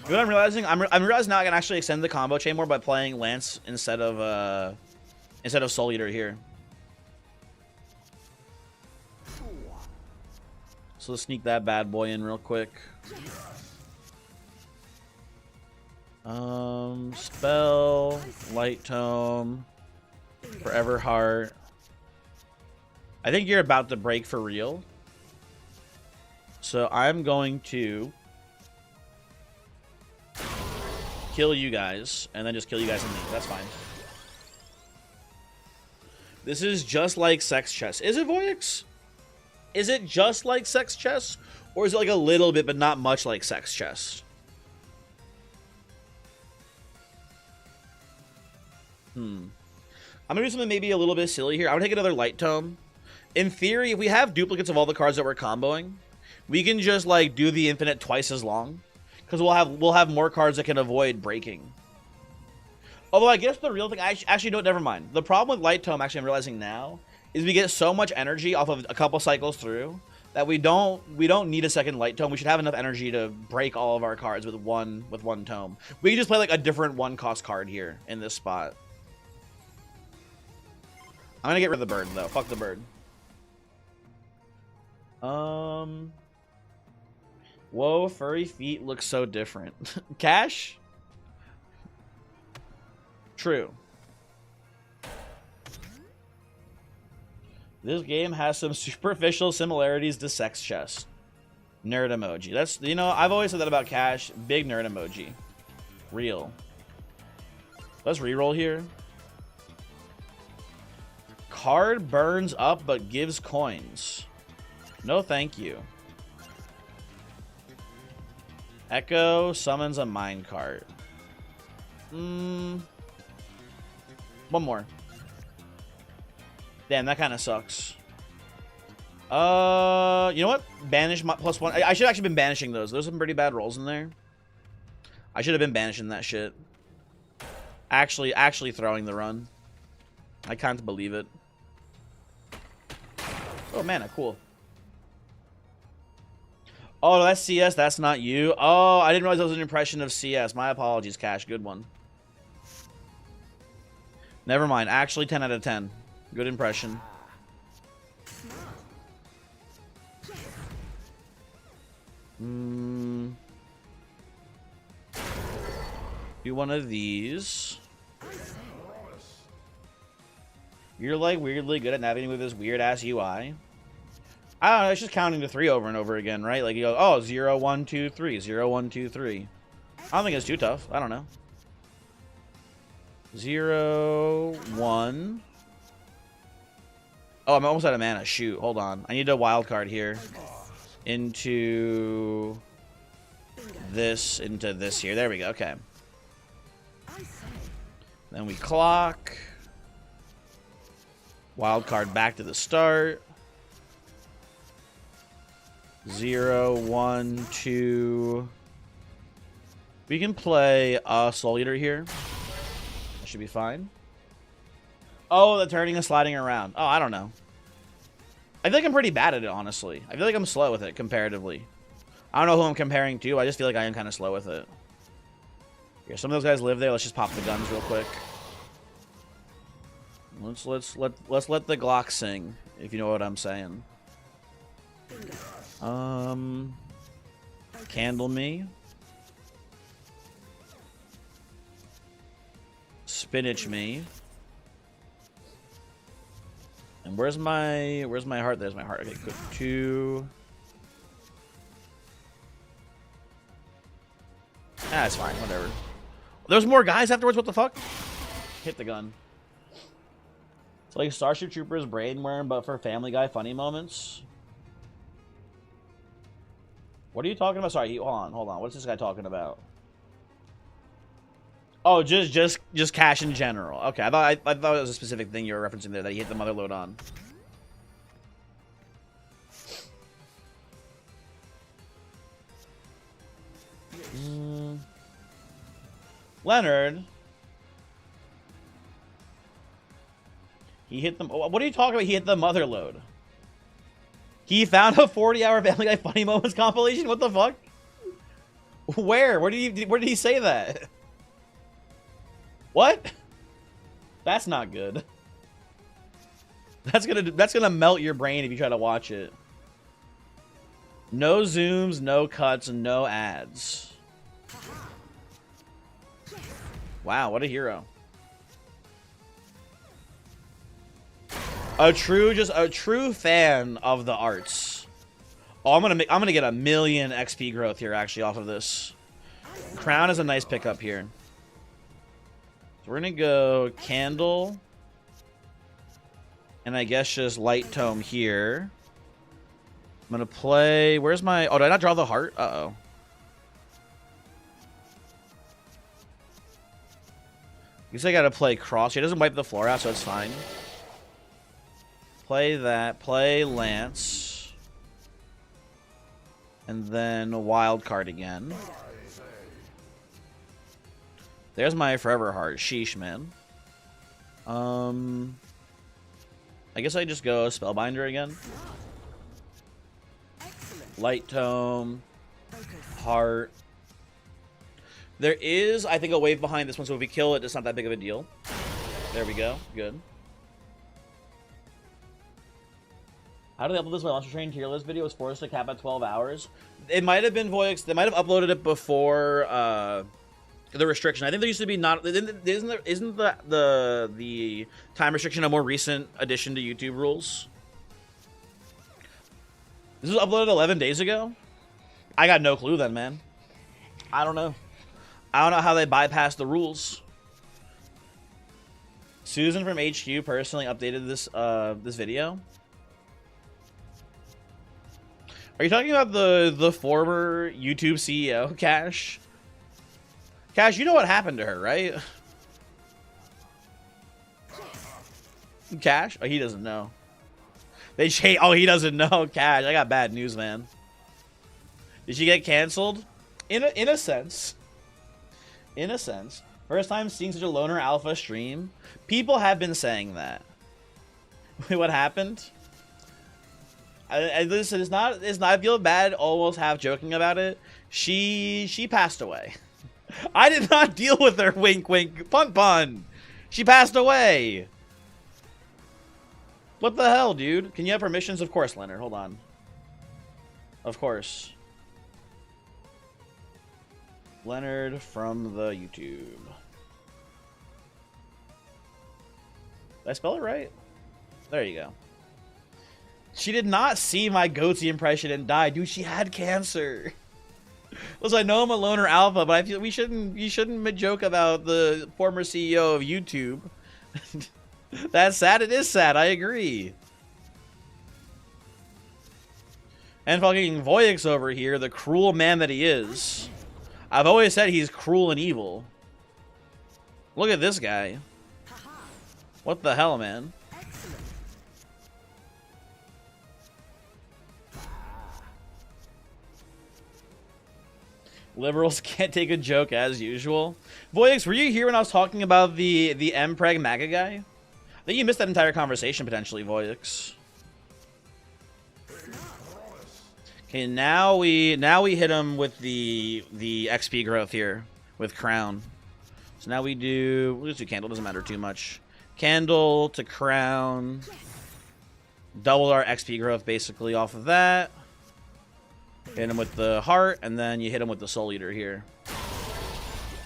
Speaker 1: You know what I'm realizing? I'm realizing now I can actually extend the combo chain more by playing Lance instead of Soul Eater here. So let's sneak that bad boy in real quick. Spell, Light Tome, Forever Heart. I think you're about to break for real. So I'm going to kill you guys, and then just kill you guys and me. That's fine. This is just like Sex Chess. Is it, Voyix? Is it just like Sex Chess? Or is it like a little bit, but not much like Sex Chess? I'm gonna do something maybe a little bit silly here. I'm gonna take another Light Tome. In theory, if we have duplicates of all the cards that we're comboing, we can just like do the infinite twice as long, because we'll have more cards that can avoid breaking. Although I guess the real thing, actually no, never mind. The problem with Light Tome, actually I'm realizing now, is we get so much energy off of a couple cycles through that we don't need a second Light Tome. We should have enough energy to break all of our cards with one tome. We can just play like a different one-cost card here in this spot. I'm gonna get rid of the bird though. Fuck the bird. Whoa, furry feet look so different. Cash? True. This game has some superficial similarities to Sex Chess. Nerd emoji. That's, you know, I've always said that about Cash. Big nerd emoji. Real. Let's reroll here. Card burns up but gives coins. No thank you. Echo summons a minecart. One more. Damn, that kind of sucks. You know what? Banish my +1. I should have actually been banishing those. There's some pretty bad rolls in there. I should have been banishing that shit. Actually throwing the run. I can't believe it. Oh, mana, cool. Oh, that's CS. That's not you. Oh, I didn't realize that was an impression of CS. My apologies, Cash. Good one. Never mind. Actually, 10 out of 10. Good impression. Do one of these. You're like weirdly good at navigating with this weird ass UI. I don't know, it's just counting to 3 over and over again, right? Like you go, oh, 0, 1, 2, 3, 0, 1, 2, 3. I don't think it's too tough. I don't know. 0, 1. Oh, I'm almost out of mana. Shoot, hold on. I need a wild card here. Into this here. There we go. Okay. Then we clock. Wild card back to the start. 0, 1, 2. We can play Soul Eater here. That should be fine. Oh, the turning and sliding around. Oh, I don't know. I feel like I'm pretty bad at it, honestly. I feel like I'm slow with it, comparatively. I don't know who I'm comparing to. I just feel like I am kind of slow with it. Here, some of those guys live there. Let's just pop the guns real quick. Let's let the Glock sing, if you know what I'm saying. Candle me. Spinach me. And where's my heart? There's my heart. Okay, good. 2. Ah, it's fine. Whatever. There's more guys afterwards. What the fuck? Hit the gun. It's like Starship Troopers Brainworm, but for Family Guy funny moments. What are you talking about? Sorry, hold on. What's this guy talking about? Oh, just cash in general. Okay, I thought it was a specific thing you were referencing there that he hit the mother load on. Leonard. He hit them. What are you talking about? He hit the mother load. He found a 40-hour Family Guy funny moments compilation. What the fuck? Where? Where did he say that? What? That's not good. That's gonna melt your brain if you try to watch it. No zooms, no cuts, no ads. Wow, what a hero. A true fan of the arts. Oh, I'm gonna get a million XP growth here actually off of this. Crown is a nice pickup here. So we're gonna go Candle. And I guess just Light Tome here. I'm gonna play. Where's my. Oh, did I not draw the heart? Uh-oh. Guess I gotta play Cross. He doesn't wipe the floor out, so it's fine. Play that. Play Lance. And then Wild Card again. There's my Forever Heart. Sheesh, man. I guess I just go Spellbinder again. Light Tome. Heart. There is, I think, a wave behind this one, so if we kill it, it's not that big of a deal. There we go. Good. How do they upload this? My Monster Train tier list video was forced to cap at 12 hours. It might have been Voyix. They might have uploaded it before the restriction. I think there used to be not. Isn't the time restriction a more recent addition to YouTube rules? This was uploaded 11 days ago. I got no clue then, man. I don't know. I don't know how they bypassed the rules. Susan from HQ personally updated this this video. Are you talking about the former YouTube CEO, Cash? Cash, you know what happened to her, right? Cash? Oh, he doesn't know. Oh, he doesn't know. Cash, I got bad news, man. Did she get canceled? In a sense. In a sense. First time seeing such a loner alpha stream. People have been saying that. Wait, what happened? Listen, it's not. I feel bad, almost half joking about it. She passed away. I did not deal with her. Wink, wink. Pun, pun. She passed away. What the hell, dude? Can you have permissions? Of course, Leonard. Hold on. Of course. Leonard from the YouTube. Did I spell it right? There you go. She did not see my goatee impression and die. Dude, she had cancer. Listen, I know I'm a loner alpha, but I feel you shouldn't joke about the former CEO of YouTube. That's sad. It is sad. I agree. And fucking Voyix over here, the cruel man that he is. I've always said he's cruel and evil. Look at this guy. What the hell, man? Liberals can't take a joke as usual. Voyix, were you here when I was talking about the Mpreg MAGA guy? I think you missed that entire conversation potentially, Voyix. Okay, now we hit him with the XP growth here with Crown. So now we'll just do Candle, doesn't matter too much. Candle to Crown. Double our XP growth basically off of that. Hit him with the heart, and then you hit him with the Soul Eater here.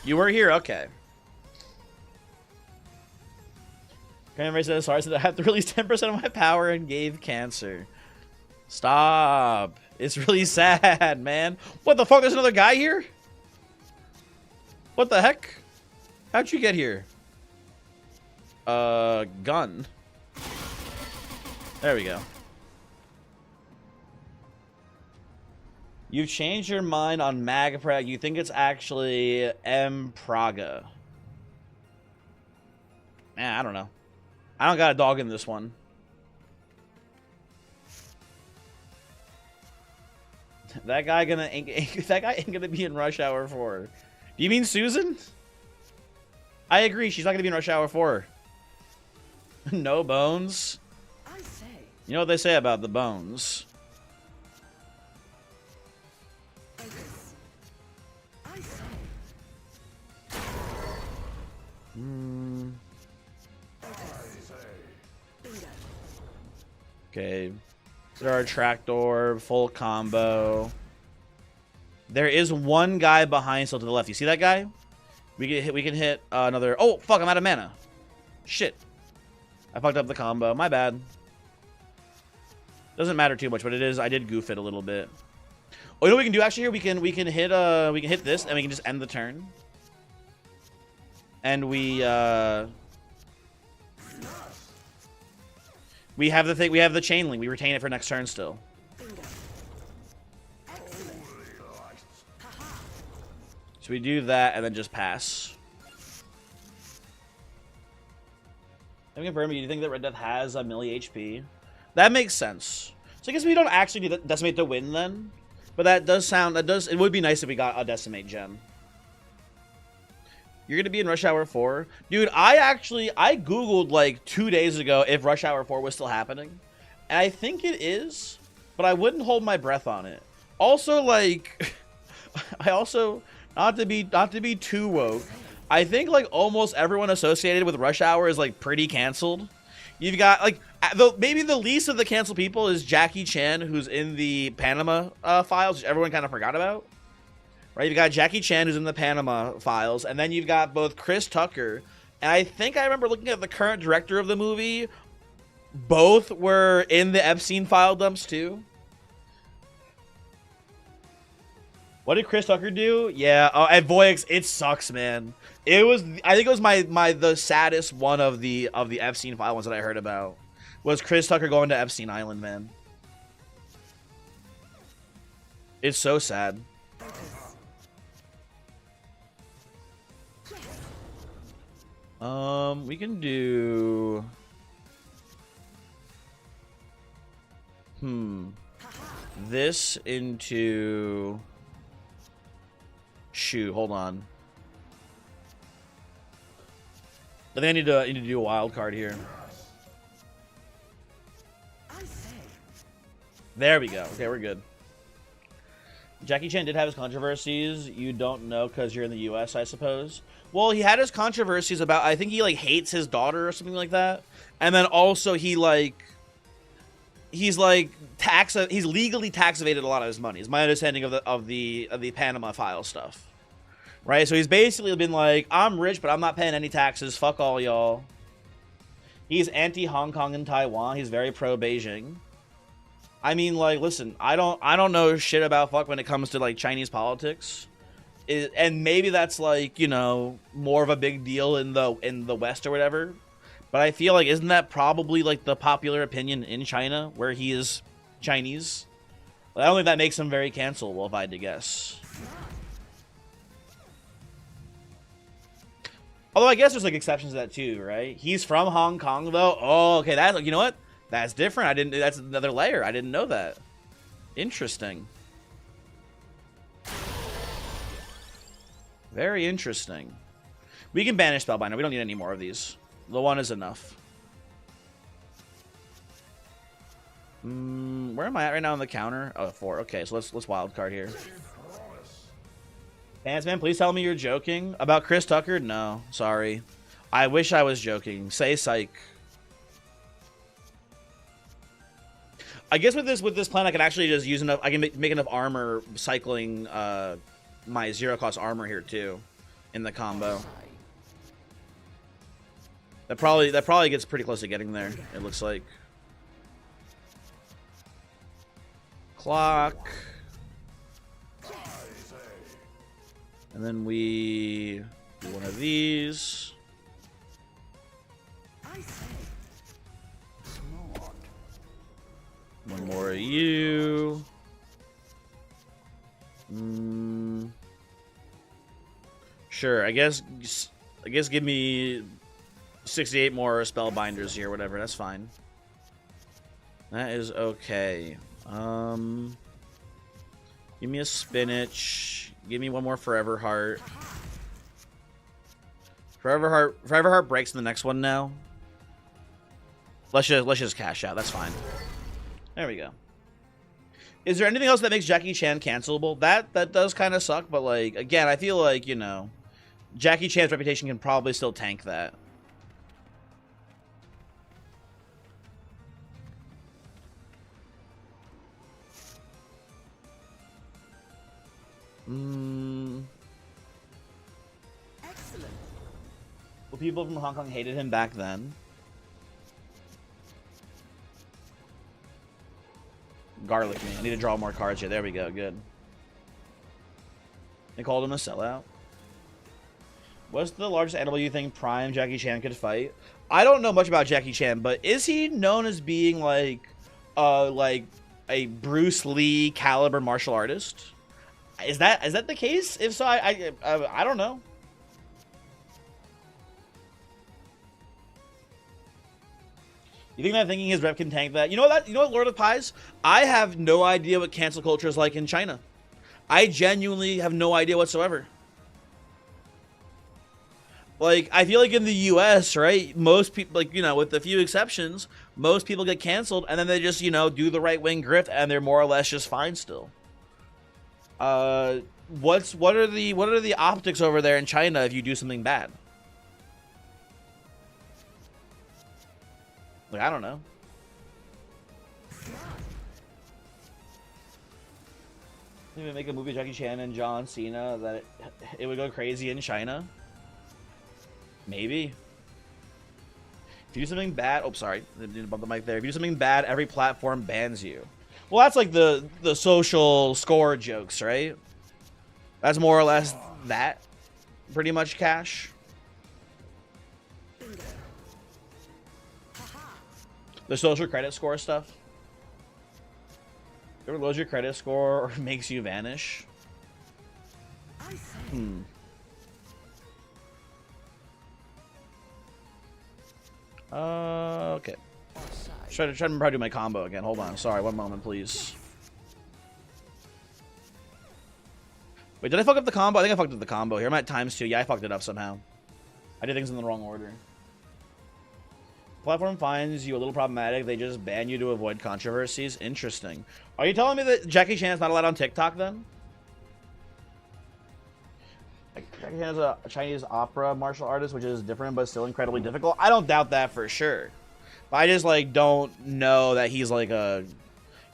Speaker 1: You were here? Okay. Grandma said, sorry, said I have to release 10% of my power and gave cancer. Stop. It's really sad, man. What the fuck? There's another guy here? What the heck? How'd you get here? Gun. There we go. You've changed your mind on MAGAPreg. You think it's actually M. Praga. Man, I don't know. I don't got a dog in this one. That guy ain't gonna be in Rush Hour 4. Do you mean Susan? I agree. She's not gonna be in Rush Hour 4. No bones.
Speaker 2: I say.
Speaker 1: You know what they say about the bones?
Speaker 2: Focus. I say. Focus. Bingo.
Speaker 1: Okay. There are trapdoor, full combo. There is one guy behind still to the left. You see that guy? We can hit another. Oh fuck! I'm out of mana. Shit. I fucked up the combo. My bad. Doesn't matter too much, but it is. I did goof it a little bit. Oh, you know what we can do actually here? We can hit this and we can just end the turn. And we have the thing. We have the chain link. We retain it for next turn still.
Speaker 2: Bingo. Excellent. Haha.
Speaker 1: So we do that and then just pass. Let me confirm. Do you think that Red Death has a milli HP? That makes sense. So I guess we don't actually need to decimate to win then. But that does sound. It would be nice if we got a decimate gem. You're gonna be in Rush Hour 4, dude. I googled like 2 days ago if Rush Hour 4 was still happening, and I think it is, but I wouldn't hold my breath on it. Also, like, not to be too woke, I think like almost everyone associated with Rush Hour is like pretty canceled. You've got like maybe the least of the canceled people is Jackie Chan, who's in the Panama files, which everyone kind of forgot about. Right, you've got Jackie Chan, who's in the Panama Files, and then you've got both Chris Tucker, and I think I remember looking at the current director of the movie. Both were in the Epstein file dumps too. What did Chris Tucker do? Yeah, at Voyix, it sucks, man. I think it was the saddest one of the Epstein file ones that I heard about was Chris Tucker going to Epstein Island, man. It's so sad. We can do... This into... Shoot, hold on. I think I need to do a wild card here.
Speaker 2: I say.
Speaker 1: There we go. Okay, we're good. Jackie Chan did have his controversies. You don't know because you're in the U.S., I suppose. Well, he had his controversies about, I think he like hates his daughter or something like that. And then also he's legally tax evaded a lot of his money. Is my understanding of the Panama file stuff. Right? So he's basically been like, I'm rich, but I'm not paying any taxes. Fuck all y'all. He's anti-Hong Kong and Taiwan. He's very pro-Beijing. I mean, like, listen, I don't know shit about fuck when it comes to like Chinese politics. And maybe that's like, you know, more of a big deal in the West or whatever. But I feel like, isn't that probably like the popular opinion in China, where he is Chinese? I don't think that makes him very cancelable, if I had to guess. Although I guess there's like exceptions to that too, right? He's from Hong Kong though. Oh, okay. That's, you know what? That's different. That's another layer. I didn't know that. Interesting. Very interesting. We can banish Spellbinder. We don't need any more of these. The one is enough. Where am I at right now on the counter? Oh, 4. Okay, so let's wild card here. Man, please tell me you're joking about Chris Tucker. No, sorry. I wish I was joking. Say psych. I guess with this plan, I can actually just use enough. I can make enough armor cycling my 0-cost armor here too, in the combo. That probably gets pretty close to getting there. It looks like. Clock. And then we do one of these.
Speaker 2: I say.
Speaker 3: Smart.
Speaker 1: One more of you. Sure, I guess give me 68 more spellbinders here, whatever. That's fine. That is okay. Give me a spinach. Give me one more Forever Heart. Forever Heart breaks in the next one now. Let's just cash out. That's fine. There we go. Is there anything else that makes Jackie Chan cancelable? That does kind of suck, but like again, I feel like, you know, Jackie Chan's reputation can probably still tank that.
Speaker 2: Excellent.
Speaker 1: Well, people from Hong Kong hated him back then. Garlic me. I need to draw more cards here. There we go. Good. They called him a sellout. What's the largest animal you think Prime Jackie Chan could fight? I don't know much about Jackie Chan, but is he known as being like a Bruce Lee caliber martial artist? Is that the case? If so, I don't know. You think that thinking his rep can tank that? You know what, Lord of Pies? I have no idea what cancel culture is like in China. I genuinely have no idea whatsoever. Like, I feel like in the US, right, most people, like, you know, with a few exceptions, most people get canceled and then they just, you know, do the right wing grift and they're more or less just fine still. What are the optics over there in China if you do something bad? Like, I don't know. Maybe make a movie with Jackie Chan and John Cena that it would go crazy in China. Maybe. If you do something bad, oh sorry, I didn't bump the mic there. If you do something bad, every platform bans you. Well, that's like the social score jokes, right? That's more or less that. Pretty much Cash.
Speaker 2: Bingo. Haha.
Speaker 1: The social credit score stuff. Ever lose your credit score or makes you vanish?
Speaker 2: I say.
Speaker 1: Okay. Try to remember how to do my combo again. Hold on. Sorry, one moment, please. Wait, did I fuck up the combo? I think I fucked up the combo here. I'm at ×2. Yeah, I fucked it up somehow. I did things in the wrong order. Platform finds you a little problematic. They just ban you to avoid controversies. Interesting. Are you telling me that Jackie Chan is not allowed on TikTok then? Like, Jackie Chan is a Chinese opera martial artist, which is different but still incredibly difficult. I don't doubt that for sure. But I just like don't know that he's like a...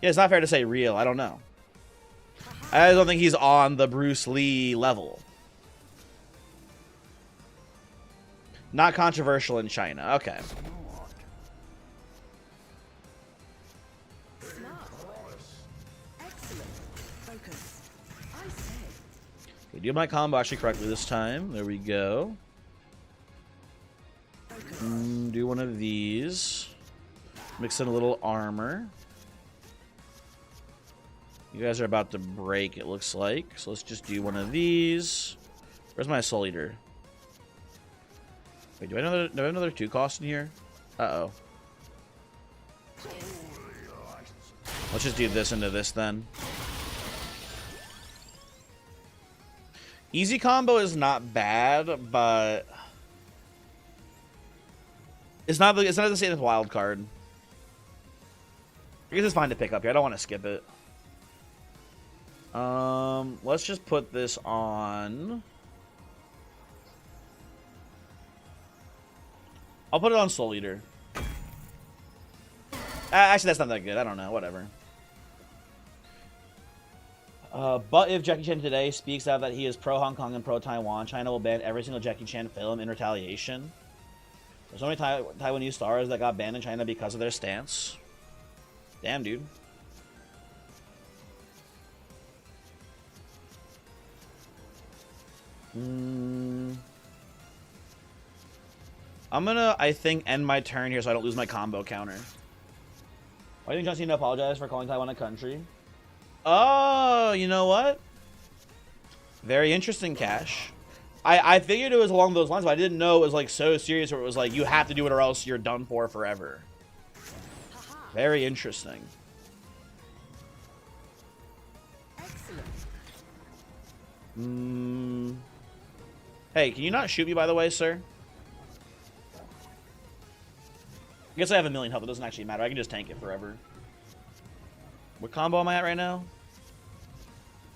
Speaker 1: Yeah, it's not fair to say real. I don't know. I don't think he's on the Bruce Lee level. Not controversial in China. Okay.
Speaker 2: Smart. Excellent. Focus. I say.
Speaker 1: Okay, do my combo actually correctly this time. There we go.
Speaker 2: Focus.
Speaker 1: Do one of these. Mix in a little armor. You guys are about to break, it looks like. So let's just do one of these. Where's my Soul Eater? Wait, do I have another 2-cost in here? Uh-oh. Let's just do this into this then. Easy combo is not bad, but it's not the same as wild card. I guess it's fine to pick up here. I don't want to skip it. Let's just put this on. I'll put it on Soul Eater. Actually, that's not that good. I don't know. Whatever. But if Jackie Chan today speaks out that he is pro-Hong Kong and pro-Taiwan, China will ban every single Jackie Chan film in retaliation. There's so many Taiwanese stars that got banned in China because of their stance. Damn, dude. I'm gonna, I think, end my turn here so I don't lose my combo counter. Why didn't John Cena apologize for calling Taiwan a country? Oh, you know what? Very interesting, Cash. I figured it was along those lines, but I didn't know it was like so serious where it was like you have to do it or else you're done for forever. Very interesting.
Speaker 2: Excellent.
Speaker 1: Hey, can you not shoot me, by the way, sir? I guess I have a million health. It doesn't actually matter. I can just tank it forever. What combo am I at right now?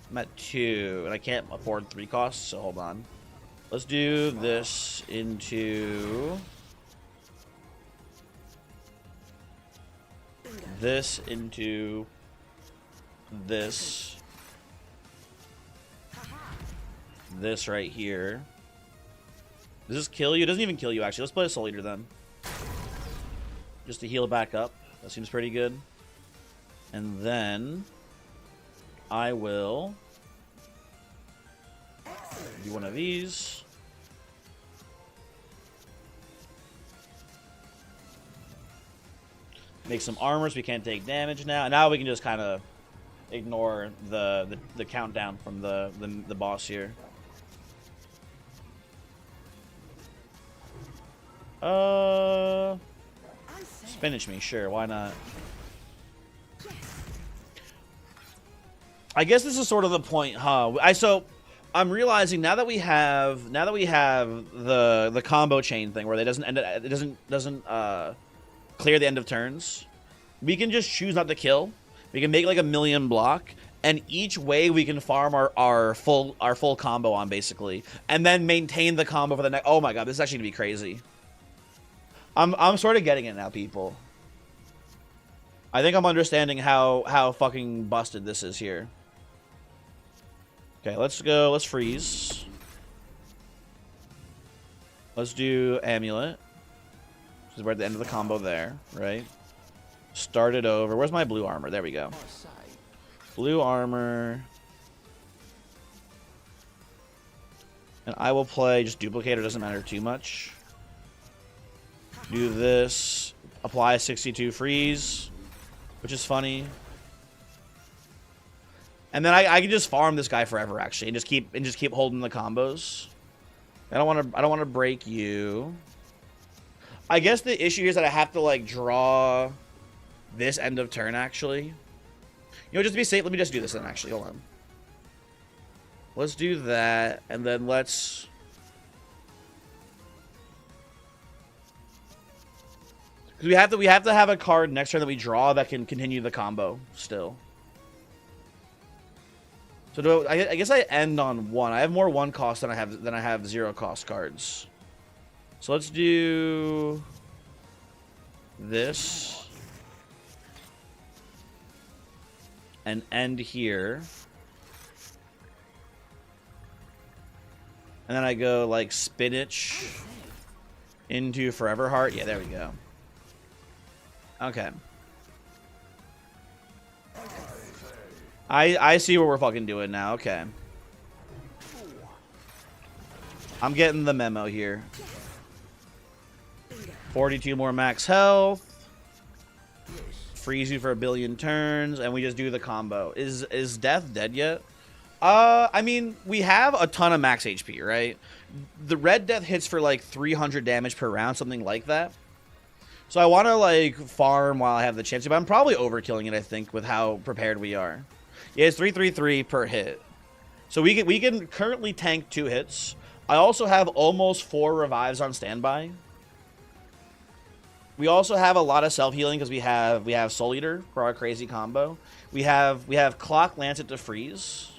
Speaker 1: I'm at 2, and I can't afford 3 costs, so hold on. Let's do this into... this into... this. This right here. Does this kill you? It doesn't even kill you, actually. Let's play a Soul Eater, then. Just to heal it back up. That seems pretty good. And then... I will... do one of these. Make some armor so we can't take damage now. And now we can just kind of ignore the countdown from the boss here. Spinach me, sure, why not? I guess this is sort of the point, huh? I'm realizing now that we have the combo chain thing where it doesn't clear the end of turns, we can just choose not to kill. We can make like a million block, and each way we can farm our full combo on basically, and then maintain the combo for the next. Oh my god, this is actually gonna be crazy. I'm sort of getting it now, people. I think I'm understanding how fucking busted this is here. Okay, let's go. Let's freeze. Let's do Amulet. Because we're at the end of the combo there, right? Start it over. Where's my blue armor? There we go. Blue armor. And I will play just Duplicator. Doesn't matter too much. Do this. Apply 62 freeze, which is funny. And then I can just farm this guy forever, actually, and just keep holding the combos. I don't want to break you. I guess the issue here is that I have to like draw this end of turn, actually. You know, just to be safe, let me just do this then, actually. Hold on. Let's do that, and then let's... because we have to have a card next turn that we draw that can continue the combo still. So I guess I end on 1. I have more 1 cost than I have 0 cost cards. So let's do this and end here. And then I go like Spinach into Forever Heart. Yeah, there we go. Okay. I see what we're fucking doing now. Okay. I'm getting the memo here. 42 more max health. Freeze you for a billion turns, and we just do the combo. Is Death dead yet? I mean, we have a ton of max HP, right? The Red Death hits for like 300 damage per round, something like that. So I want to like farm while I have the chance to, but I'm probably overkilling it, I think, with how prepared we are. Yeah, it's 333 per hit. So we can currently tank 2 hits. I also have almost 4 revives on standby. We also have a lot of self-healing because we have Soul Eater for our crazy combo. We have Clock Lancet to freeze.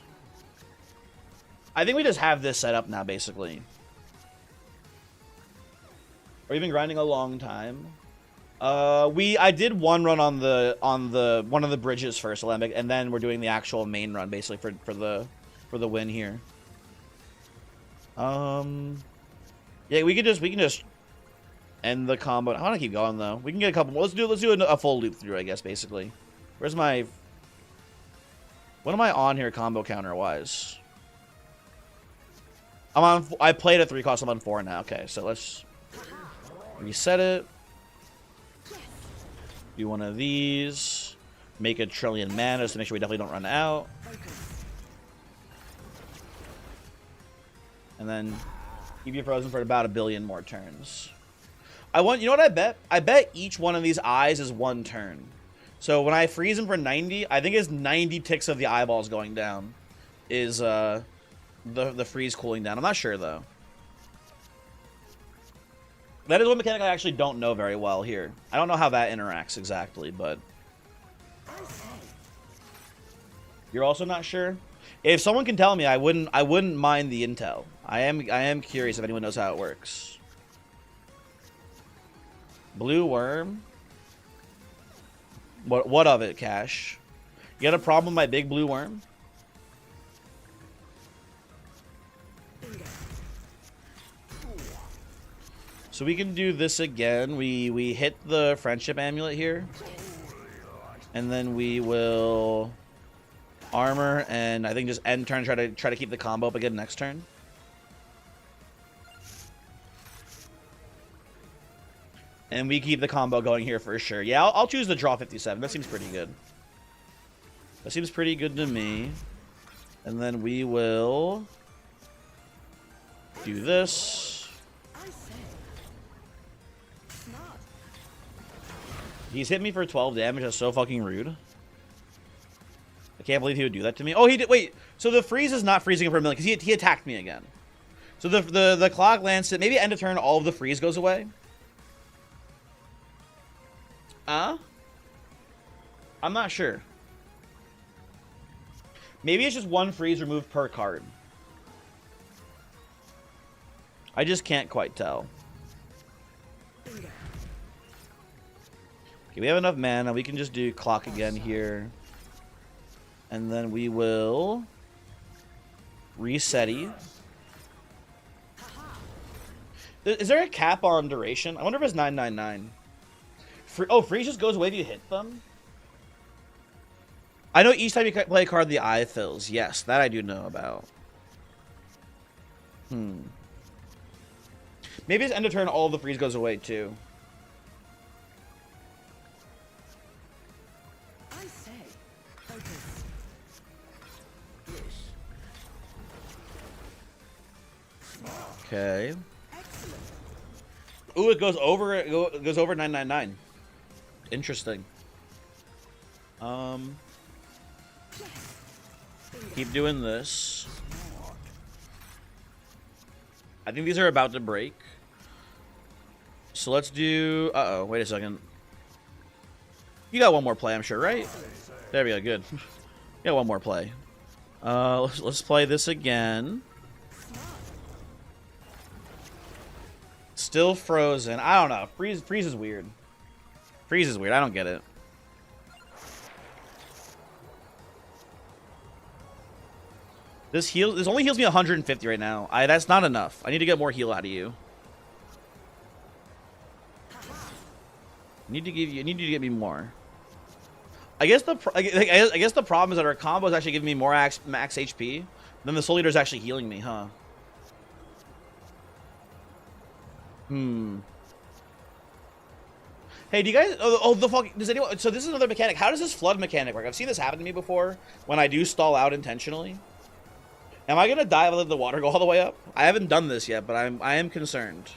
Speaker 1: I think we just have this set up now, basically. We've been grinding a long time. I did one run on the one of the bridges first, Alembic, and then we're doing the actual main run basically for the win here. Yeah, we can just end the combo. I want to keep going though. We can get a couple more. Let's do a full loop through, I guess. Basically, where's my? What am I on here combo counter wise? I'm on. I played at 3 cost. I'm on 4 now. Okay, so let's reset it. Do one of these. Make a trillion mana just to make sure we definitely don't run out. And then keep you frozen for about 1 billion more turns. You know what I bet? I bet each one of these eyes is 1 turn. So when I freeze him for 90, I think it's 90 ticks of the eyeballs going down is the freeze cooling down. I'm not sure though. That is one mechanic I actually don't know very well here. I don't know how that interacts exactly, but you're also not sure? If someone can tell me, I wouldn't mind the intel. I am curious if anyone knows how it works. Blue worm? What of it, Cash? You got a problem with my big blue worm? So we can do this again. We hit the friendship amulet here. And then we will armor and I think just end turn, try to keep the combo up again next turn. And we keep the combo going here for sure. Yeah, I'll choose the draw 57. That seems pretty good. That seems pretty good to me. And then we will do this. He's hit me for 12 damage. That's so fucking rude. I can't believe he would do that to me. Oh, he did. Wait. So the freeze is not freezing him for a million because he attacked me again. So the Clock Lancet, maybe end of turn, all of the freeze goes away. I'm not sure. Maybe it's just 1 freeze removed per card. I just can't quite tell. Okay, we have enough mana. We can just do clock again here. And then we will reset -y. Is there a cap on duration? I wonder if it's 999. Oh, freeze just goes away if you hit them? I know each time you play a card, the eye fills. Yes, that I do know about. Maybe it's end of turn, all of the freeze goes away too.
Speaker 2: I say, focus.
Speaker 1: Okay. Excellent. Ooh, it goes over 999. Interesting. Keep doing this. I think these are about to break. So let's do... Uh-oh, wait a second. You got one more play, I'm sure, right? There we go, good. You got one more play. Let's play this again. Still frozen. I don't know. Freeze is weird. Freeze is weird. I don't get it. This only heals me 150 right now. That's not enough. I need to get more heal out of you. I need to get me more. I guess the problem is that our combo is actually giving me more max HP than the Soul Eater is actually healing me, huh? Hey, do you guys... Oh, the fuck... Does anyone... So this is another mechanic. How does this flood mechanic work? I've seen this happen to me before when I do stall out intentionally. Am I going to die and let the water go all the way up? I haven't done this yet, but I am concerned.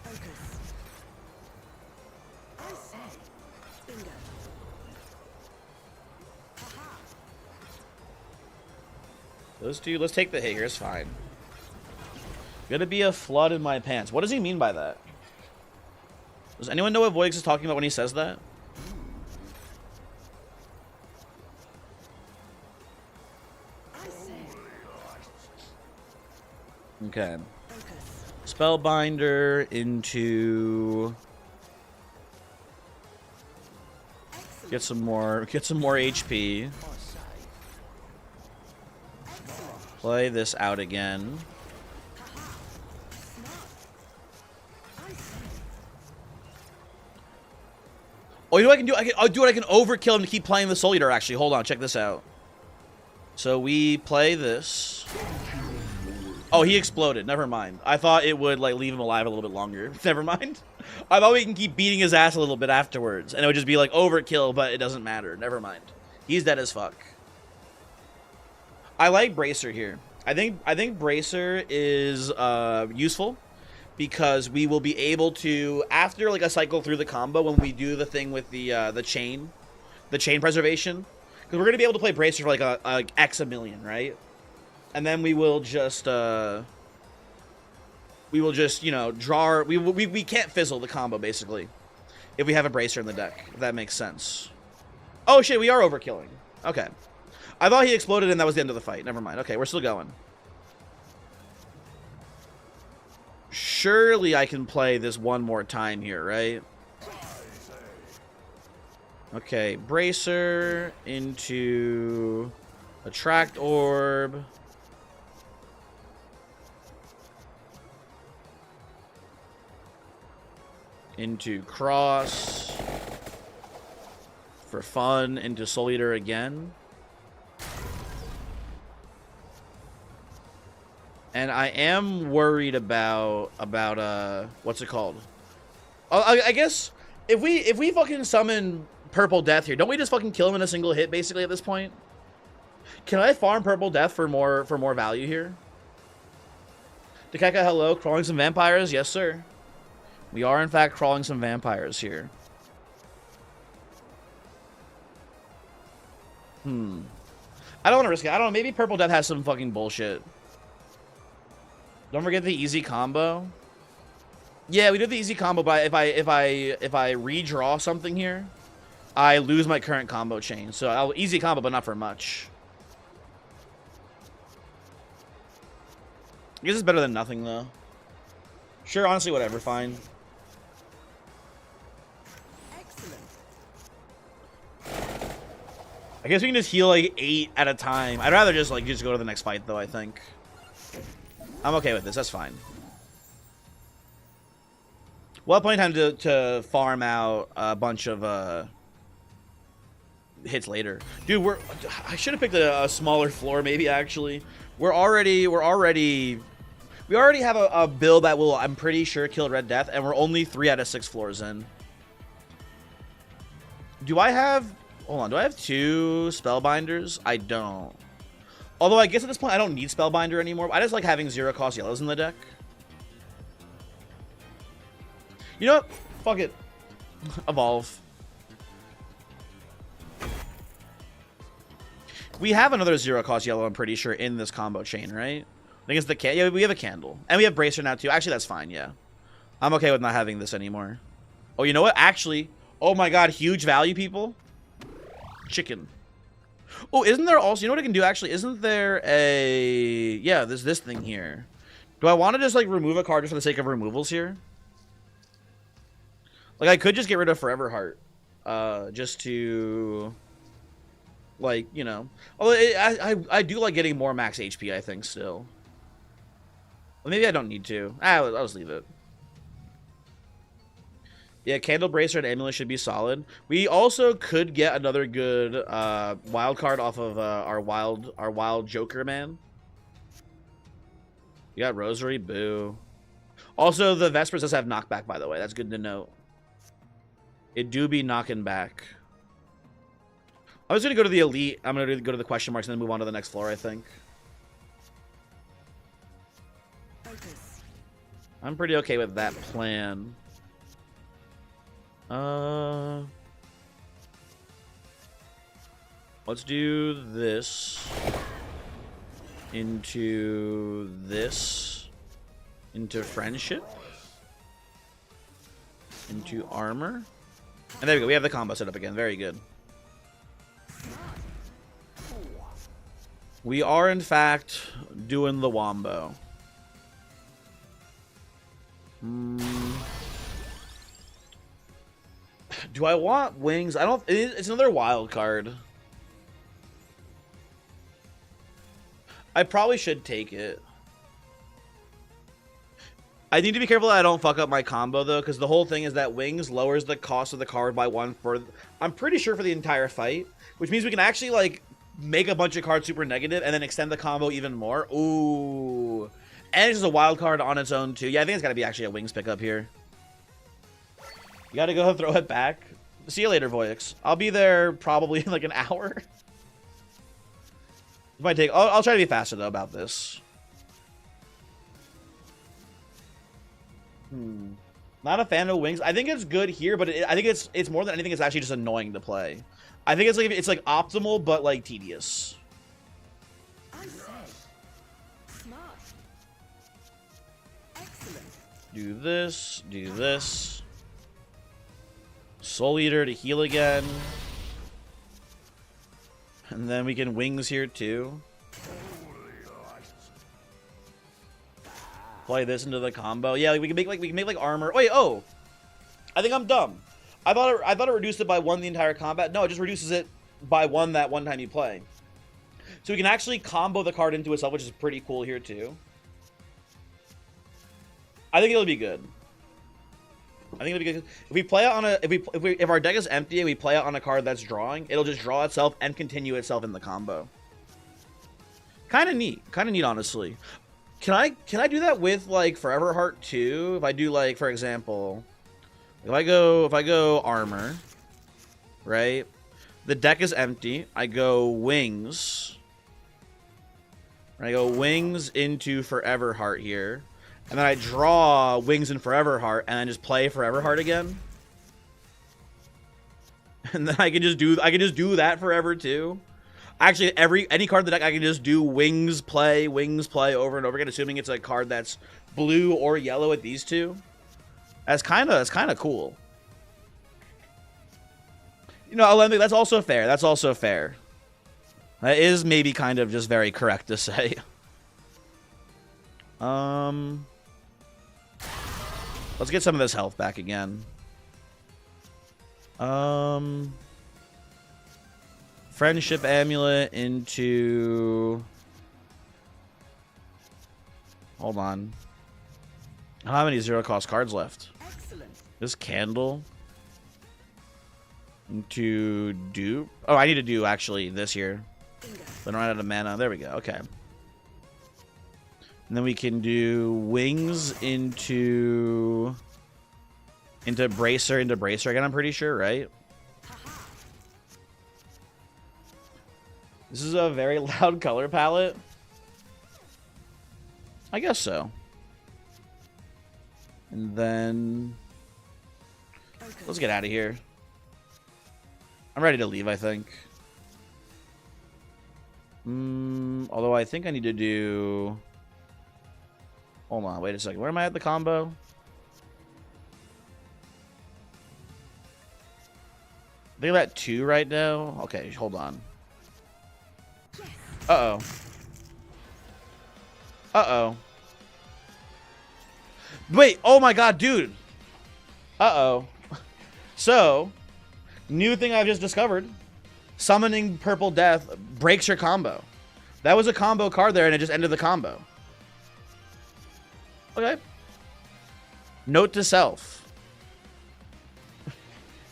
Speaker 2: Focus. I say, bingo.
Speaker 1: Let's take the hit here. It's fine. Gonna be a flood in my pants. What does he mean by that? Does anyone know what Voix is talking about when he says that?
Speaker 2: I say,
Speaker 1: Okay.
Speaker 2: focus.
Speaker 1: Spellbinder into
Speaker 2: Excellent.
Speaker 1: get some more HP.
Speaker 3: I say.
Speaker 2: Excellent.
Speaker 1: Play this out again.
Speaker 2: Haha. Smart. I say,
Speaker 1: Oh, you know what I can do? I can overkill him to keep playing the Soul Eater, actually. Hold on, check this out. So we play this. Oh, he exploded. Never mind. I thought it would like leave him alive a little bit longer. Never mind. I thought we can keep beating his ass a little bit afterwards, and it would just be like overkill, but it doesn't matter. Never mind. He's dead as fuck. I like Bracer here. I think Bracer is useful because we will be able to, after like a cycle through the combo, when we do the thing with the chain preservation, because we're gonna be able to play Bracer for like a X a million, right? And then we will just you know draw. We can't fizzle the combo basically if we have a Bracer in the deck. If that makes sense. Oh shit, we are overkilling. Okay. I thought he exploded and that was the end of the fight. Never mind. Okay, we're still going. Surely I can play this one more time here, right? Okay, Bracer into Attract Orb. Into Cross. For fun, into Soul Eater again. And I am worried about what's it called? I guess if we fucking summon Purple Death here, don't we just fucking kill him in a single hit basically at this point? Can I farm Purple Death for more value here? Dekeka, hello, crawling some vampires? Yes, sir. We are in fact crawling some vampires here. I don't want to risk it. I don't know. Maybe Purple Death has some fucking bullshit. Don't forget the easy combo. Yeah, we did the easy combo, but if I redraw something here, I lose my current combo chain. So I'll easy combo, but not for much. I guess it's better than nothing though. Sure, honestly, whatever, fine.
Speaker 2: excellent.
Speaker 1: I guess we can just heal like 8 at a time. I'd rather just go to the next fight though, I think. I'm okay with this, that's fine. We'll have plenty of time to farm out a bunch of hits later. Dude, I should have picked a smaller floor maybe actually. We already have a build that will, I'm pretty sure, kill Red Death, and we're only 3 out of 6 floors in. Do I have 2 Spellbinders? I don't. Although I guess at this point I don't need Spellbinder anymore. I just like having 0 cost yellows in the deck. You know what? Fuck it. Evolve. We have another 0 cost yellow, I'm pretty sure, in this combo chain, right? I think it's the yeah, we have a candle. And we have Bracer now too. Actually, that's fine, yeah. I'm okay with not having this anymore. Oh, you know what? Actually, oh my god, huge value, people. Chicken. Oh, isn't there also, you know what I can do actually? Isn't there a, yeah, there's this thing here. Do I want to just like remove a card just for the sake of removals here? Like I could just get rid of Forever Heart. Just to, like, you know. Although I do like getting more max HP, I think, still. Well, maybe I don't need to. I'll just leave it. Yeah, Candle Bracer and Amulet should be solid. We also could get another good wild card off of our wild Joker man. You got Rosary, boo. Also, the Vespers does have knockback, by the way. That's good to note. It do be knocking back. I was gonna go to the elite. I'm gonna go to the question marks and then move on to the next floor, I think.
Speaker 2: Focus.
Speaker 1: I'm pretty okay with that plan. Let's do this. into this, into friendship, into armor. And there we go. We have the combo set up again. Very good. We are, in fact, doing the wombo. Do I want wings? I don't. It's another wild card. I probably should take it. I need to be careful that I don't fuck up my combo, though, because the whole thing is that wings lowers the cost of the card by 1 for, I'm pretty sure, for the entire fight, which means we can actually, like, make a bunch of cards super negative and then extend the combo even more. Ooh. And it's just a wild card on its own, too. Yeah, I think it's got to be actually a wings pickup here. You got to go throw it back. See you later, Voyix. I'll be there probably in, like, an hour. It might take... I'll try to be faster, though, about this. Not a fan of wings. I think it's good here, but I think it's more than anything. It's actually just annoying to play. I think it's like optimal, but like tedious.
Speaker 2: I say. Smart. Excellent.
Speaker 1: Do this. Do this. Soul Eater to heal again, and then we can wings here too. Play this into the combo. Yeah, like we can make like armor. Wait, oh, I think I'm dumb. I thought it reduced it by 1 the entire combat. No, it just reduces it by 1 that one time you play. So we can actually combo the card into itself, which is pretty cool here too. I think it'll be good. I think it'll be good. If we play it on a if our deck is empty and we play it on a card that's drawing, it'll just draw itself and continue itself in the combo. Kind of neat, honestly. Can I do that with like Forever Heart too? If I do, like, for example, if I go armor, right? The deck is empty. I go wings. I go wings into Forever Heart here, and then I draw wings and Forever Heart, and then just play Forever Heart again. And then I can just do that forever too. Actually, any card in the deck, I can just do wings play over and over again, assuming it's a card that's blue or yellow at these two. That's kind of cool. You know, Olympic, that's also fair. That's also fair. That is maybe kind of just very correct to say. Let's get some of this health back again. Friendship Amulet into... Hold on. I don't have any zero-cost cards left.
Speaker 2: Excellent.
Speaker 1: This candle... into dupe. Oh, I need to do, actually, this here. Then run out of mana. There we go. Okay. And then we can do wings into bracer again, I'm pretty sure, right? This is a very loud color palette. I guess so. And then let's get out of here. I'm ready to leave, I think. Although I think I need to do... Hold on, wait a second. Where am I at the combo? I think I'm at 2 right now. Okay, hold on. Uh-oh. Uh-oh. Wait, oh my god, dude. Uh-oh. So, new thing I've just discovered. Summoning Purple Death breaks your combo. That was a combo card there, and it just ended the combo. Okay. Note to self.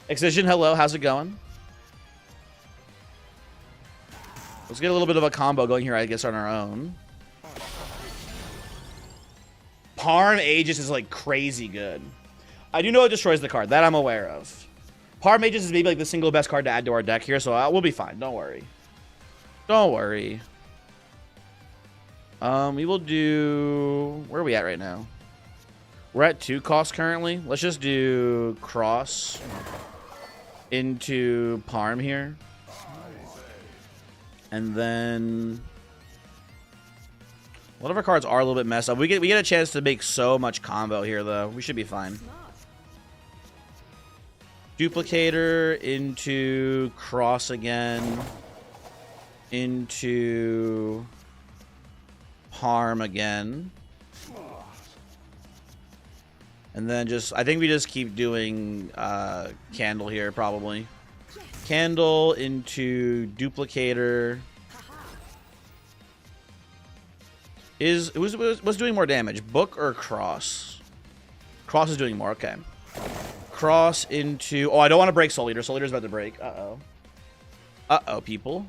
Speaker 1: Excision, hello, how's it going? Let's get a little bit of a combo going here, I guess, on our own. Parm Aegis is, like, crazy good. I do know it destroys the card. That I'm aware of. Parm Aegis is maybe, like, the single best card to add to our deck here, so we'll be fine. Don't worry. Don't worry. We will do... Where are we at right now? We're at 2 costs currently. Let's just do Cross into Parm here. And then A lot of our cards are a little bit messed up. We get a chance to make so much combo here, though. We should be fine.
Speaker 2: Smart.
Speaker 1: Duplicator into Cross again. Into Harm again. And then just, I think we just keep doing Candle here, probably. Candle into Duplicator. What's doing more damage? Book or Cross? Cross is doing more, okay. Cross into... Oh, I don't want to break Soul Eater. Soul Eater's about to break. Uh-oh. Uh-oh, people.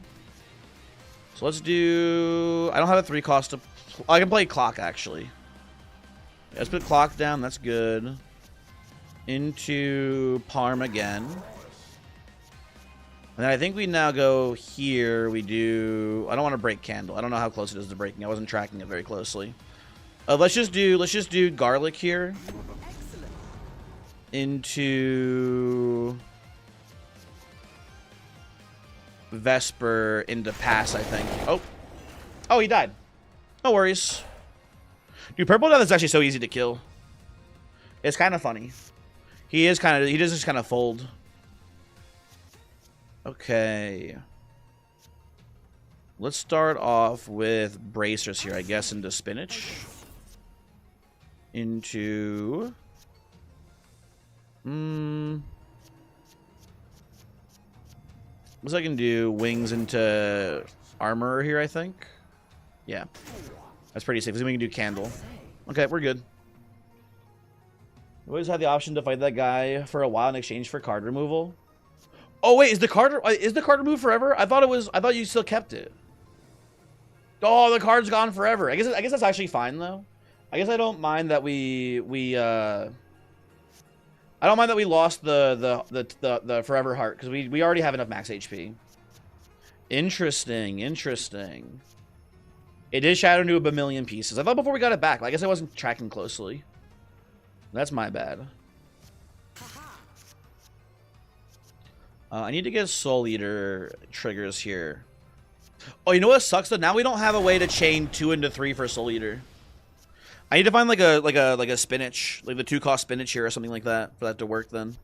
Speaker 1: So let's do... I don't have a 3 cost to... I can play Clock, actually. Yeah, let's put Clock down. That's good. Into Parm again. And then I think we now go here. We do... I don't want to break Candle. I don't know how close it is to breaking. I wasn't tracking it very closely. Let's just do Garlic here.
Speaker 2: Excellent.
Speaker 1: Into Vesper into Pass, I think. Oh, he died. No worries. Dude, Purple Death is actually so easy to kill. It's kind of funny. He does just kind of fold. Okay. Let's start off with Bracers here, I guess, into Spinach. Into... What's I can do? Wings into Armor here, I think. Yeah. That's pretty safe. We can do Candle. Okay, we're good. We always have the option to fight that guy for a while in exchange for card removal. Oh wait, is the card removed forever? I thought you still kept it. Oh, the card's gone forever. I guess that's actually fine though. I guess I don't mind that I don't mind that we lost the Forever Heart because we already have enough max HP. Interesting. It is shattered into a million pieces. I thought before we got it back. I guess I wasn't tracking closely. That's my bad. I need to get Soul Eater triggers here. Oh, you know what sucks though? Now we don't have a way to chain 2 into 3 for Soul Eater. I need to find like a Spinach, like the 2-cost Spinach here or something like that for that to work then.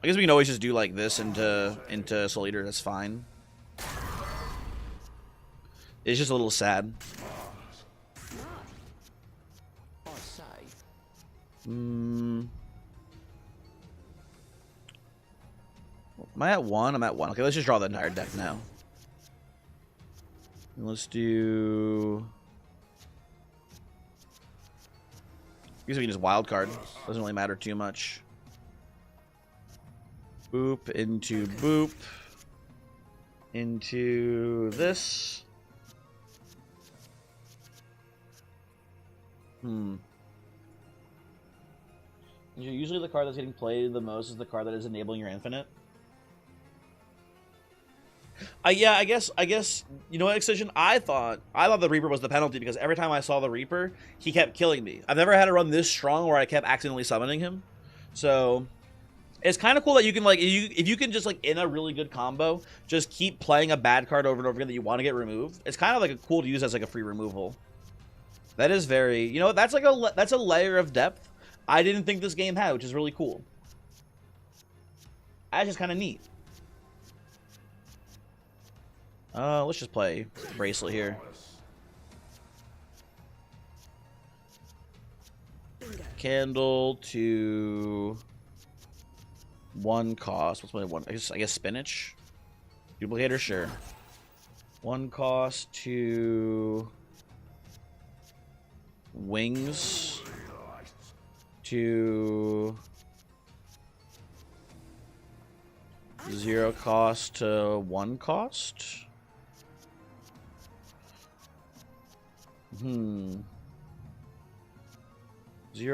Speaker 1: I guess we can always just do like this into Soul Eater. That's fine. It's just a little sad. Am I at 1? I'm at 1. Okay, let's just draw the entire deck now. Let's do... I guess we can just wild card. Doesn't really matter too much. Boop into boop. Into this. Usually the card that's getting played the most is the card that is enabling your infinite. Yeah, I guess you know what, Excision? I thought the Reaper was the penalty because every time I saw the Reaper, he kept killing me. I've never had a run this strong where I kept accidentally summoning him. So it's kind of cool that you can, like, if you can just, like, in a really good combo, just keep playing a bad card over and over again that you want to get removed. It's kind of like cool to use as like a free removal. That is very, you know, that's a layer of depth I didn't think this game had, which is really cool. That's just kind of neat. Let's just play Bracelet here. Candle to 1 cost. What's my 1? I guess Spinach. Duplicator, sure. 1 cost to Wings to 0 cost to 1 cost. 0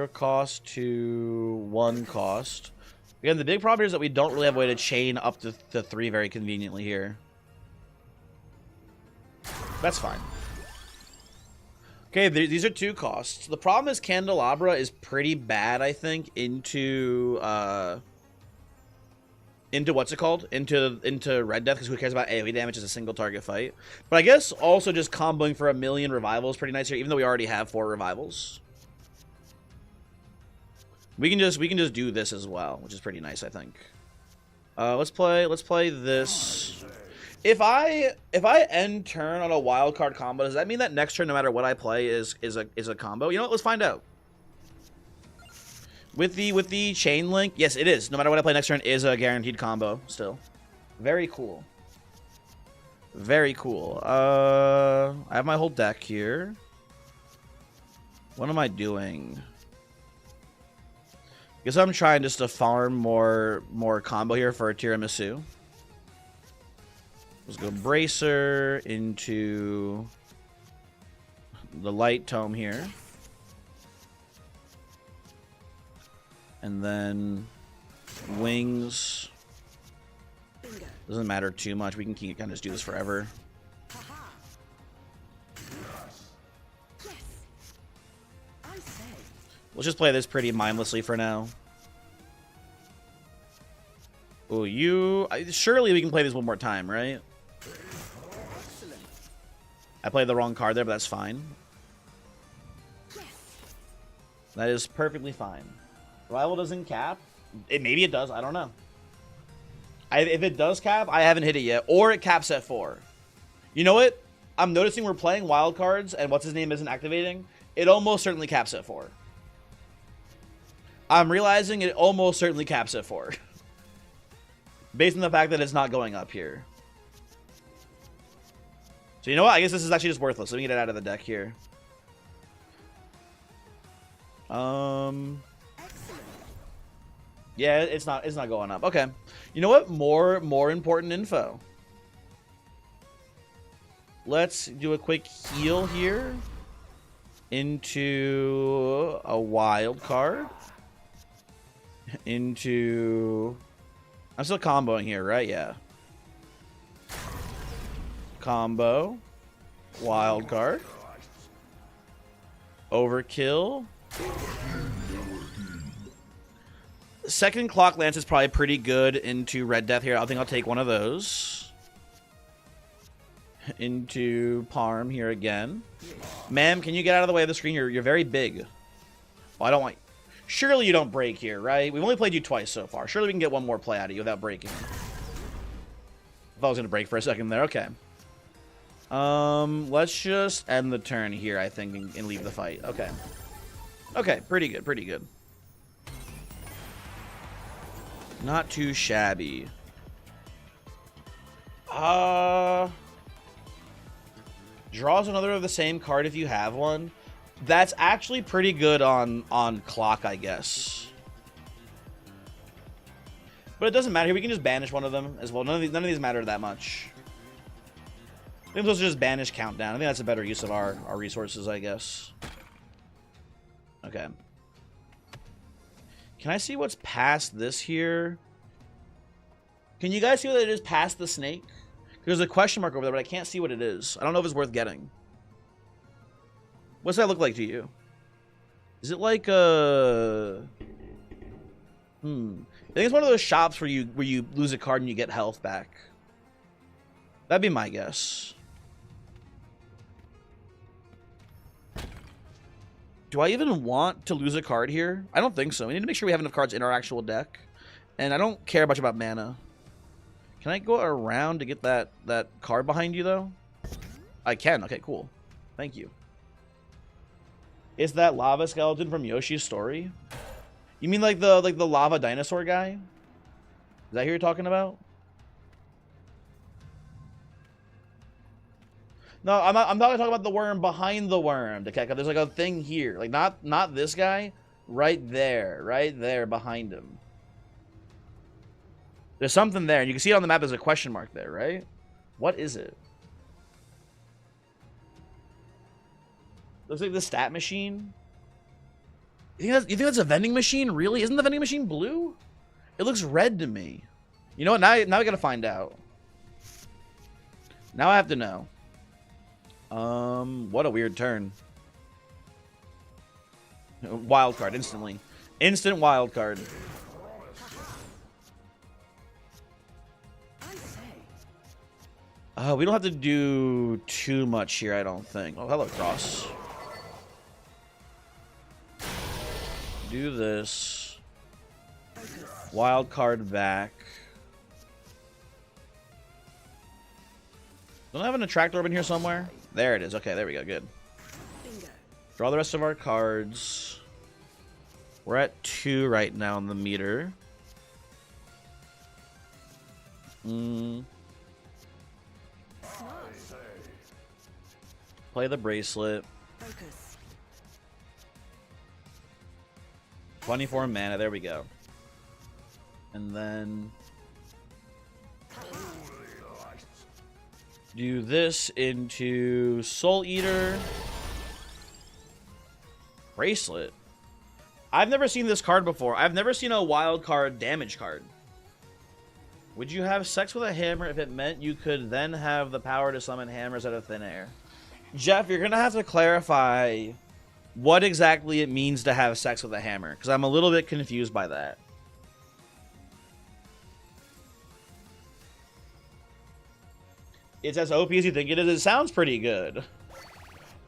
Speaker 1: cost to 1 cost. Again, the big problem is that we don't really have a way to chain up to 3 very conveniently here. That's fine. Okay, these are 2 costs. The problem is Candelabra is pretty bad, I think, into into what's it called? Into Red Death, because who cares about AoE damage as a single target fight? But I guess also just comboing for 1,000,000 revivals is pretty nice here, even though we already have 4 revivals. We can just do this as well, which is pretty nice, I think. Let's play this. If I end turn on a wild card combo, does that mean that next turn, no matter what I play, is a combo? You know what? Let's find out. With the chain link, yes, it is. No matter what I play next turn, is a guaranteed combo still. Very cool. Very cool. I have my whole deck here. What am I doing? Guess I'm trying just to farm more combo here for a tiramisu. Let's go Bracer into the Light Tome here. And then Wings. Doesn't matter too much. We can kind of just do this forever. Let's just play this pretty mindlessly for now. Oh, surely we can play this one more time, right? I played the wrong card there, but that's fine. That is perfectly fine. Rival doesn't cap. Maybe it does. I don't know. If it does cap, I haven't hit it yet. Or it caps at 4. You know what? I'm noticing we're playing wild cards, and what's his name isn't activating. It almost certainly caps at 4. I'm realizing it almost certainly caps at 4. Based on the fact that it's not going up here. So you know what? I guess this is actually just worthless. Let me get it out of the deck here. Yeah, it's not going up. Okay. You know what? More important info. Let's do a quick heal here into a wild card. Into... I'm still comboing here, right? Yeah. Combo. Wild card. Overkill. Second Clock Lance is probably pretty good into Red Death here. I think I'll take one of those. Into Parm here again. Ma'am, can you get out of the way of the screen? You're very big. Well, I don't want... Surely you don't break here, right? We've only played you twice so far. Surely we can get one more play out of you without breaking. I thought I was going to break for a second there. Okay. Let's just end the turn here, I think, and leave the fight. Okay. Okay, pretty good, pretty good. Not too shabby. Draws another of the same card if you have one. That's actually pretty good on clock, I guess. But it doesn't matter here. We can just banish one of them as well. None of these matter that much. I think those are just banish countdown. I think that's a better use of our resources, I guess. Okay. Can I see what's past this here? Can you guys see what it is past the snake? There's a question mark over there, but I can't see what it is. I don't know if it's worth getting. What's that look like to you? Is it like a... I think it's one of those shops where you lose a card and you get health back. That'd be my guess. Do I even want to lose a card here? I don't think so. We need to make sure we have enough cards in our actual deck. And I don't care much about mana. Can I go around to get that card behind you, though? I can. Okay, cool. Thank you. Is that lava skeleton from Yoshi's Story? You mean like the lava dinosaur guy? Is that who you're talking about? No, I'm not talking about the worm behind the worm. There's like a thing here. Like not this guy. Right there behind him. There's something there, and you can see it on the map. There's a question mark there, right? What is it? Looks like the stat machine. You think that's a vending machine? Really? Isn't the vending machine blue? It looks red to me. You know what? Now I gotta find out. Now I have to know. What a weird turn. Wild card instantly. Instant wild card. We don't have to do too much here, I don't think. Oh, hello, Cross. Do this. Wild card back. Don't I have an attract orb in here somewhere? There it is. Okay, there we go. Good.
Speaker 2: Bingo.
Speaker 1: Draw the rest of our cards. We're at 2 right now on the meter. Play the bracelet.
Speaker 2: Focus.
Speaker 1: 24 mana. There we go. And then do this into Soul Eater. Bracelet. I've never seen this card before. I've never seen a wild card damage card. Would you have sex with a hammer if it meant you could then have the power to summon hammers out of thin air? Jeff, you're going to have to clarify what exactly it means to have sex with a hammer, because I'm a little bit confused by that. It's as OP as you think it is. It sounds pretty good.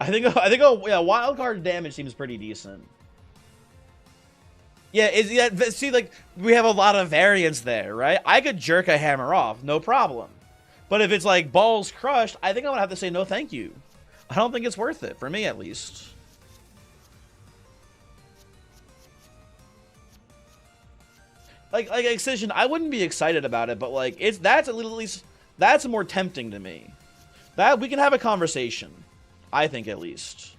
Speaker 1: I think yeah, wild card damage seems pretty decent. Yeah, see, like, we have a lot of variance there, right? I could jerk a hammer off, no problem. But if it's like balls crushed, I think I'm gonna have to say no thank you. I don't think it's worth it, for me at least. Like Excision, I wouldn't be excited about it, but like that's at least that's more tempting to me. That we can have a conversation, I think at least.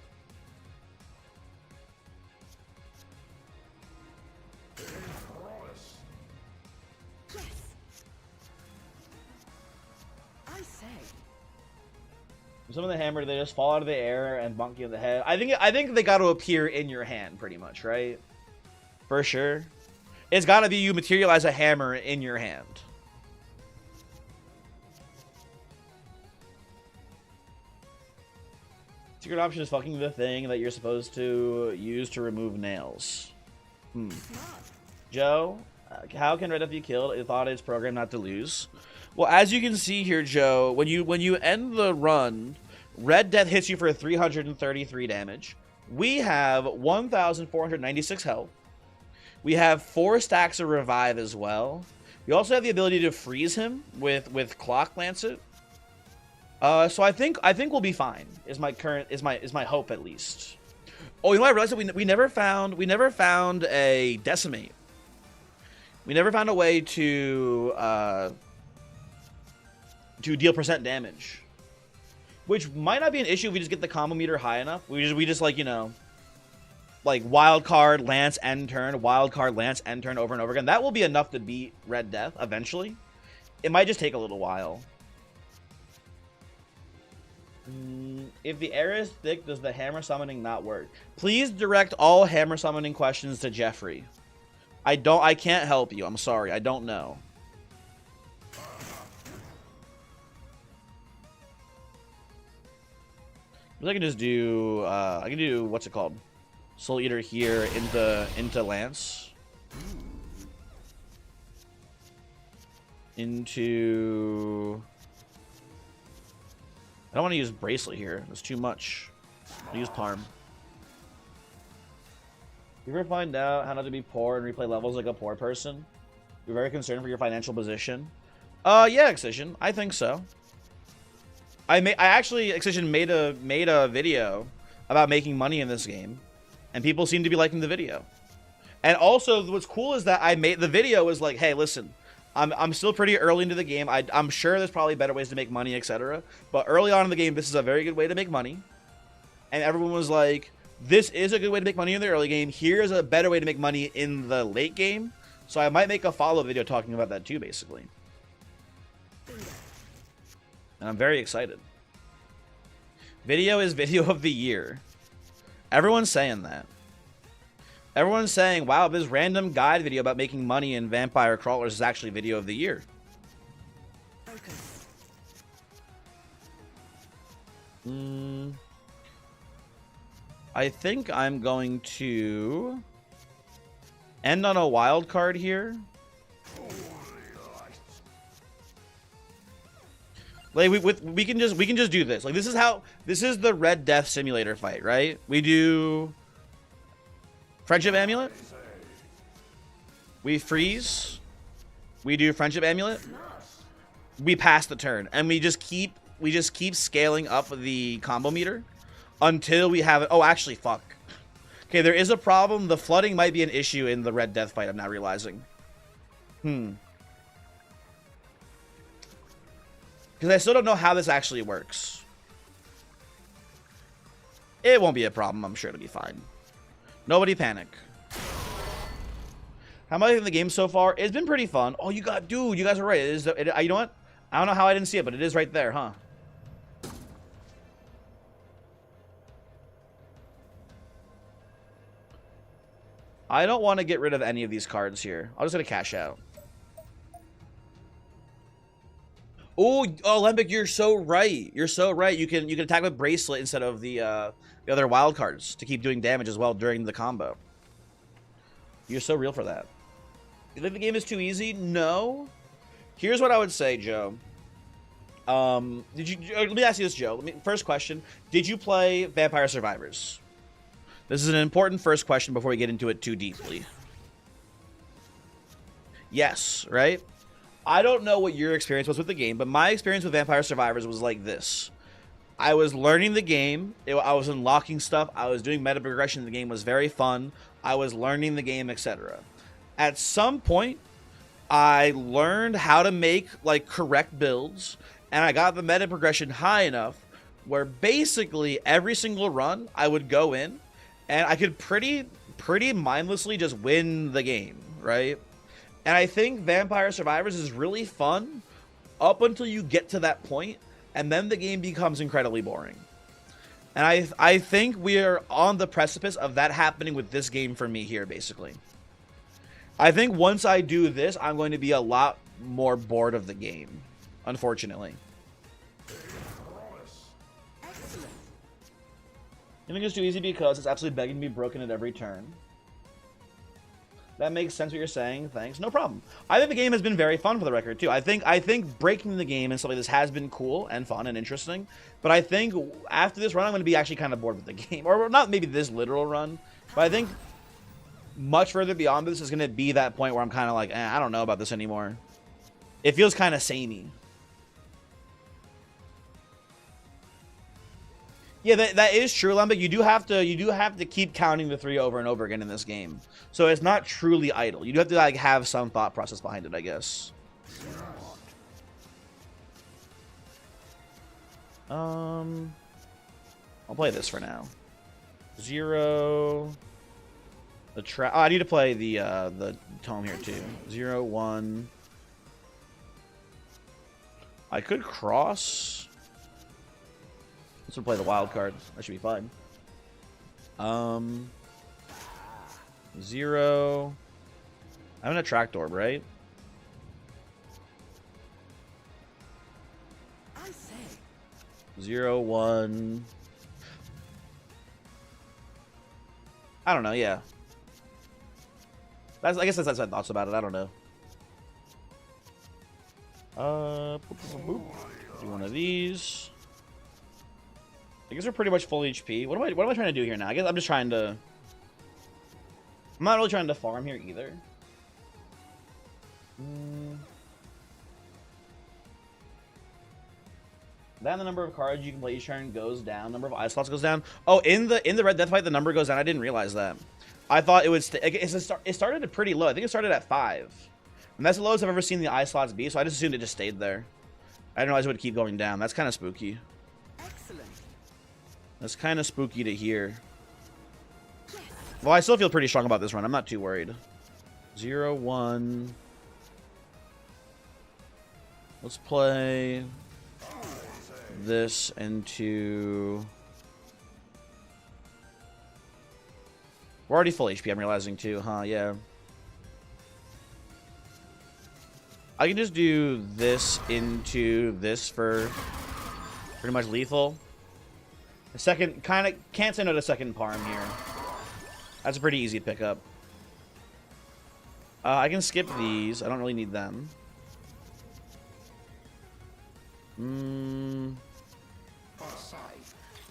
Speaker 2: Yes. I say.
Speaker 1: Some of the hammer, they just fall out of the air and bonk you in the head. I think they got to appear in your hand, pretty much, right? For sure. It's got to be you materialize a hammer in your hand. Secret option is fucking the thing that you're supposed to use to remove nails.
Speaker 2: Smart.
Speaker 1: Joe, how can Red Death be killed? It thought it's programmed not to lose. Well, as you can see here, Joe, when you end the run, Red Death hits you for 333 damage. We have 1,496 health. We have 4 stacks of revive as well. We also have the ability to freeze him with Clock Lancet. So I think we'll be fine. Is my hope at least. Oh, you know, I realized that we never found a decimate. We never found a way to deal percent damage, which might not be an issue if we just get the combo meter high enough. We just like, you know, like wild card Lance end turn, wild card Lance end turn over and over again. That will be enough to beat Red Death eventually. It might just take a little while. If the air is thick, does the hammer summoning not work? Please direct all hammer summoning questions to Jeffrey. I can't help you. I'm sorry. I don't know. I can just do I can do what's it called? Soul Eater here into Lance. Into I don't want to use Bracelet here. That's too much. I'll use Parm. You ever find out how not to be poor and replay levels like a poor person? You're very concerned for your financial position. Yeah, Excision. I think so. I actually Excision made a video about making money in this game, and people seem to be liking the video. And also, what's cool is that the video was like, hey, listen, I'm still pretty early into the game. I'm sure there's probably better ways to make money, etc. But early on in the game, this is a very good way to make money. And everyone was like, this is a good way to make money in the early game. Here's a better way to make money in the late game. So I might make a follow-up video talking about that too, basically. And I'm very excited. Video is video of the year. Everyone's saying that. Everyone's saying, wow, this random guide video about making money in Vampire Crawlers is actually video of the year.
Speaker 2: Focus.
Speaker 1: I think I'm going to end on a wild card here. Like we can just do this. Like this is the Red Death Simulator fight, right? We do Friendship Amulet. We freeze. We do Friendship Amulet. We pass the turn, and we just keep scaling up the combo meter until we have it. Oh, actually, fuck. Okay, there is a problem. The flooding might be an issue in the Red Death fight. I'm now realizing. Because I still don't know how this actually works. It won't be a problem. I'm sure it'll be fine. Nobody panic. How am I in the game so far? It's been pretty fun. Oh, you guys are right. It is. You know what? I don't know how I didn't see it, but it is right there, huh? I don't want to get rid of any of these cards here. I'm just gonna cash out. Oh, Lembic, you're so right. You're so right. You can attack with Bracelet instead of the other wild cards to keep doing damage as well during the combo. You're so real for that. You think the game is too easy? No. Here's what I would say, Joe. Let me ask you this, Joe. First question: did you play Vampire Survivors? This is an important first question before we get into it too deeply. Yes, right? I don't know what your experience was with the game, but my experience with Vampire Survivors was like this. I was learning the game. I was unlocking stuff. I was doing meta progression. The game was very fun. I was learning the game, etc. At some point, I learned how to make like correct builds, and I got the meta progression high enough where basically every single run I would go in and I could pretty mindlessly just win the game, right? And I think Vampire Survivors is really fun up until you get to that point, and then the game becomes incredibly boring. And I think we are on the precipice of that happening with this game for me here, basically. I think once I do this, I'm going to be a lot more bored of the game, unfortunately.
Speaker 2: Excellent.
Speaker 1: You think it's too easy because it's absolutely begging to be broken at every turn. That makes sense what you're saying. Thanks. No problem. I think the game has been very fun for the record too. I think breaking the game and stuff like this has been cool and fun and interesting. But I think after this run, I'm going to be actually kind of bored with the game, or not maybe this literal run, but I think much further beyond this is going to be that point where I'm kind of like, I don't know about this anymore. It feels kind of samey. Yeah, that is true, Lembic. You do have to keep counting the 3 over and over again in this game. So it's not truly idle. You do have to like have some thought process behind it, I guess. I'll play this for now. 0. I need to play the tome here too. 0, 1. I could cross. Let's play the wild card. That should be fine. 0. I'm an attract orb, right?
Speaker 2: I say.
Speaker 1: 0, 1. I don't know. Yeah. I guess that's my thoughts about it. I don't know. Boop, boop, boop. Do one of these. I guess we're pretty much full HP. What am I trying to do here now? I guess I'm just trying to... I'm not really trying to farm here either. Then the number of cards you can play each turn goes down. Number of eye slots goes down. Oh, in the Red Death fight, the number goes down. I didn't realize that. I thought it would... It started pretty low. I think it started at 5. And that's the lowest I've ever seen the eye slots be, so I just assumed it just stayed there. I didn't realize it would keep going down. That's kind of spooky.
Speaker 2: Excellent.
Speaker 1: That's kind of spooky to hear. Well, I still feel pretty strong about this run. I'm not too worried. 0, 1. Let's play this into... We're already full HP, I'm realizing too, huh? Yeah. I can just do this into this for pretty much lethal. The second, kind of, can't say no to second Parm here. That's a pretty easy pickup. I can skip these. I don't really need them.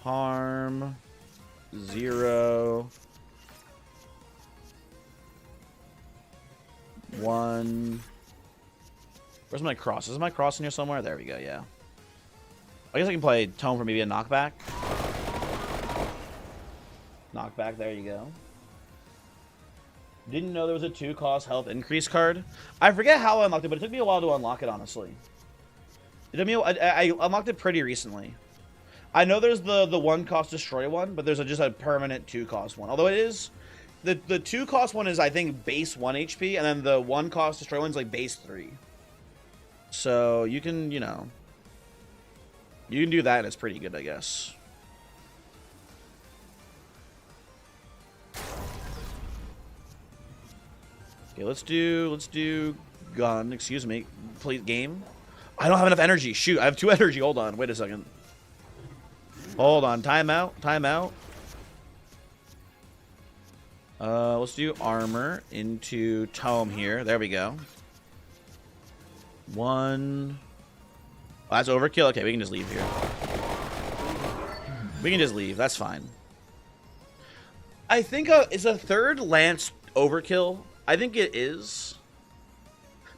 Speaker 1: Harm. 0. 1. Where's my cross? Is my cross in here somewhere? There we go, yeah. I guess I can play Tome for maybe a knockback. Knockback, there you go. Didn't know there was a 2-cost health increase card. I forget how I unlocked it, but it took me a while to unlock it, honestly. It took me I unlocked it pretty recently. I know there's the 1-cost destroy one, but there's just a permanent 2-cost one. Although it is... The 2-cost one is, I think, base 1 HP, and then the 1-cost destroy one's like base 3. So you can, you know... You can do that, and it's pretty good, I guess. Okay, let's do gun. Excuse me, please. Game. I don't have enough energy. Shoot, I have 2 energy. Hold on. Wait a second. Hold on. Timeout. Timeout. Let's do armor into tome here. There we go. 1. Oh, that's overkill. Okay, we can just leave here. We can just leave. That's fine. I think is a 3rd lance overkill. I think it is.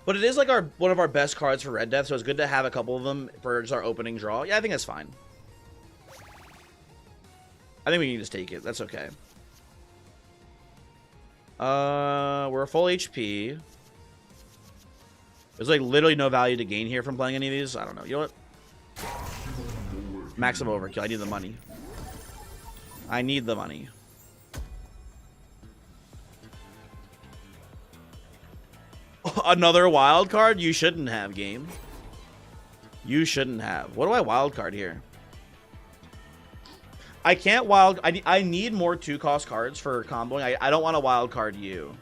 Speaker 1: But it is like one of our best cards for Red Death, so it's good to have a couple of them for just our opening draw. Yeah, I think that's fine. I think we can just take it. That's okay. We're full HP. There's like literally no value to gain here from playing any of these. I don't know. You know what? Maximum overkill. I need the money. I need the money. Another wild card? You shouldn't have, game. You shouldn't have. What do I wild card here? I can't wild... I need more 2-cost cards for comboing. I don't want to wild card you.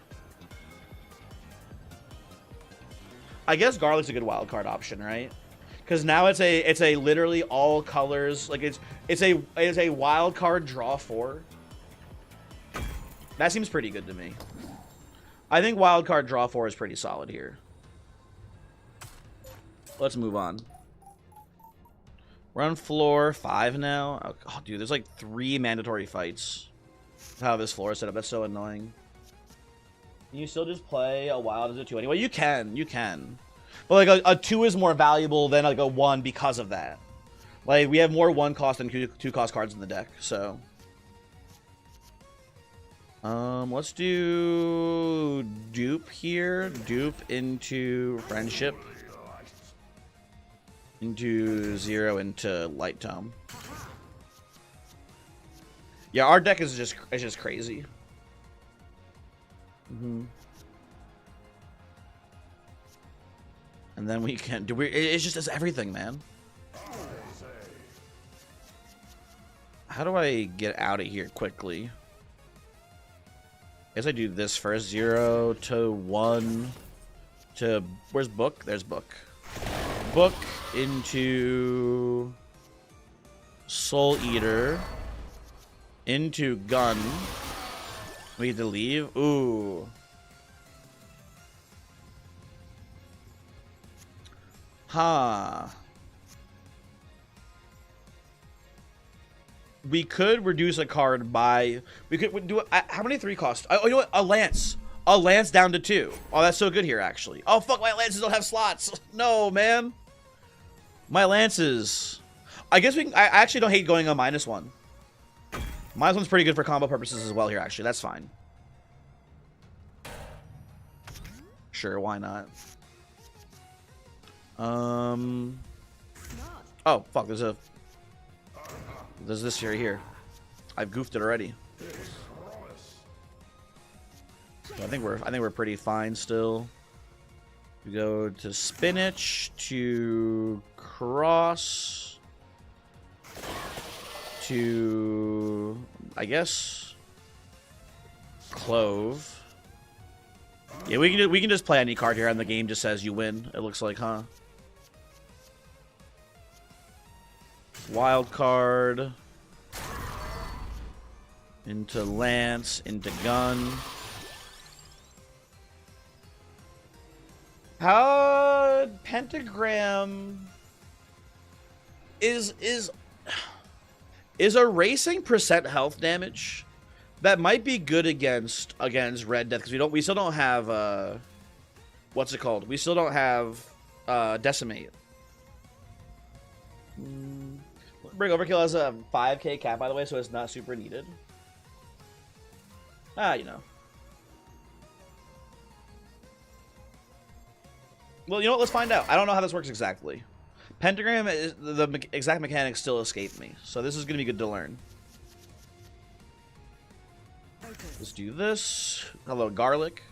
Speaker 1: I guess Garlic's a good wild card option, right? Because now it's a literally all colors, like it's a wild card draw 4. That seems pretty good to me. I think wild card draw 4 is pretty solid here. Let's move on. We're on floor 5 now. Oh, dude, there's like 3 mandatory fights. How this floor is set up. That's so annoying. Can you still just play a wild as a 2 anyway? You can. But like a 2 is more valuable than like a 1 because of that. Like we have more 1-cost and 2-cost cards in the deck, so. Let's do dupe here. Dupe into friendship. Into 0 into light tome. Yeah, our deck is just crazy. And then we can do it just does everything, man. How do I get out of here quickly? I guess I do this first. 0 to 1 to where's book? There's book. Book into Soul Eater into gun. We get to leave. Ooh. Huh. We could reduce a card by... We could do... How many 3 cost? Oh, you know what? A lance. A lance down to 2. Oh, that's so good here, actually. Oh, fuck. My lances don't have slots. No, man. My lances. I guess we can... I actually don't hate going on -1. -1's pretty good for combo purposes as well here, actually. That's fine. Sure, why not? Oh, fuck. There's this here. I've goofed it already. So I think we're pretty fine still. We go to spinach to cross to I guess clove. Yeah, we can just play any card here and the game just says you win. It looks like, huh? Wild card into lance into gun. How pentagram? Is erasing percent health damage? That might be good against Red Death, because we still don't have what's it called? We still don't have Decimate. Bring Overkill has a 5k cap, by the way, so it's not super needed. You know. Well, you know what? Let's find out. I don't know how this works exactly. Pentagram, the exact mechanics still escape me, so this is going to be good to learn. Let's do this. Hello, Garlic.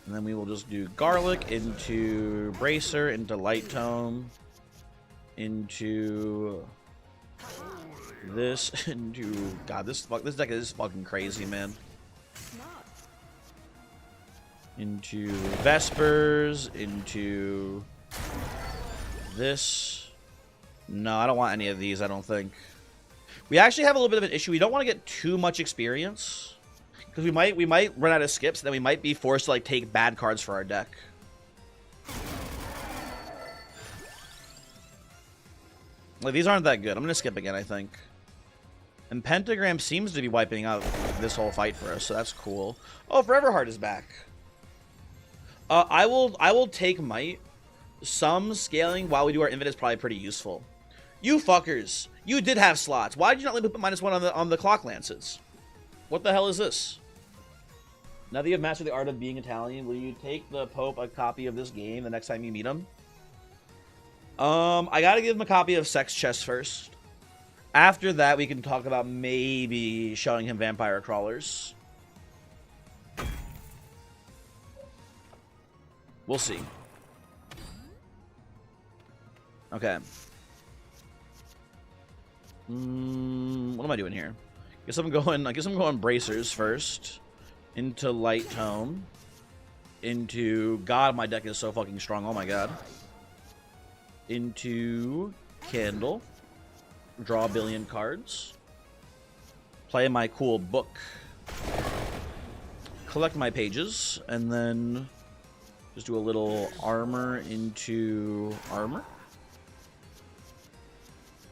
Speaker 1: And then we will just do Garlic into Bracer, into Light Tome, into this, into... God, this deck is fucking crazy, man. Into Vespers, into this. No, I don't want any of these, I don't think. We actually have a little bit of an issue. We don't want to get too much experience, because we might run out of skips, and then we might be forced to like take bad cards for our deck. Like, these aren't that good. I'm gonna skip again, I think. And Pentagram seems to be wiping out this whole fight for us, so that's cool. Oh, Forever Heart is back. I will take Might. Some scaling while we do our Infinite is probably pretty useful. You fuckers, you did have slots. Why did you not let me put -1 on the Clock Lances? What the hell is this? Now that you have mastered the art of being Italian, will you take the Pope a copy of this game the next time you meet him? I gotta give him a copy of Sex Chess first. After that, we can talk about maybe showing him Vampire Crawlers. We'll see. Okay. What am I doing here? I guess I'm going Bracers first. Into Light Tome. Into... God, my deck is so fucking strong. Oh my god. Into Candle. Draw a billion cards. Play my cool book. Collect my pages. And then just do a little armor into armor.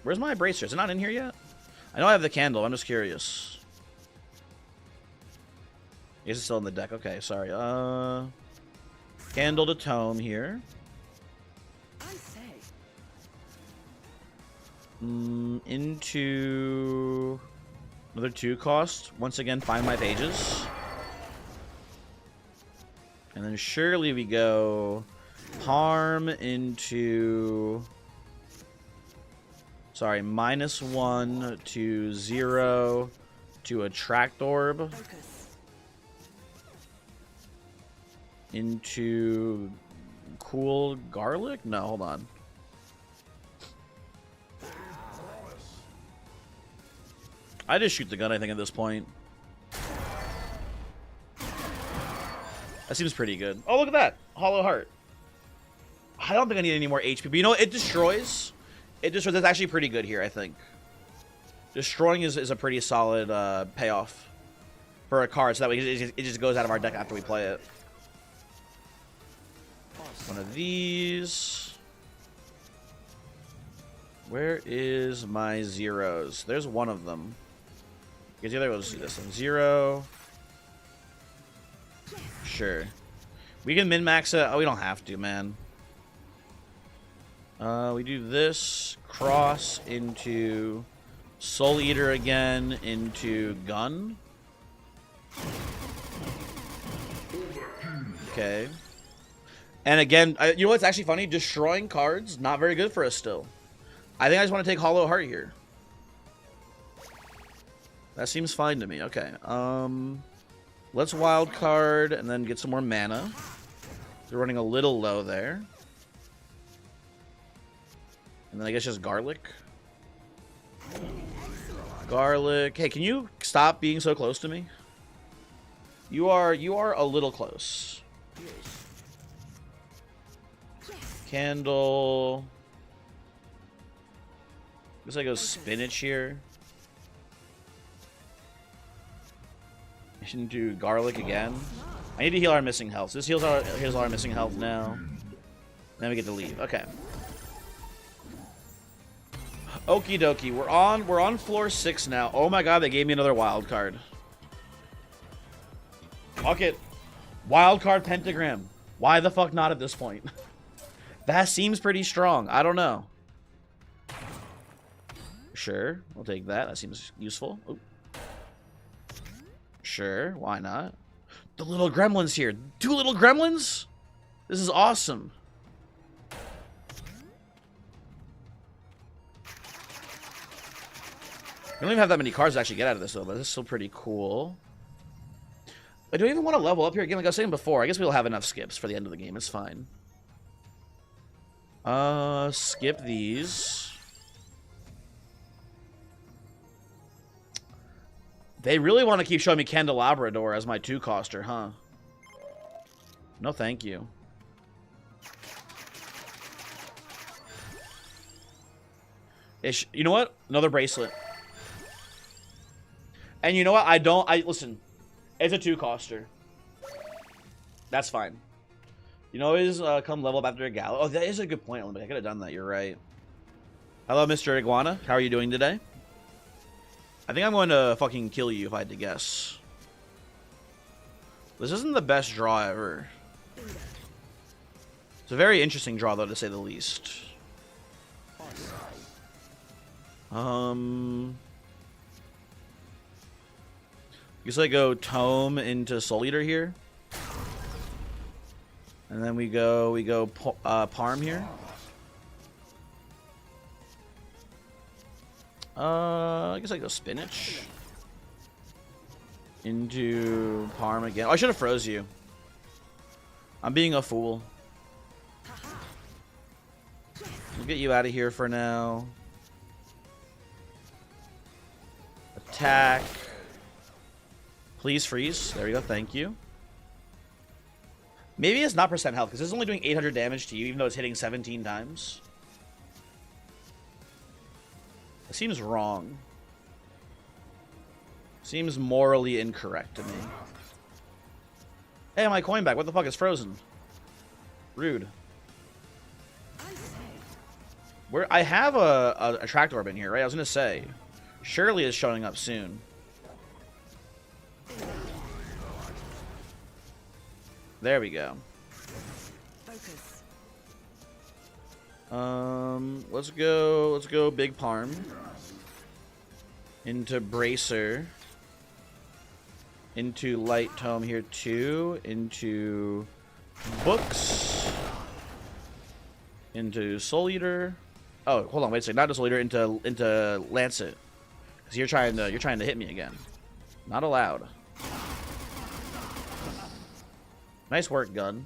Speaker 1: Where's my Bracer? Is it not in here yet? I know I have the Candle. I'm just curious. I guess it's still in the deck. Okay, sorry. Candle to Tome here.
Speaker 2: I say.
Speaker 1: Into another 2 cost. Once again, find my pages. And then surely we go harm into... Sorry, -1 to 0 to Attract Orb.
Speaker 2: Focus.
Speaker 1: Into Cool Garlic? No, hold on. I just shoot the gun, I think, at this point. That seems pretty good. Oh, look at that. Hollow Heart. I don't think I need any more HP, but you know what? It destroys. It destroys. That's actually pretty good here, I think. Destroying is a pretty solid payoff for a card, so that way it just goes out of our deck after we play it. One of these. Where is my zeros? There's one of them. Because the other was this one. 0. Sure. We can min-max it. Oh, we don't have to, man. We do this. Cross into Soul Eater again. Into Gun. Okay. And again, you know what's actually funny? Destroying cards, not very good for us still. I think I just want to take Hollow Heart here. That seems fine to me. Okay. Let's wild card and then get some more mana. They're running a little low there. And then I guess just Garlic. Garlic. Hey, can you stop being so close to me? You are a little close. Candle. Looks like I go Spinach here. I should do Garlic again. I need to heal our missing health. This heals our missing health now. Then we get to leave. Okay. Okie dokie. We're on floor 6 now. Oh my god, they gave me another wild card. Fuck it. Wild card pentagram. Why the fuck not at this point? That seems pretty strong. I don't know. Sure, we'll take that. That seems useful. Ooh. Sure, why not? The little gremlins here. 2 little gremlins? This is awesome. We don't even have that many cards to actually get out of this, though, but this is still pretty cool. I don't even want to level up here again, like I was saying before. I guess we'll have enough skips for the end of the game. It's fine. Skip these. They really want to keep showing me Candelabrador as my 2-coster, huh? No, thank you. You know what? Another bracelet. And you know what? Listen. It's a 2-coster. That's fine. You know, always come level up after a gala. Oh, that is a good point, Olympic. I could have done that. You're right. Hello, Mr. Iguana. How are you doing today? I think I'm going to fucking kill you if I had to guess. This isn't the best draw ever. It's a very interesting draw, though, to say the least. Guess I go Tome into Soul Eater here. And then we go Parm here. I guess I go Spinach. Into Parm again. Oh, I should have froze you. I'm being a fool. We'll get you out of here for now. Attack. Please freeze. There we go. Thank you. Maybe it's not percent health, because it's only doing 800 damage to you, even though it's hitting 17 times. It seems wrong. Seems morally incorrect to me. Hey, my coin back. What the fuck is frozen? Rude. I have a Attract Orb in here, right? I was going to say. Shirley is showing up soon. There we go.
Speaker 2: Focus.
Speaker 1: Let's go Big Parm. Into Bracer. Into Light Tome here too. Into Books. Into Soul Eater. Oh, hold on, wait a second. Not to Soul Eater, into Lancet. Because you're trying to hit me again. Not allowed. Nice work, gun.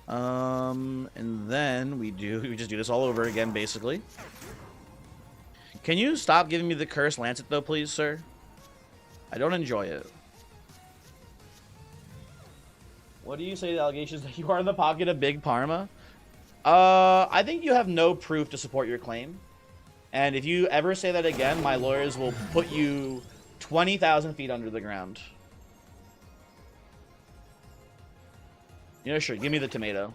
Speaker 1: And then we just do this all over again, basically. Can you stop giving me the Curse Lancet, though, please, sir? I don't enjoy it. What do you say to the allegations that you are in the pocket of Big Parma? I think you have no proof to support your claim. And if you ever say that again, my lawyers will put you 20,000 feet under the ground. You know, sure. Give me the tomato.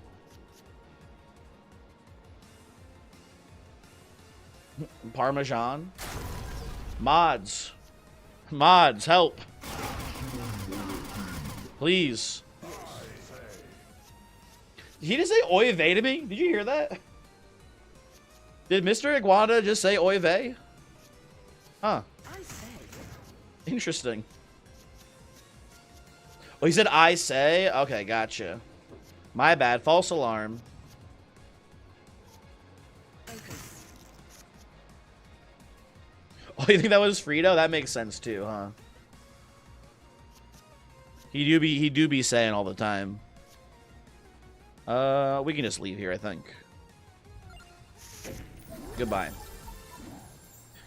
Speaker 1: Parmesan. Mods. Mods, help. Please. Did he just say oy vey to me? Did you hear that? Did Mr. Iguana just say oy vey? Huh.
Speaker 2: I say.
Speaker 1: Interesting. Oh, he said I say? Okay, gotcha. My bad. False alarm.
Speaker 2: Focus.
Speaker 1: Oh, you think that was Frito? That makes sense too, huh? He do be saying all the time. We can just leave here, I think. Goodbye.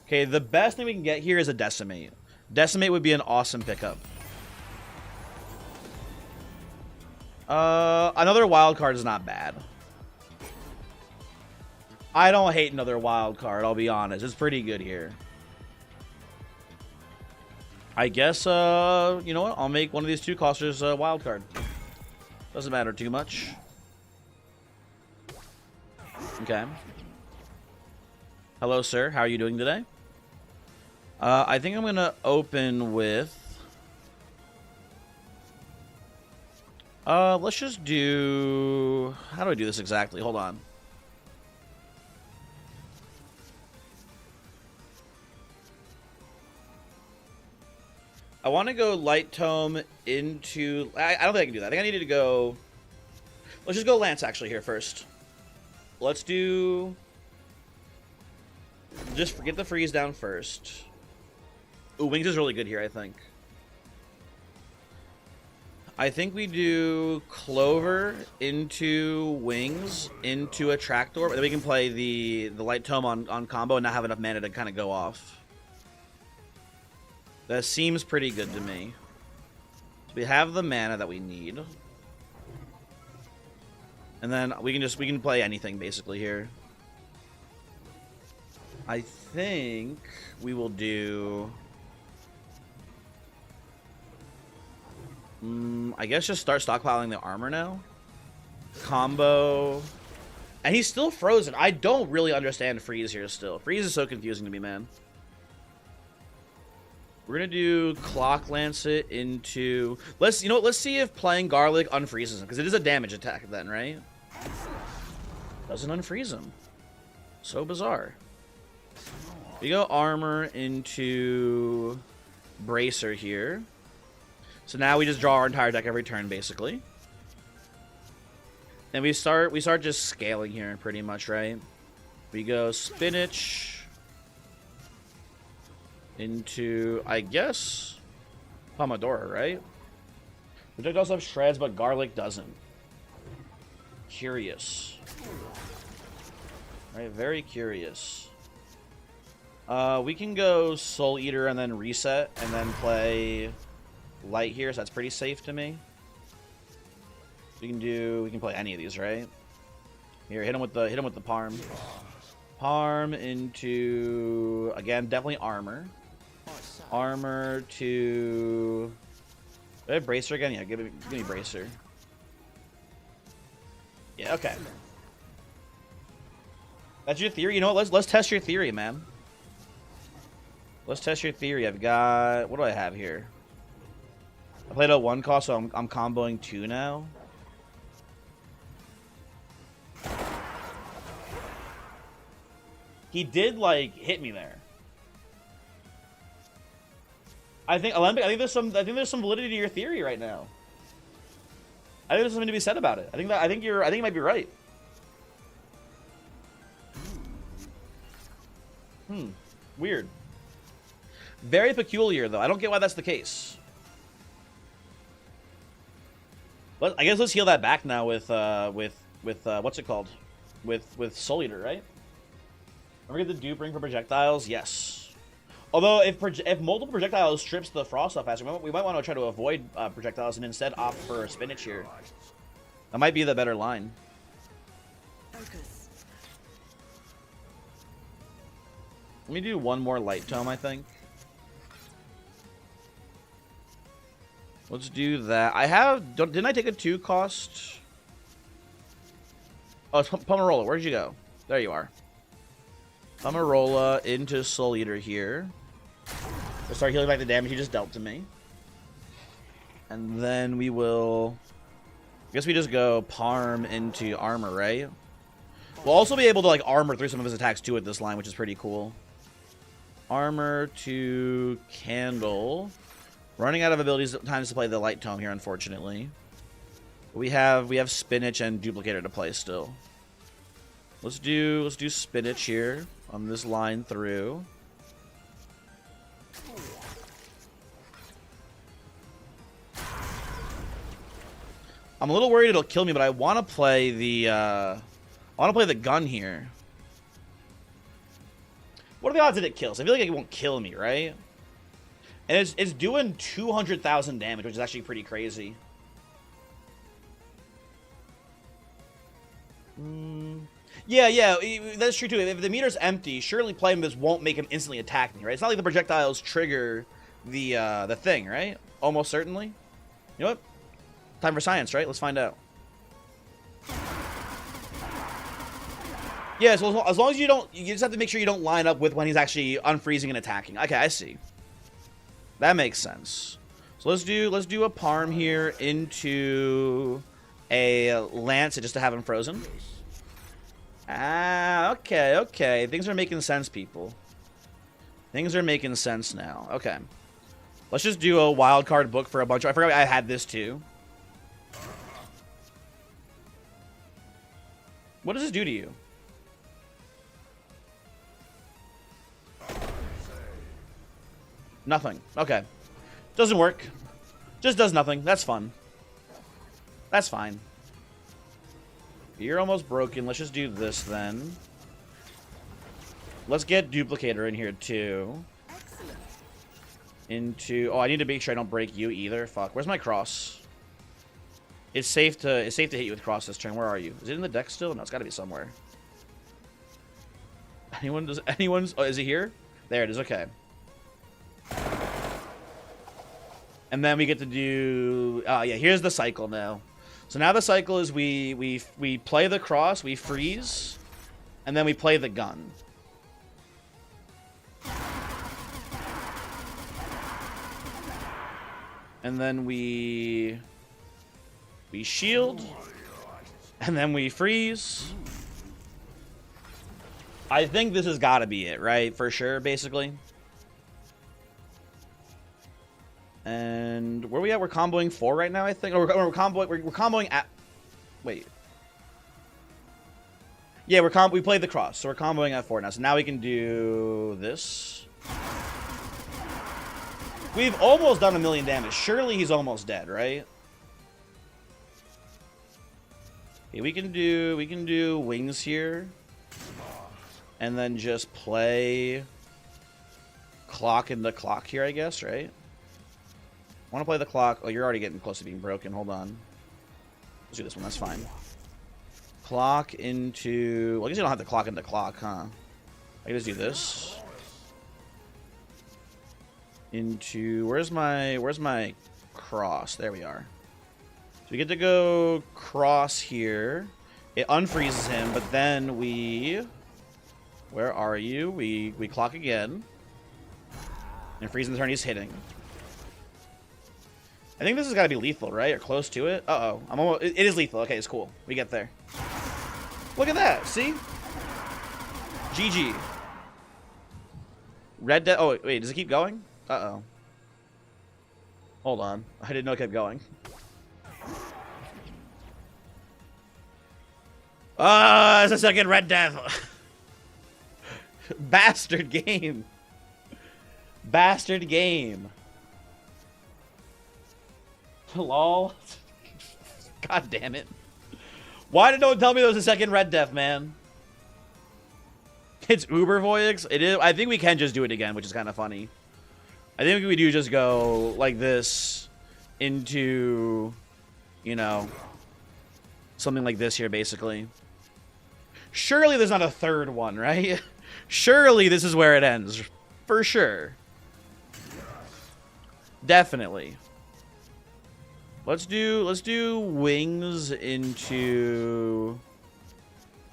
Speaker 1: Okay, the best thing we can get here is a Decimate. Decimate would be an awesome pickup. Another wild card is not bad. I don't hate another wild card, I'll be honest. It's pretty good here. I guess, you know what? I'll make one of these 2-costers a wild card. Doesn't matter too much. Okay. Hello, sir. How are you doing today? I think I'm gonna open with... let's just do... How do I do this exactly? Hold on. I want to go Light Tome into... I don't think I can do that. I think I needed to go... Let's just go Lance, actually, here first. Let's do... Just get the freeze down first. Ooh, Wings is really good here, I think. I think we do Clover into Wings into a Tractor, but then we can play the Light Tome on combo and not have enough mana to kind of go off. That seems pretty good to me. So we have the mana that we need. And then we can play anything basically here. I think we will do... I guess just start stockpiling the armor now. Combo. And he's still frozen. I don't really understand freeze here still. Freeze is so confusing to me, man. We're gonna do Clock Lancet into... Let's see if playing Garlic unfreezes him, because it is a damage attack then, right? Doesn't unfreeze him. So bizarre. We go Armor into Bracer here. So now we just draw our entire deck every turn, basically. And we start just scaling here, pretty much, right? We go Spinach into, I guess, Pomodoro, right? Project also have Shreds, but Garlic doesn't. Curious. Right, very curious. We can go Soul Eater and then reset and then play Light here, so that's pretty safe to me. We can play any of these, right? Here, hit him with the Parm. Parm into, again, definitely Armor. Armor to... Do I have Bracer again? Yeah, give me Bracer. Yeah, okay. That's your theory? You know what? Let's test your theory, man. Let's test your theory. I've got... What do I have here? I played at 1 cost, so I'm comboing 2 now. He did, like, hit me there. I think there's some validity to your theory right now. I think there's something to be said about it. I think you might be right. Weird. Very peculiar, though. I don't get why that's the case. I guess let's heal that back now with what's it called? With Soul Eater, right? Are we get the dupe ring for projectiles? Yes. Although if multiple projectiles strips the frost off faster, we might want to try to avoid projectiles and instead opt for Spinach here. That might be the better line.
Speaker 2: Focus.
Speaker 1: Let me do one more Light Tome, I think. Let's do that. Didn't I take a 2 cost? Oh, it's Pomarola. Where'd you go? There you are. Pomarola into Soul Eater here. We'll start healing back the damage he just dealt to me. And then we will... I guess we just go Parm into Armor, right? We'll also be able to, like, armor through some of his attacks, too, at this line, which is pretty cool. Armor to Candle. Running out of abilities times to play the Light Tome here, unfortunately. We have Spinach and Duplicator to play still. Let's do Spinach here on this line through. I'm a little worried it'll kill me, but I want to play the gun here. What are the odds that it kills? I feel like it won't kill me, right? And it's doing 200,000 damage, which is actually pretty crazy. Yeah, that's true too. If the meter's empty, surely playing this won't make him instantly attack me, right? It's not like the projectiles trigger the thing, right? Almost certainly. You know what? Time for science, right? Let's find out. Yeah, so as long as you don't, you just have to make sure you don't line up with when he's actually unfreezing and attacking. Okay, I see. That makes sense. So let's do a Parm here into a Lance just to have him frozen. Ah, okay, okay. Things are making sense, people. Things are making sense now. Okay. Let's just do a wild card book for a bunch of... I forgot I had this too. What does this do to you? Nothing. Okay. Doesn't work. Just does nothing. That's fun. That's fine. You're almost broken. Let's just do this then. Let's get Duplicator in here too.
Speaker 2: Excellent.
Speaker 1: Into... Oh, I need to make sure I don't break you either. Fuck. Where's my cross? It's safe to hit you with cross this turn. Where are you? Is it in the deck still? No, it's got to be somewhere. Anyone's... Oh, is it here? There it is. Okay. And then we get to do... yeah, here's the cycle now. So now the cycle is we play the cross, we freeze, and then we play the gun. And then we shield, and then we freeze. I think this has got to be it, right? For sure, basically. And where are we at? We're comboing 4 right now, I think. Or we're comboing at... Wait. Yeah, we played the cross, so we're comboing at 4 now. So now we can do this. We've almost done 1,000,000 damage. Surely he's almost dead, right? Okay, we can do wings here. And then just play clock into clock here, I guess, right? I want to play the clock. Oh, you're already getting close to being broken. Hold on. Let's do this one. That's fine. Clock into... Well, I guess you don't have to clock into clock, huh? I can just do this. Into... Where's my cross? There we are. So we get to go cross here. It unfreezes him, but then we... Where are you? We clock again. And freezing the turn he's hitting. I think this has got to be lethal, right? Or close to it. Uh-oh. I'm almost... It is lethal. Okay, it's cool. We get there. Look at that. See? GG. Red Death... Oh, wait. Does it keep going? Uh-oh. Hold on. I didn't know it kept going. Ah, it's a second Red Death. Bastard game. Bastard game. Lol. God damn it. Why did no one tell me there was a second Red Death, man? It's Uber Voyix. It is. I think we can just do it again, which is kind of funny. I think we do just go like this into, you know, something like this here, basically. Surely there's not a third one, right? Surely this is where it ends. For sure. Definitely. Let's do wings into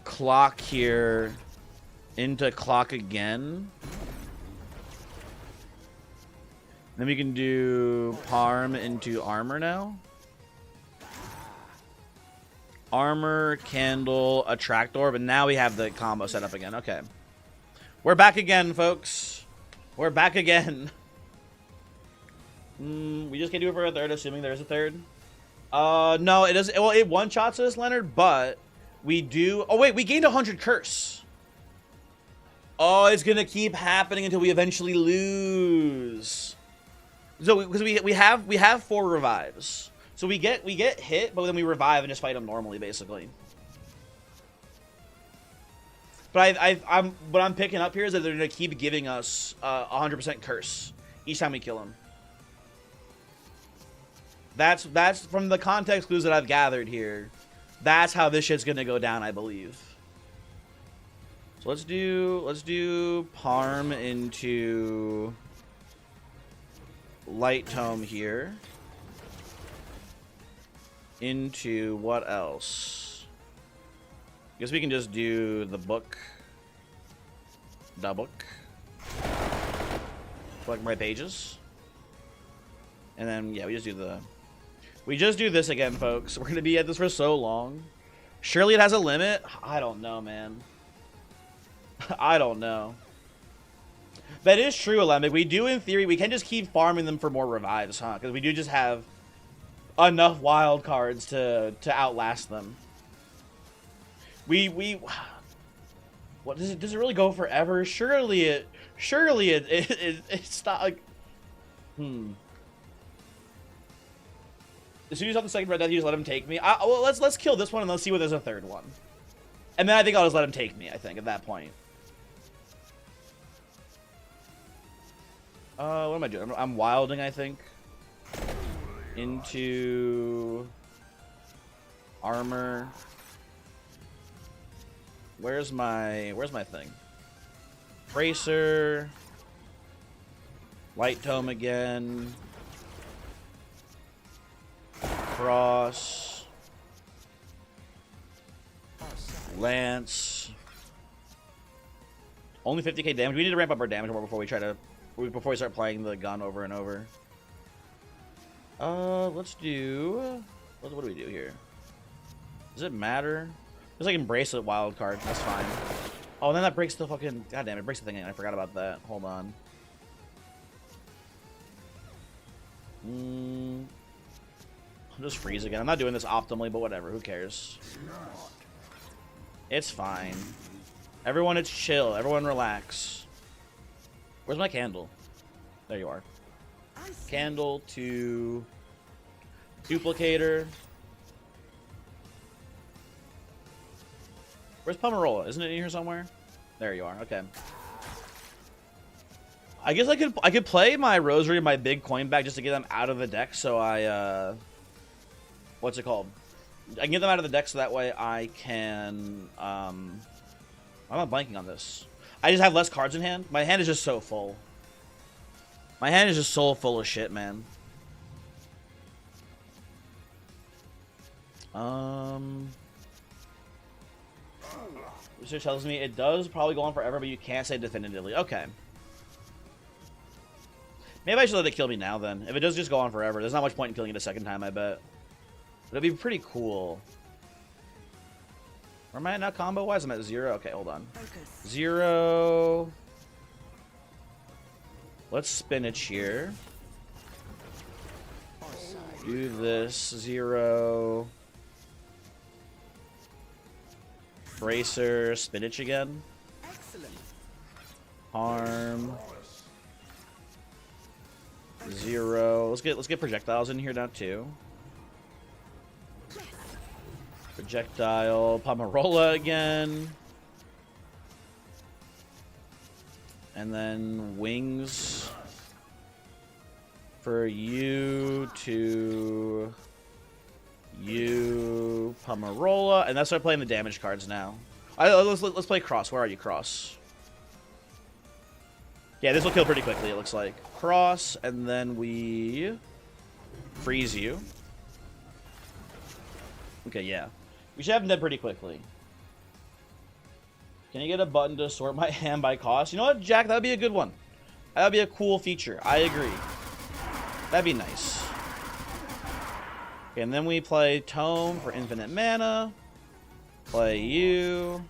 Speaker 1: clock here, into clock again. Then we can do Parm into armor now. Armor, candle, attract orb, and now we have the combo set up again. Okay. We're back again, folks. We're back again. We just can't do it for a third, assuming there's a third. No, it doesn't. Well, it one-shots us, Leonard, but we do... Oh, wait, we gained 100 curse. Oh, it's going to keep happening until we eventually lose. So, because we have 4 revives. So we get hit, but then we revive and just fight them normally, basically. But what I'm picking up here is that they're going to keep giving us 100% curse each time we kill them. That's from the context clues that I've gathered here. That's how this shit's gonna go down, I believe. So let's do Parm into Light Tome here. Into what else? Guess we can just do the book. The book. Collect my pages. And then, yeah, we just do the... We just do this again, folks. We're going to be at this for so long. Surely it has a limit? I don't know, man. I don't know. That is true, Alembic. We do, in theory, we can just keep farming them for more revives, huh? Because we do just have enough wild cards to outlast them. What does it really go forever? Surely it's not like As soon as you have the second Red Death, you just let him take me. Well, let's kill this one and let's see what there's a third one. And then I think I'll just let him take me, I think, at that point. What am I doing? I'm wilding, I think. Into armor. Where's my thing? Bracer. Light tome again. Cross. Lance. Only 50k damage. We need to ramp up our damage more before we start playing the gun over and over. Let's do... What do we do here? Does it matter? There's like Bracelet wild card. That's fine. Oh, and then that breaks the fucking... God damn, it breaks the thing. I forgot about that. Hold on. I'll just freeze again. I'm not doing this optimally, but whatever. Who cares? It's fine. Everyone, it's chill. Everyone, relax. Where's my candle? There you are. Candle to duplicator. Where's Pomerola? Isn't it in here somewhere? There you are. Okay. I guess I could play my Rosary and my big coin back just to get them out of the deck. So I what's it called? I can get them out of the deck so that way I can I'm not blanking on this. I just have less cards in hand. My hand is just so full. My hand is just so full of shit, man. Research tells me it does probably go on forever, but you can't say definitively. Okay. Maybe I should let it kill me now, then. If it does just go on forever, there's not much point in killing it a second time, I bet. But it'd be pretty cool. Where am I at now combo-wise? I'm at 0. Okay, hold on.
Speaker 2: Focus.
Speaker 1: 0... Let's spinach here. Do this. 0. Bracer. Spinach again.
Speaker 2: Excellent.
Speaker 1: Harm. 0. Let's get projectiles in here now too. Projectile. Pomerola again. And then wings for you to you, Pomerola, and that's start playing the damage cards now. Let's play Cross. Where are you, Cross? Yeah, this will kill pretty quickly. It looks like Cross, and then we freeze you. Okay, yeah, we should have him dead pretty quickly. Can you get a button to sort my hand by cost? You know what, Jack? That would be a good one. That would be a cool feature. I agree. That'd be nice. Okay, and then we play Tome for infinite mana. Play you.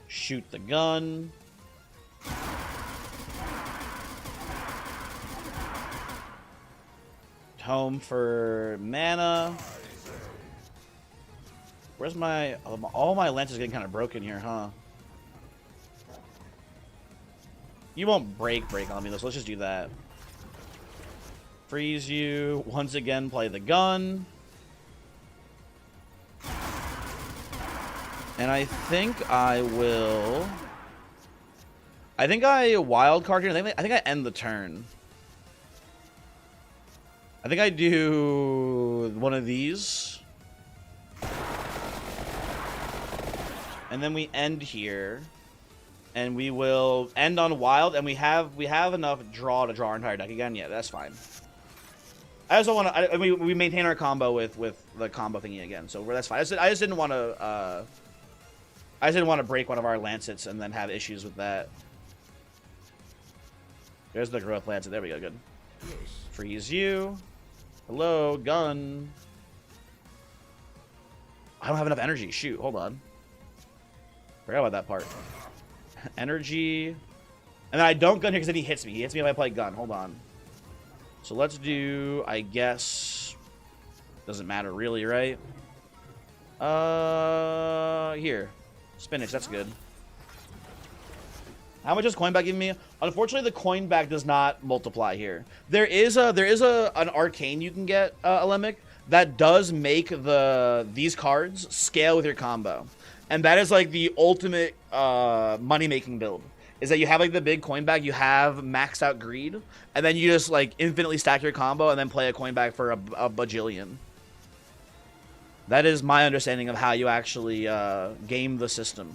Speaker 1: Shoot the gun. Tome for mana. Where's my... all my lances getting kind of broken here, huh? You won't break on me, though, so let's just do that. Freeze you. Once again, play the gun. And I think I will... I think I wild card here. I think I end the turn. I think I do one of these. And then we end here. And we will end on wild, and we have enough draw to draw our entire deck again. Yeah, that's fine. I also want to. We maintain our combo with the combo thingy again, so that's fine. I just didn't want to. I just didn't want to break one of our lancets and then have issues with that. There's the growth lancet. There we go. Good. Freeze you. Hello, gun. I don't have enough energy. Shoot, hold on. Forgot about that part. Energy. And then I don't gun here because then he hits me. He hits me if I play gun. Hold on. So let's do, I guess, doesn't matter really, right? Here. Spinach, that's good. How much is coin back giving me? Unfortunately, the coin back does not multiply here. There is an arcane you can get, Alemic, that does make these cards scale with your combo. And that is like the ultimate money-making build. Is that you have like the big coin bag, you have maxed out greed, and then you just like infinitely stack your combo and then play a coin bag for a bajillion. That is my understanding of how you actually game the system.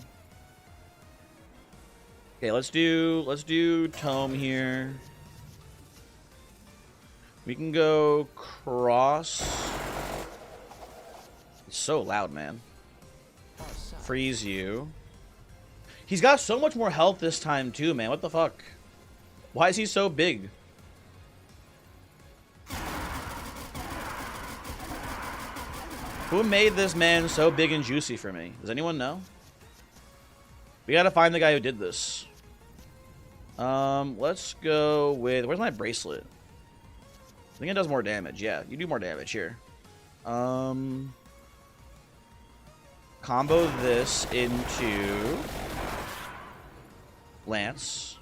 Speaker 1: Okay, let's do Tome here. We can go cross. It's so loud, man. Freeze you. He's got so much more health this time, too, man. What the fuck? Why is he so big? Who made this man so big and juicy for me? Does anyone know? We gotta find the guy who did this. Let's go with... Where's my bracelet? I think it does more damage. Yeah, you do more damage here. Combo this into... Lance.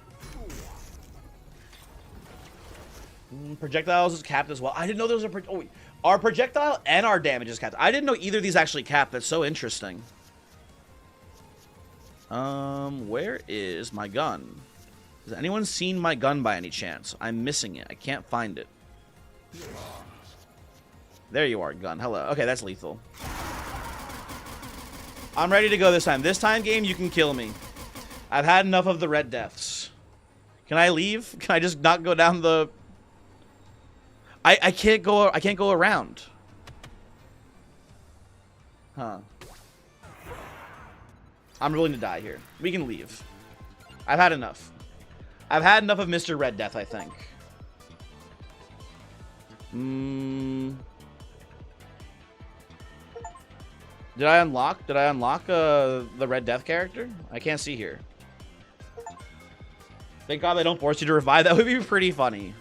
Speaker 1: Projectiles is capped as well. I didn't know there was a... Oh, our projectile and our damage is capped. I didn't know either of these actually capped. That's so interesting. Where is my gun? Has anyone seen my gun by any chance? I'm missing it. I can't find it. There you are, gun. Hello. Okay, that's lethal. I'm ready to go this time. This time, game, you can kill me. I've had enough of the red deaths. Can I leave? Can I just not go down the... I can't go around. Huh. I'm willing to die here. We can leave. I've had enough. I've had enough of Mr. Red Death, I think. Did I unlock the Red Death character? I can't see here. Thank God they don't force you to revive. That would be pretty funny.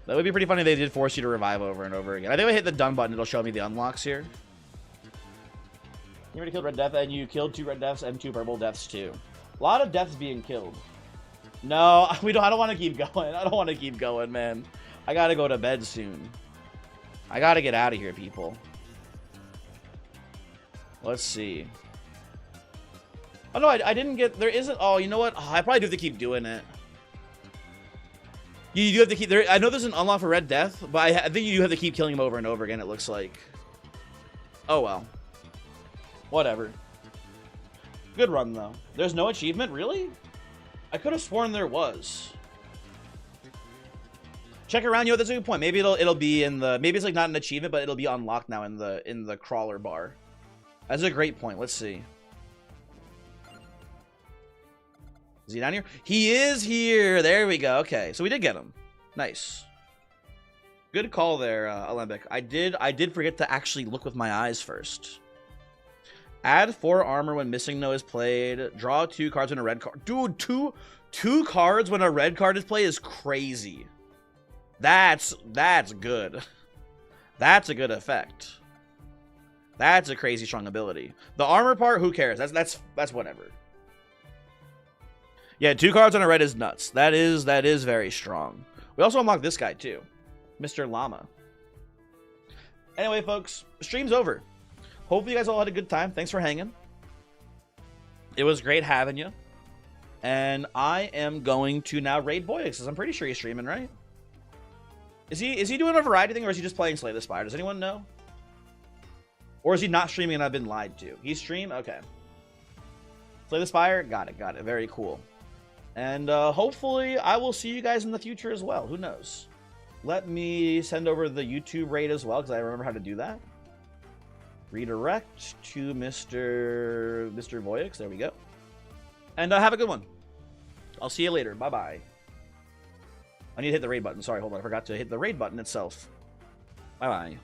Speaker 1: That would be pretty funny if they did force you to revive over and over again. I think if I hit the done button, it'll show me the unlocks here. You already killed Red Death, and you killed 2 Red Deaths and 2 Purple Deaths, too. A lot of deaths being killed. No, I don't want to keep going. I don't want to keep going, man. I gotta go to bed soon. I gotta get out of here, people. Let's see. Oh, no, I didn't get... There isn't... Oh, you know what? Oh, I probably do have to keep doing it. You do have to keep... There. I know there's an unlock for Red Death, but I think you do have to keep killing him over and over again, it looks like. Oh, well. Whatever. Good run, though. There's no achievement? Really? I could have sworn there was. Check around, that's a good point. Maybe it'll be in the... Maybe it's like not an achievement, but it'll be unlocked now in the crawler bar. That's a great point. Let's see. Is he down here? He is here. There we go. Okay, so we did get him. Nice. Good call there, Alembic. I did forget to actually look with my eyes first. Add 4 armor when Missing No is played. Draw 2 cards when a red card. Dude, two cards when a red card is played is crazy. That's good. That's a good effect. That's a crazy strong ability. The armor part, who cares? That's whatever. Yeah, 2 cards on a red is nuts. That is very strong. We also unlocked this guy too, Mr. Llama. Anyway, folks, stream's over. Hopefully you guys all had a good time. Thanks for hanging. It was great having you. And I am going to now raid Boyix, because I'm pretty sure he's streaming, right? Is he doing a variety thing, or is he just playing Slay the Spire? Does anyone know? Or is he not streaming and I've been lied to? He stream? Okay. Slay the Spire? Got it. Very cool. And hopefully I will see you guys in the future as well. Who knows? Let me send over the YouTube raid as well, because I remember how to do that. Redirect to Mr. Voyix. There we go. And have a good one. I'll see you later. Bye-bye. I need to hit the raid button. Sorry, hold on. I forgot to hit the raid button itself. Bye-bye.